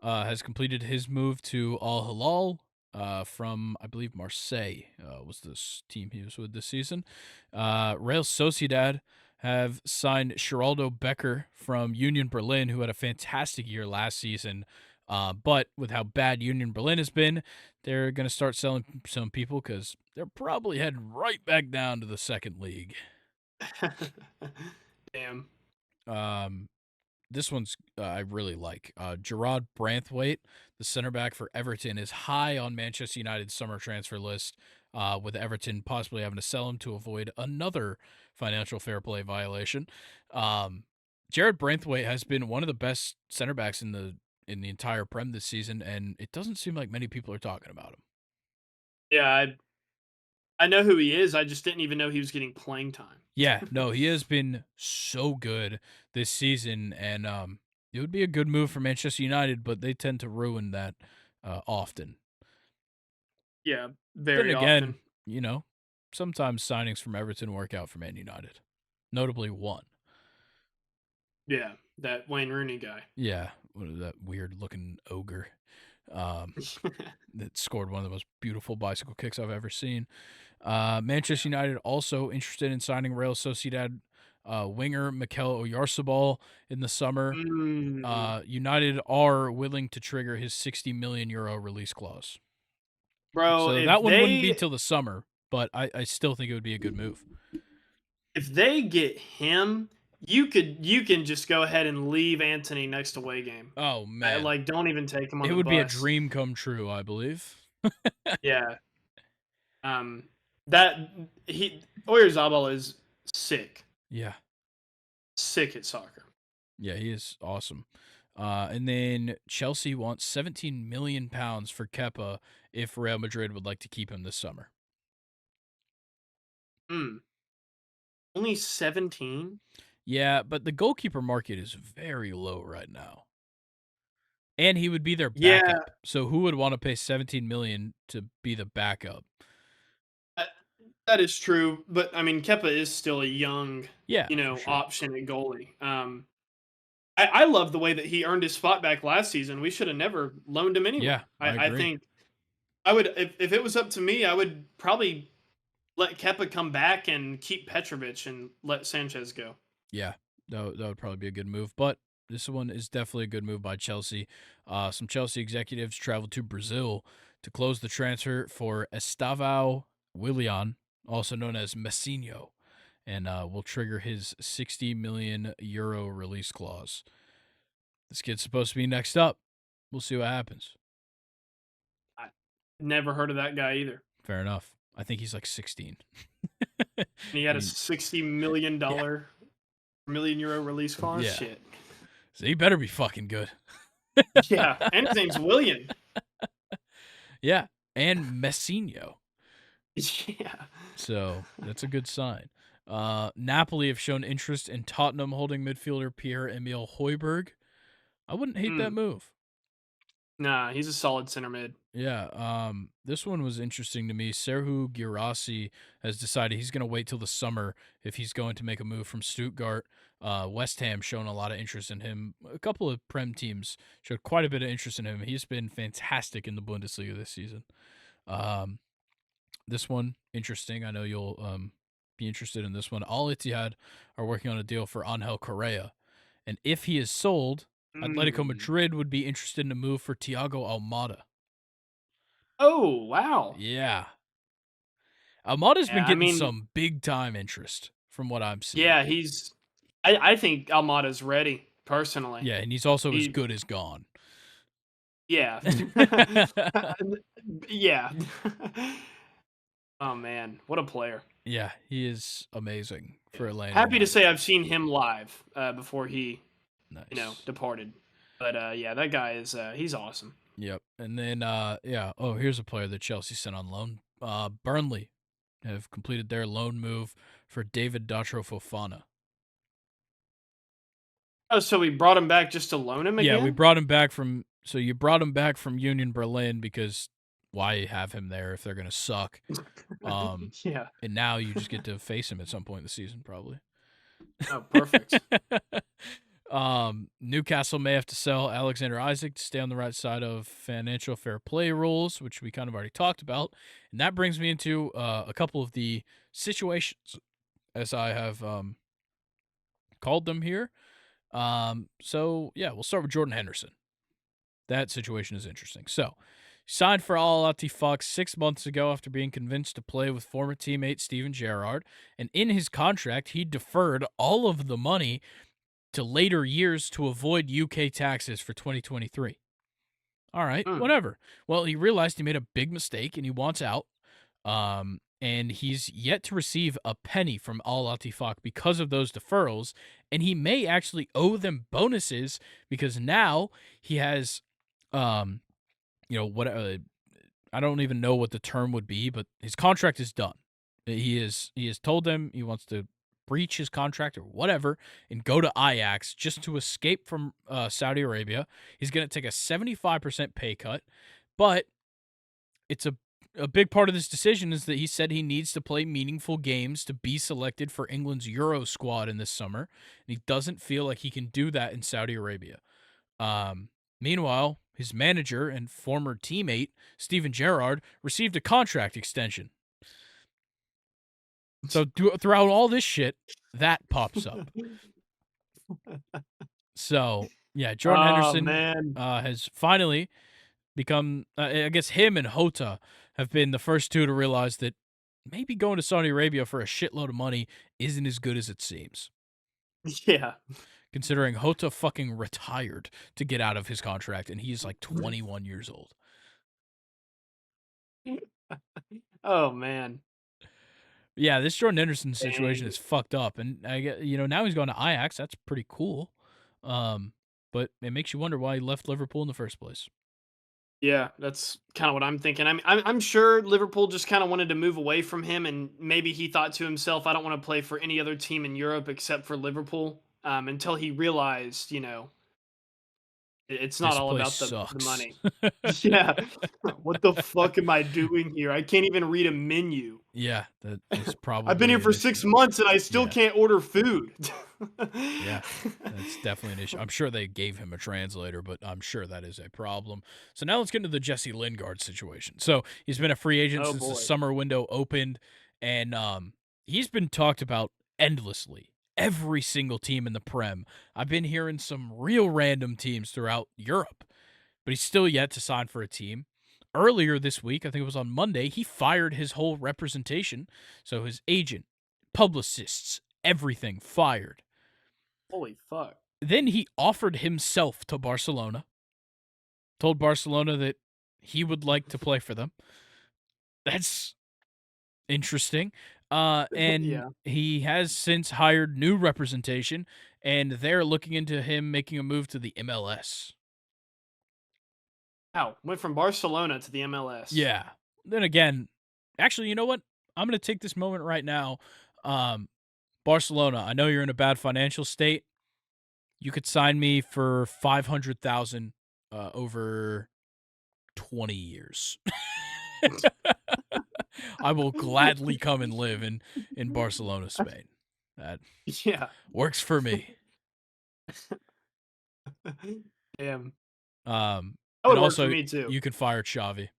has completed his move to Al Hilal from, I believe, Marseille was this team he was with this season. Real Sociedad have signed Geraldo Becker from Union Berlin, who had a fantastic year last season. But with how bad Union Berlin has been, they're going to start selling some people because they're probably heading right back down to the second league. Damn. This one's I really like. Gerard Branthwaite, the center back for Everton, is high on Manchester United's summer transfer list, with Everton possibly having to sell him to avoid another financial fair play violation. Jared Branthwaite has been one of the best center backs in the entire Prem this season, and it doesn't seem like many people are talking about him. Yeah, I know who he is. I just didn't even know he was getting playing time. Yeah, no, he has been so good this season, and it would be a good move for Manchester United, but they tend to ruin that often. Yeah, Then very again, often. sometimes signings from Everton work out for Man United, notably one. Yeah, that Wayne Rooney guy. Yeah, that weird looking ogre that scored one of the most beautiful bicycle kicks I've ever seen. Manchester United also interested in signing Real Sociedad winger Mikel Oyarzabal in the summer. United are willing to trigger his 60 million euro release clause. Bro, So that one wouldn't be till the summer, but I still think it would be a good move. If they get him, you can just go ahead and leave Anthony next away game. Oh man, Don't even take him on it the would be a bus. dream come true, I believe. Yeah. That Oyarzabal is sick. Yeah. Sick at soccer. Yeah, he is awesome. And then Chelsea wants 17 million pounds for Kepa if Real Madrid would like to keep him this summer. Only 17? Yeah, but the goalkeeper market is very low right now. And he would be their backup. Yeah. So who would want to pay 17 million to be the backup? That is true, but I mean Kepa is still a young, sure. option at goalie. I love the way that he earned his spot back last season. We should have never loaned him anywhere. Yeah, I I agree. think I would if it was up to me, I would probably let Kepa come back and keep Petrovic and let Sanchez go. Yeah, that would probably be a good move. But this one is definitely a good move by Chelsea. Some Chelsea executives traveled to Brazil to close the transfer for Estavao Willian, also known as Messinho, and will trigger his 60 million euro release clause. This kid's supposed to be next up. We'll see what happens. I never heard of that guy either. Fair enough. I think he's like 16. And he had a $60 million million euro release clause. Yeah. Shit. So he better be fucking good. Yeah, and his name's William. Yeah, and Messinho. Yeah. So that's a good sign. Napoli have shown interest in Tottenham holding midfielder Pierre-Emile Højbjerg. I wouldn't hate that Mm. move. Nah, he's a solid center mid. Yeah, this one was interesting to me. Serhu Girassi has decided he's going to wait till the summer if he's going to make a move from Stuttgart. West Ham shown a lot of interest in him. A couple of Prem teams showed quite a bit of interest in him. He's been fantastic in the Bundesliga this season. Um, this one interesting. I know you'll be interested in this one. Al Ittihad are working on a deal for Angel Correa, and if he is sold, Atletico Mm. Madrid would be interested in a move for Thiago Almada. Oh, wow. Yeah, Almada's been Yeah, I getting mean, some big time interest from what I'm seeing. yeah, he's. I think Almada's ready personally. Yeah, and he's also as He, good as gone. yeah, yeah. Oh man, what a player! Yeah, he is amazing Yeah. for Atlanta Happy to United. say I've seen him live before he, Nice. departed. But yeah, that guy is he's awesome. Yep. And then yeah, oh, here's a player that Chelsea sent on loan. Burnley have completed their loan move for David Datro Fofana. Oh, so we brought him back just to loan him Yeah, we again? brought him back from so you brought him back from Union Berlin because why have him there if they're gonna suck? Um Yeah. and now you just get to face him at some point in the season, probably. Oh, perfect. Newcastle may have to sell Alexander Isaac to stay on the right side of financial fair play rules, which we kind of already talked about. And that brings me into a couple of the situations, as I have called them here. So, yeah, we'll start with Jordan Henderson. That situation is interesting. So, signed for Al Attifaq 6 months ago after being convinced to play with former teammate Steven Gerrard. And in his contract, he deferred all of the money to later years to avoid UK taxes for 2023. All right, Mm. whatever. Well, he realized he made a big mistake and he wants out. And he's yet to receive a penny from Al Attifaq because of those deferrals. And he may actually owe them bonuses because now he has, um, what I don't even know what the term would be, but his contract is done. He has told them he wants to breach his contract or whatever and go to Ajax just to escape from Saudi Arabia. He's going to take a 75% pay cut, but it's a big part of this decision is that he said he needs to play meaningful games to be selected for England's Euro squad in this summer, and he doesn't feel like he can do that in Saudi Arabia. Meanwhile, his manager and former teammate, Steven Gerrard, received a contract extension. So throughout all this shit, that pops up. So, yeah, Jordan Oh Henderson man. has finally become, I guess him and Hota have been the first two to realize that maybe going to Saudi Arabia for a shitload of money isn't as good as it seems. Yeah. Considering Hota fucking retired to get out of his contract, and he's like 21 years old. Oh man. Yeah, this Jordan Henderson situation Dang. is fucked up, and I get now he's going to Ajax. That's pretty cool, but it makes you wonder why he left Liverpool in the first place. Yeah, that's kind of what I'm thinking. I'm sure Liverpool just kind of wanted to move away from him, and maybe he thought to himself, "I don't want to play for any other team in Europe except for Liverpool." Until he realized, it's not This all place about the sucks. money. Yeah, what the fuck am I doing here? I can't even read a menu. Yeah, that is I've been probably here an for issue. 6 months and I still Yeah, can't order food. yeah, that's definitely an issue. I'm sure they gave him a translator, but I'm sure that is a problem. So now let's get into the Jesse Lingard situation. So he's been a free agent Oh since the boy. summer window opened, and he's been talked about endlessly. Every single team in the Prem. I've been hearing some real random teams throughout Europe, but he's still yet to sign for a team. Earlier this week, I think it was on Monday, he fired his whole representation. So his agent, publicists, everything fired. Holy fuck. Then he offered himself to Barcelona, told Barcelona that he would like to play for them. That's interesting. And Yeah. he has since hired new representation, and they're looking into him making a move to the MLS. Wow. Went from Barcelona to the MLS. Yeah. Then again, Actually, you know what? I'm going to take this moment right now. Um, Barcelona, I know you're in a bad financial state. You could sign me for 500,000 over 20 years. I will gladly come and live in Barcelona, Spain. That Yeah. works for me. Damn. Um, That and would work for also me too. you can fire Xavi.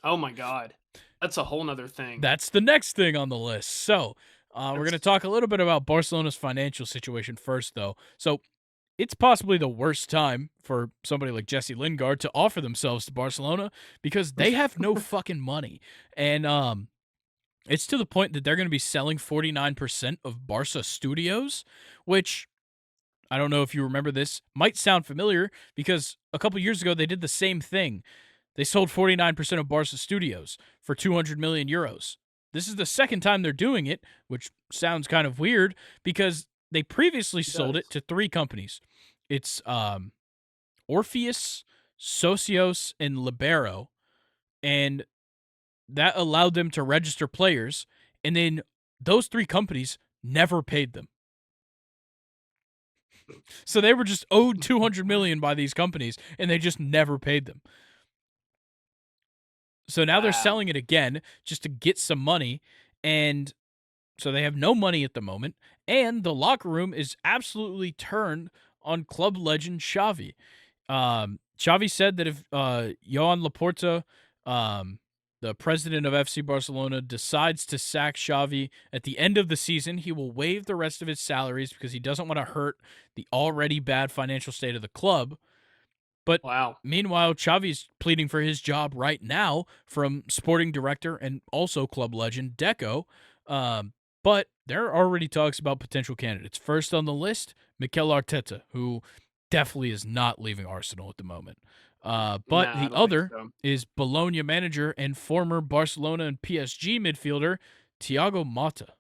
Oh my god. That's a whole nother thing. That's the next thing on the list. So, we're going to That's talk a little bit about Barcelona's financial situation first, though. So, it's possibly the worst time for somebody like Jesse Lingard to offer themselves to Barcelona because they have no fucking money. And it's to the point that they're going to be selling 49% of Barca Studios, which I don't know if you remember this, might sound familiar because a couple years ago they did the same thing. They sold 49% of Barca Studios for 200 million euros. This is the second time they're doing it, which sounds kind of weird because they previously it sold it does. to three companies. It's Orpheus, Socios, and Libero, and that allowed them to register players, and then those three companies never paid them. So they were just owed 200 million by these companies and they just never paid them. So now they're Wow. selling it again just to get some money, and so they have no money at the moment, and the locker room is absolutely turned on club legend Xavi. Xavi said that if Joan Laporta, the president of FC Barcelona, decides to sack Xavi at the end of the season, he will waive the rest of his salaries because he doesn't want to hurt the already bad financial state of the club. But Wow. meanwhile, Xavi's pleading for his job right now from sporting director and also club legend Deco. But there are already talks about potential candidates. First on the list, Mikel Arteta, who definitely is not leaving Arsenal at the moment. But Nah, I the don't think other so. is Bologna manager and former Barcelona and PSG midfielder Thiago Motta.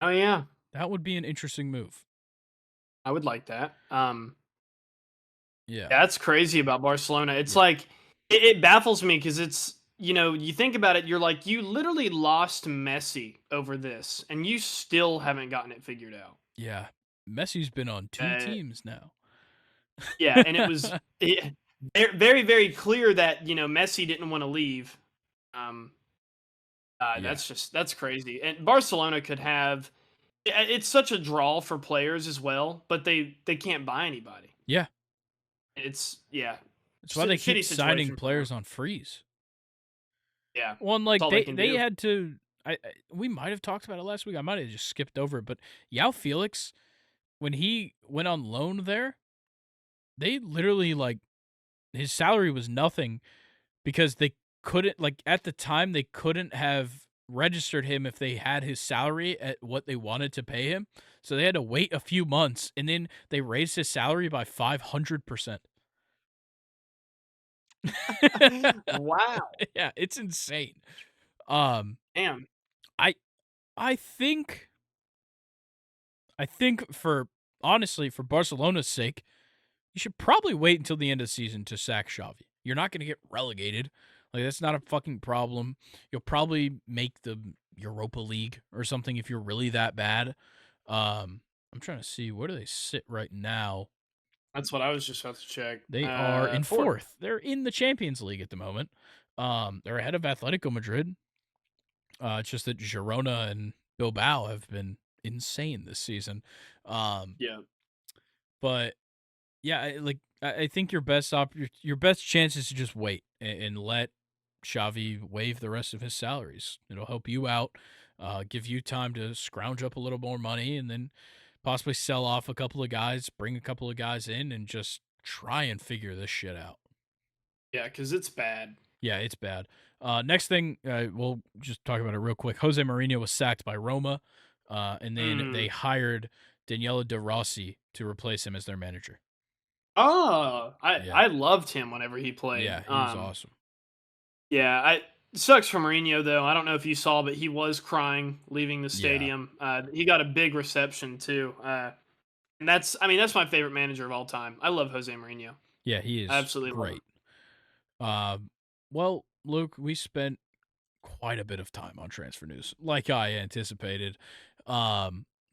Oh yeah. That would be an interesting move. I would like that. Yeah. Yeah, that's crazy about Barcelona. It's Yeah. like it baffles me because it's you think about it, you're like you literally lost Messi over this, and you still haven't gotten it figured out. Yeah. Messi's been on two Uh, teams now. yeah, and it was very very clear that Messi didn't want to leave. Um, Yeah. that's crazy. And Barcelona could have. It's such a draw for players as well, but they can't buy anybody. Yeah. It's yeah, That's why they keep shitty signing situation for them. players on freeze. Yeah, Well, and that's like all they they can they do. had to. We might have talked about it last week. I might have just skipped over it, but Yao Felix, when he went on loan there, they literally like his salary was nothing because they couldn't at the time they couldn't have registered him if they had his salary at what they wanted to pay him. So they had to wait a few months, and then they raised his salary by 500%. Wow, Yeah, it's insane. Um, damn. I I think for honestly for Barcelona's sake, you should probably wait until the end of the season to sack Xavi. You're not going to get relegated. Like that's not a fucking problem. You'll probably make the Europa League or something if you're really that bad. I'm trying to see where do they sit right now. That's what I was just about to check. They are in Fourth. fourth. They're in the Champions League at the moment. They're ahead of Atletico Madrid. It's just that Girona and Bilbao have been insane this season. Um, Yeah, but yeah, I think your best chance is to just wait and let Xavi waive the rest of his salaries. It'll help you out, give you time to scrounge up a little more money, and then possibly sell off a couple of guys, bring a couple of guys in, and just try and figure this shit out. yeah, because it's bad. Yeah, it's bad. Next thing, we'll just talk about it real quick. Jose Mourinho was sacked by Roma, and then they Mm. hired Daniele De Rossi to replace him as their manager. Oh, I Yeah, I loved him whenever he yeah, played. he was awesome. Yeah, I sucks for Mourinho though. I don't know if you saw, but he was crying leaving the Yeah, stadium. He got a big reception too. And that's my favorite manager of all time. I love Jose Mourinho. yeah, he I is absolutely love him. great. Um, Well, Luke, we spent quite a bit of time on transfer news, like I anticipated.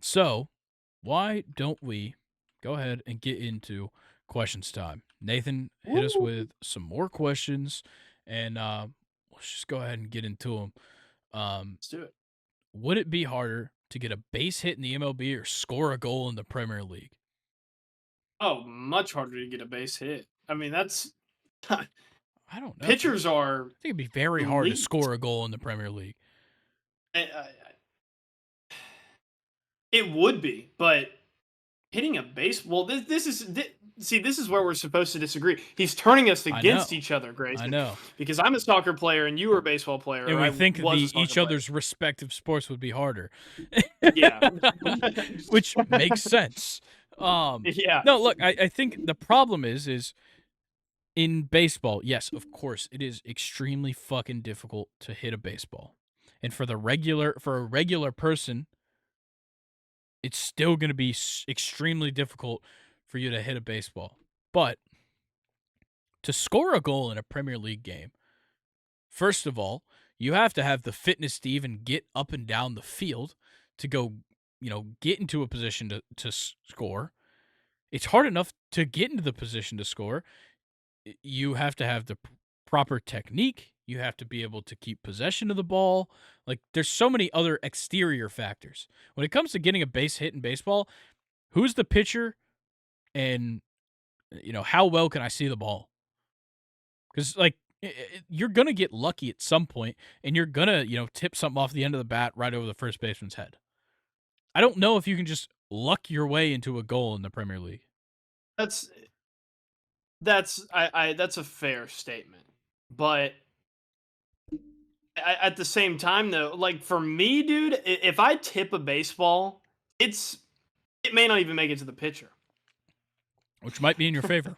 So why don't we go ahead and get into questions time? Nathan, hit us Woo! with some more questions, and let's just go ahead and get into them. Um, Let's do it. would it be harder to get a base hit in the MLB or score a goal in the Premier League? Oh, much harder to get a base hit. I mean, that's I don't know. I pitchers are think it'd be very hard to elite. score a goal in the Premier League. It would be, but hitting a base. Well, see, this is where we're supposed to disagree. He's turning us I against know. each other, I Grayson, know. because I'm a soccer player and you were a baseball player, And or we I think was a the soccer each player. other's respective sports would be harder. Yeah. Which makes sense. Yeah. No, look, I think the problem is in baseball, yes, of course, it is extremely fucking difficult to hit a baseball. And for a regular person, it's still going to be extremely difficult for you to hit a baseball. But to score a goal in a Premier League game, first of all, you have to have the fitness to even get up and down the field to go, get into a position to score. It's hard enough to get into the position to score. You have to have the proper technique. You have to be able to keep possession of the ball. Like, there's so many other exterior factors. When it comes to getting a base hit in baseball, who's the pitcher and, how well can I see the ball? Because, like, you're going to get lucky at some point, and you're going to, tip something off the end of the bat right over the first baseman's head. I don't know if you can just luck your way into a goal in the Premier League. That's that's a fair statement. But at the same time, though, like for me, dude, if I tip a baseball, it may not even make it to the pitcher. Which might be in your favor.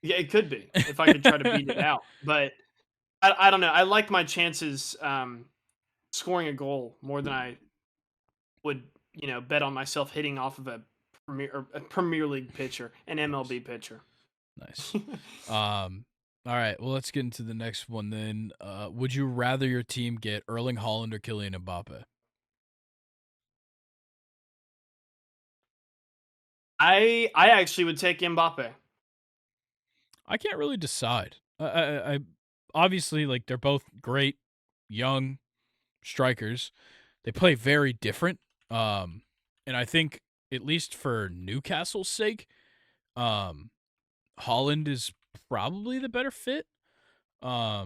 Yeah, it could be if I could try to beat it out. But I don't know. I like my chances scoring a goal more than I would, bet on myself hitting off of a Premier League pitcher, an MLB pitcher. Nice. All right. Well, let's get into the next one then. Would you rather your team get Erling Haaland or Kylian Mbappe? I actually would take Mbappe. I can't really decide. I obviously, like, they're both great young strikers. They play very different. And I think, at least for Newcastle's sake, Holland is probably the better fit. At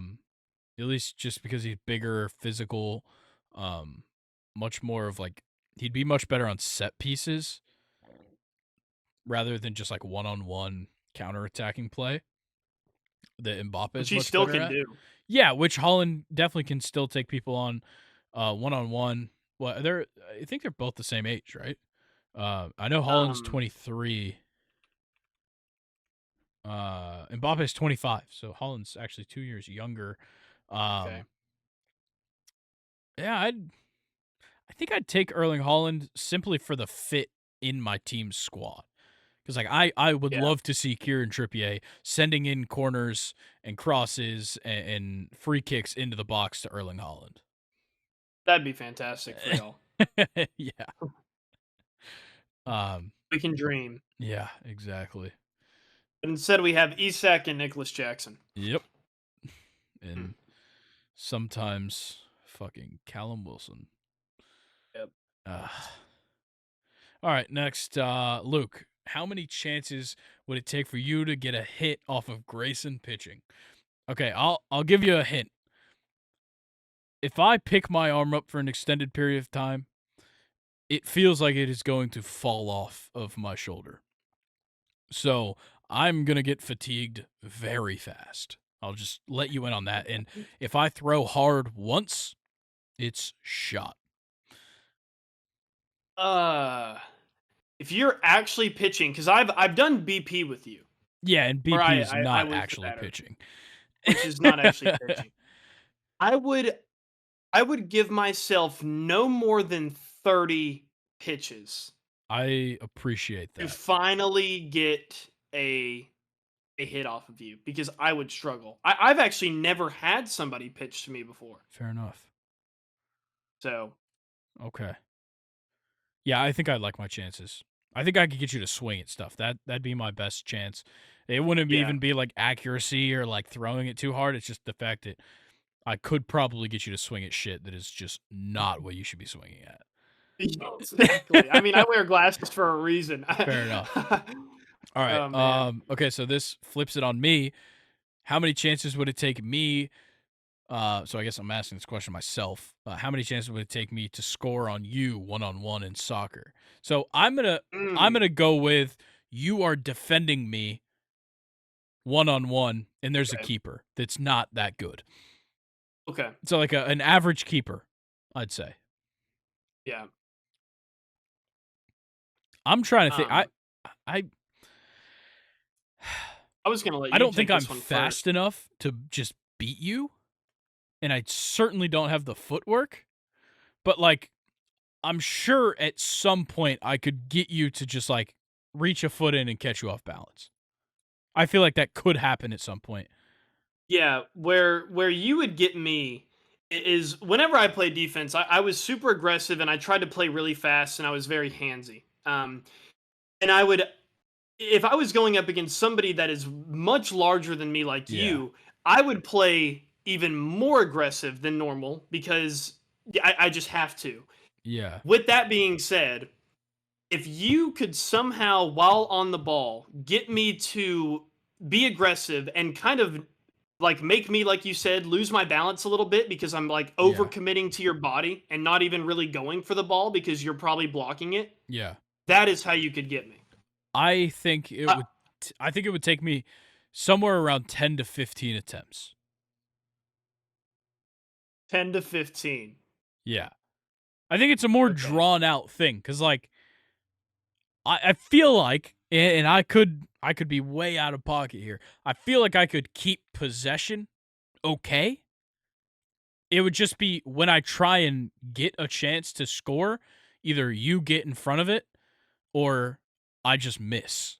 least just because he's bigger, physical, um, much more of like he'd be much better on set pieces rather than just like one-on-one counter-attacking play that Mbappe Which is he much still better can at. do. Yeah, which Holland definitely can still take people on one-on-one. Well, I think they're both the same age, right? I know Holland's Um, 23. Mbappe's 25, so Holland's actually 2 years younger. okay. Um, yeah, I think I'd take Erling Haaland simply for the fit in my team's squad. Because like I would Yeah, love to see Kieran Trippier sending in corners and crosses and free kicks into the box to Erling Haaland. that'd be fantastic for y'all. Yeah. Um. We can dream. Yeah. Exactly. But instead, we have Isak and Nicholas Jackson. Yep. Hmm. And sometimes fucking Callum Wilson. Yep. Uh, all right. Next, Luke. How many chances would it take for you to get a hit off of Grayson pitching? Okay, I'll give you a hint. If I pick my arm up for an extended period of time, it feels like it is going to fall off of my shoulder. So I'm going to get fatigued very fast. I'll just let you in on that. And if I throw hard once, it's shot. Uh, if you're actually pitching, because I've done BP with you, Yeah, and or BP is I not was the actually batter, pitching. which is not actually pitching. I would I would give myself no more than 30 pitches I appreciate to that. finally get a a hit off of you because I would struggle. I've actually never had somebody pitch to me before. Fair enough. So Okay. Yeah, I think I'd like my chances. I think I could get you to swing at stuff. That'd be my best chance. It wouldn't yeah. even be like accuracy or like throwing it too hard. It's just the fact that I could probably get you to swing at shit that is just not what you should be swinging at. Exactly. I mean, I wear glasses for a reason. Fair enough. All right. Oh man. Okay, so this flips it on me. How many chances would it take me? So I guess I'm asking this question myself. How many chances would it take me to score on you one-on-one in soccer? So I'm Mm, gonna go with you are defending me one-on-one, and there's a okay. keeper that's not that good. Okay. So like an average keeper, I'd say. Yeah. I'm trying to think. Um, I I was gonna let I you don't think take I'm this one fast first. enough to just beat you, and I certainly don't have the footwork. But like, I'm sure at some point I could get you to just like reach a foot in and catch you off balance. I feel like that could happen at some point. Yeah, where you would get me is whenever I play defense, I was super aggressive and I tried to play really fast and I was very handsy. And I would if I was going up against somebody that is much larger than me, like Yeah. you, I would play even more aggressive than normal because I just have to. Yeah. With that being said, if you could somehow, while on the ball, get me to be aggressive and kind of like make me, like you said, lose my balance a little bit because I'm like Yeah. overcommitting to your body and not even really going for the ball because you're probably blocking it. Yeah. That is how you could get me. I think it Uh, would I think it would take me somewhere around 10 to 15 attempts. 10 to 15. Yeah. I think it's a more Okay. drawn out thing cuz like I feel like and I could be way out of pocket here. I feel like I could keep possession okay. It would just be when I try and get a chance to score, either you get in front of it or I just miss.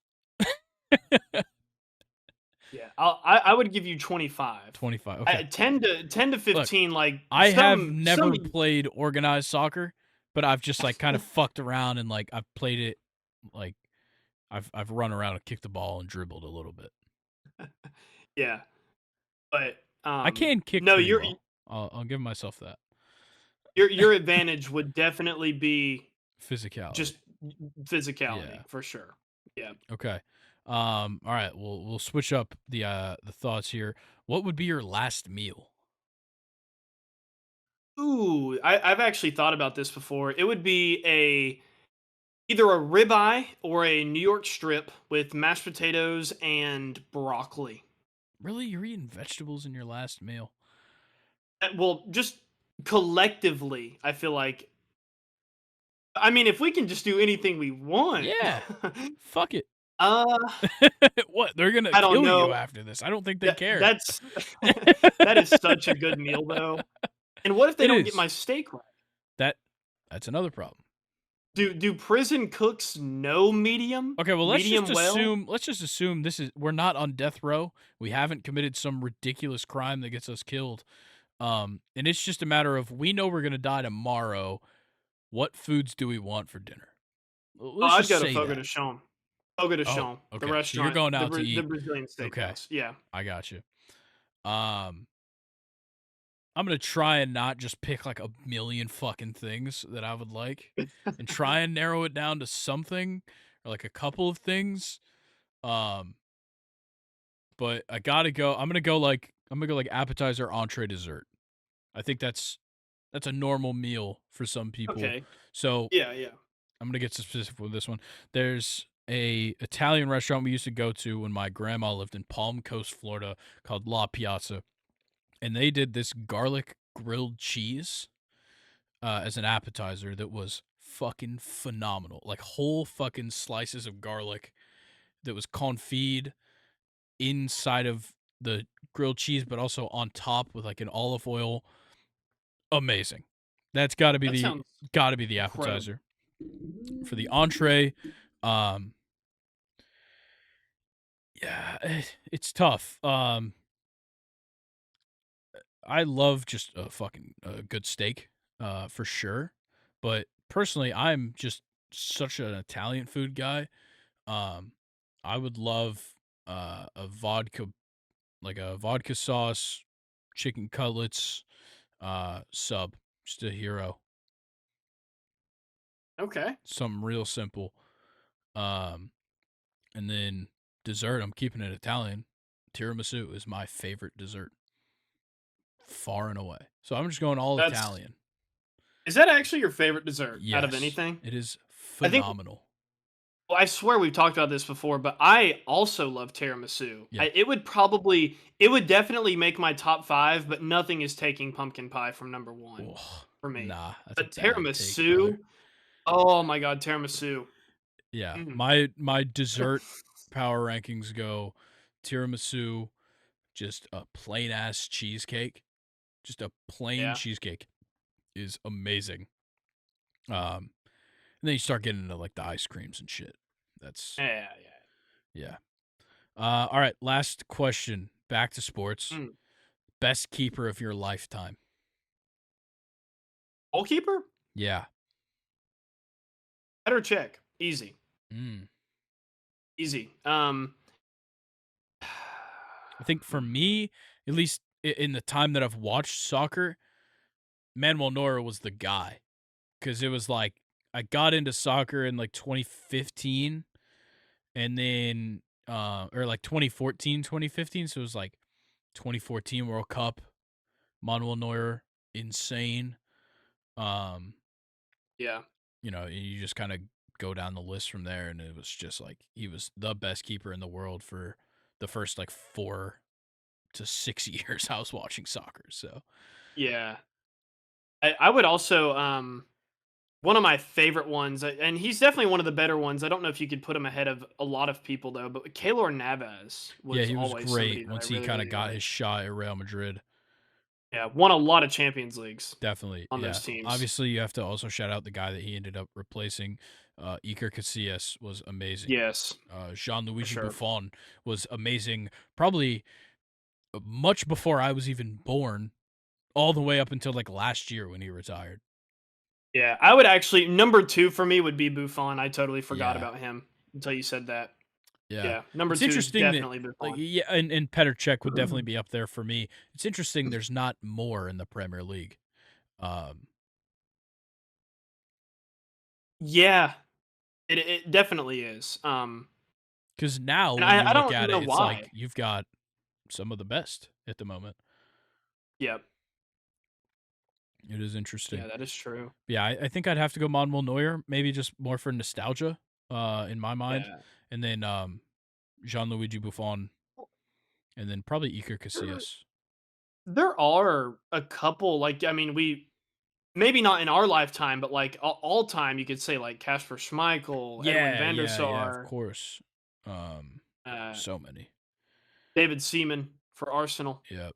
Yeah. I would give you 25. 25. Okay. 10 to Look, 15 like I have some never played organized soccer, but I've just like kind of fucked around and like I've played it like I've run around and kicked the ball and dribbled a little bit. yeah. But I can kick no, pretty well. I'll give myself that. your advantage would definitely be Physicality. just physicality Yeah. for sure. Yeah. Okay. All right. We'll switch up the thoughts here. What would be your last meal? Ooh, I've actually thought about this before. It would be a either a ribeye or a New York strip with mashed potatoes and broccoli. Really, you're eating vegetables in your last meal? Well, just collectively, I feel like. I mean, if we can just do anything we want, Yeah. Fuck it. uh, What? They're gonna I don't kill you know. after this. I don't think they care. That's that is such a good meal though. And what if they It don't get is. my steak right? That that's another problem. Do prison cooks know medium? Okay, well Medium well? let's just assume this is we're not on death row. We haven't committed some ridiculous crime that gets us killed. And it's just a matter of we know we're gonna die tomorrow. What foods do we want for dinner? Oh, Let's I'd just go to say Fogo de that. Chão. Fogo de Oh, Chão, the okay. So you're restaurant, going out to The eat. Brazilian Okay, steakhouse. Yeah. I got you. Um, I'm gonna try and not just pick like a million fucking things that I would like, and try and narrow it down to something or like a couple of things. Um, but I gotta go. I'm gonna go like appetizer, entree, dessert. I think that's a normal meal for some people. Okay. So Yeah, yeah. I'm gonna get specific with this one. There's a Italian restaurant we used to go to when my grandma lived in Palm Coast, Florida, called La Piazza, and they did this garlic grilled cheese as an appetizer that was fucking phenomenal. Like whole fucking slices of garlic that was confit inside of the grilled cheese, but also on top with like an olive oil. Amazing. That's That sounds got to be the incredible. appetizer. For the entree, um, Yeah, it's tough. I love just a fucking good steak, for sure. But personally, I'm just such an Italian food guy. Um, I would love a vodka, like a vodka sauce, chicken cutlets, sub, just a hero. Okay. Something real simple. Um, and then dessert, I'm keeping it Italian. Tiramisu is my favorite dessert, far and away. So I'm just going all That's Italian. is that actually your favorite dessert out of Yes, anything? it is I think phenomenal. well, I swear we've talked about this before, but I also love tiramisu. Yeah. It would definitely make my top 5, but nothing is taking pumpkin pie from number 1 Oh, for me. nah, that's a But bad take, brother. tiramisu, oh my god, tiramisu. Yeah, Mm. my dessert power rankings go tiramisu, just a plain ass cheesecake, just a plain Yeah. cheesecake is amazing. And then you start getting into like the ice creams and shit. That's Yeah, yeah. yeah. All right, last question. Back to sports. Mm. Best keeper of your lifetime. Goalkeeper? Yeah. Better check. Easy. Mm. Easy. I think for me, at least in the time that I've watched soccer, Manuel Neuer was the guy because it was like I got into soccer in like 2015 and then or like 2014, 2015. So it was like 2014 World Cup, Manuel Neuer, insane. Um, Yeah. you just kind of go down the list from there, and it was just like he was the best keeper in the world for the first like 4 to 6 years I was watching soccer. So Yeah. I would also one of my favorite ones, and he's definitely one of the better ones. I don't know if you could put him ahead of a lot of people though, but Keylor Navas yeah, was he was always somebody great that I once he really, kind of really got his liked. shot at Real Madrid. Yeah, won a lot of Champions Leagues Definitely, on those yeah. teams. Obviously, you have to also shout out the guy that he ended up replacing. Iker Casillas was amazing. Yes, for Gianluigi sure. Buffon was amazing. Probably much before I was even born, all the way up until like last year when he retired. Yeah, I would actually number 2 for me would be Buffon. I totally forgot Yeah, about him until you said that. yeah. Yeah, number It's 2 is interesting that definitely like Buffon. yeah, and Petr Cech would definitely be up there for me. It's interesting there's not more in the Premier League. Um, Yeah, it definitely is. because now And when you I look don't at know it, it's why. like you've got some of the best at the moment. Yep. It is Yeah, interesting. that is true. Yeah, I think I'd have to go Manuel Neuer, maybe just more for nostalgia, in my mind, Yeah. and then Gianluigi Buffon, and then probably Iker There Casillas. there are a couple, like, I mean, we maybe not in our lifetime, but, like, all time, you could say, like, Kasper Schmeichel, Edwin Yeah, van der yeah, yeah. Of Sar, course. Um, uh, so many. David Seaman for Arsenal, Yeah,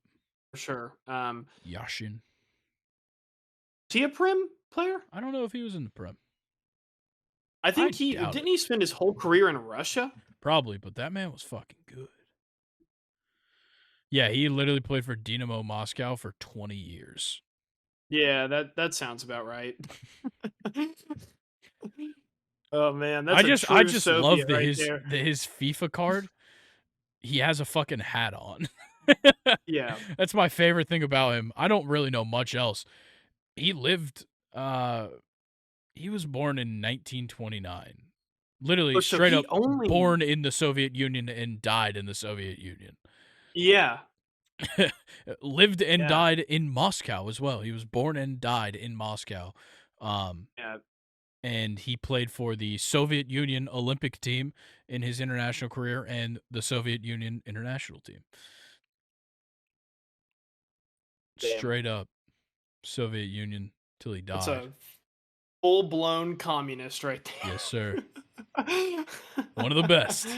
for sure. Yashin. Is he a Prim player? I don't know if he was in the Prem. I I think he doubt didn't it. he spend his whole career in Russia? Probably, but that man was fucking good. Yeah, he literally played for Dynamo Moscow for 20 years. Yeah, that sounds about right. Oh, man, I that's a just I true just love Soviet that right his there. his FIFA card. He has a fucking hat on. Yeah. That's my favorite thing about him. I don't really know much else. He lived uh he was born in 1929. Literally Oh, so straight he up only born in the Soviet Union and died in the Soviet Union. Yeah, Lived and yeah, died in Moscow as well. He was born and died in Moscow. Um yeah, and he played for the Soviet Union Olympic team in his international career and the Soviet Union international team. damn. Straight up Soviet Union till he That's died. a full-blown communist right Yes, sir. there. One of the best.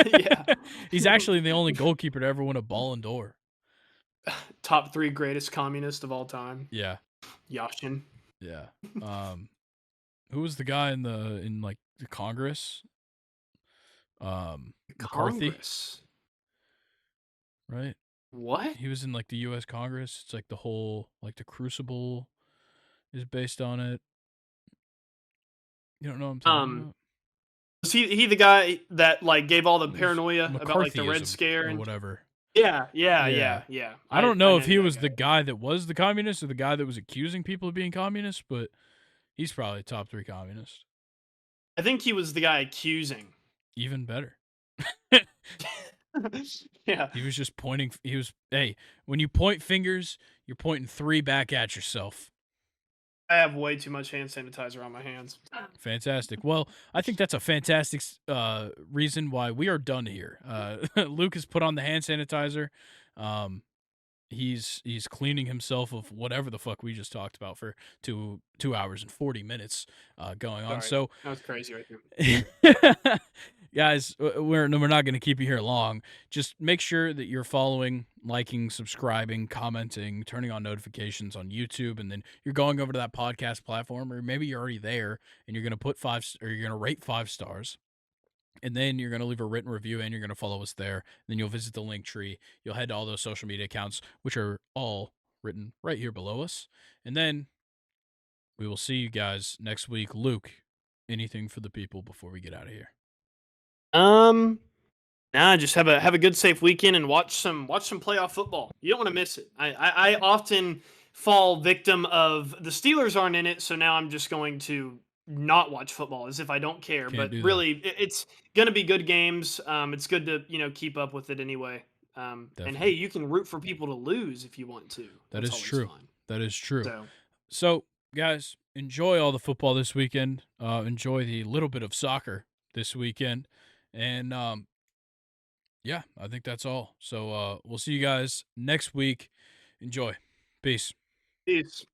Yeah. He's actually the only goalkeeper to ever win a Ballon d'Or. Top 3 greatest communist of all time. Yeah, Yashin. yeah. Um, who was the guy in like the Congress? McCarthy, Congress. right? What? He was in like the U.S. Congress. It's like the whole like the Crucible is based on it. You don't know what I'm talking Um, about? was he the guy that like gave all the It was paranoia about like the Red McCarthyism Scare or and whatever. yeah, yeah, Yeah. yeah, yeah. I don't I know if know who he that was guy the is. guy that was the communist or the guy that was accusing people of being communist, but he's probably top 3 communist. I think he was the guy accusing. Even better. Yeah, He was just pointing. He was, hey, when you point fingers, you're pointing 3 back at yourself. I have way too much hand sanitizer on my hands. Fantastic. Well, I think that's a fantastic reason why we are done here. Luke has put on the hand sanitizer. Um, he's cleaning himself of whatever the fuck we just talked about for 2 hours and 40 minutes going on. Sorry, So that was crazy right there. guys, we're not going to keep you here long. Just make sure that you're following, liking, subscribing, commenting, turning on notifications on YouTube, and then you're going over to that podcast platform, or maybe you're already there and you're going to put or you're going to rate 5 stars. And then you're going to leave a written review and you're going to follow us there. Then you'll visit the link tree. You'll head to all those social media accounts, which are all written right here below us. And then we will see you guys next week. Luke, anything for the people before we get out of here? Um, Nah, just have a good safe weekend and watch some playoff football. You don't want to miss it. I often fall victim of the Steelers aren't in it, so now I'm just going to not watch football as if I don't care. Can't But do that. really, it's gonna be good games. It's good to keep up with it anyway. And hey, Definitely. you can root for people to lose if you want to. That That's is always true. fun. That is true. So So, guys, enjoy all the football this weekend. Enjoy the little bit of soccer this weekend. And yeah, I think that's all. So we'll see you guys next week. Enjoy. Peace. peace.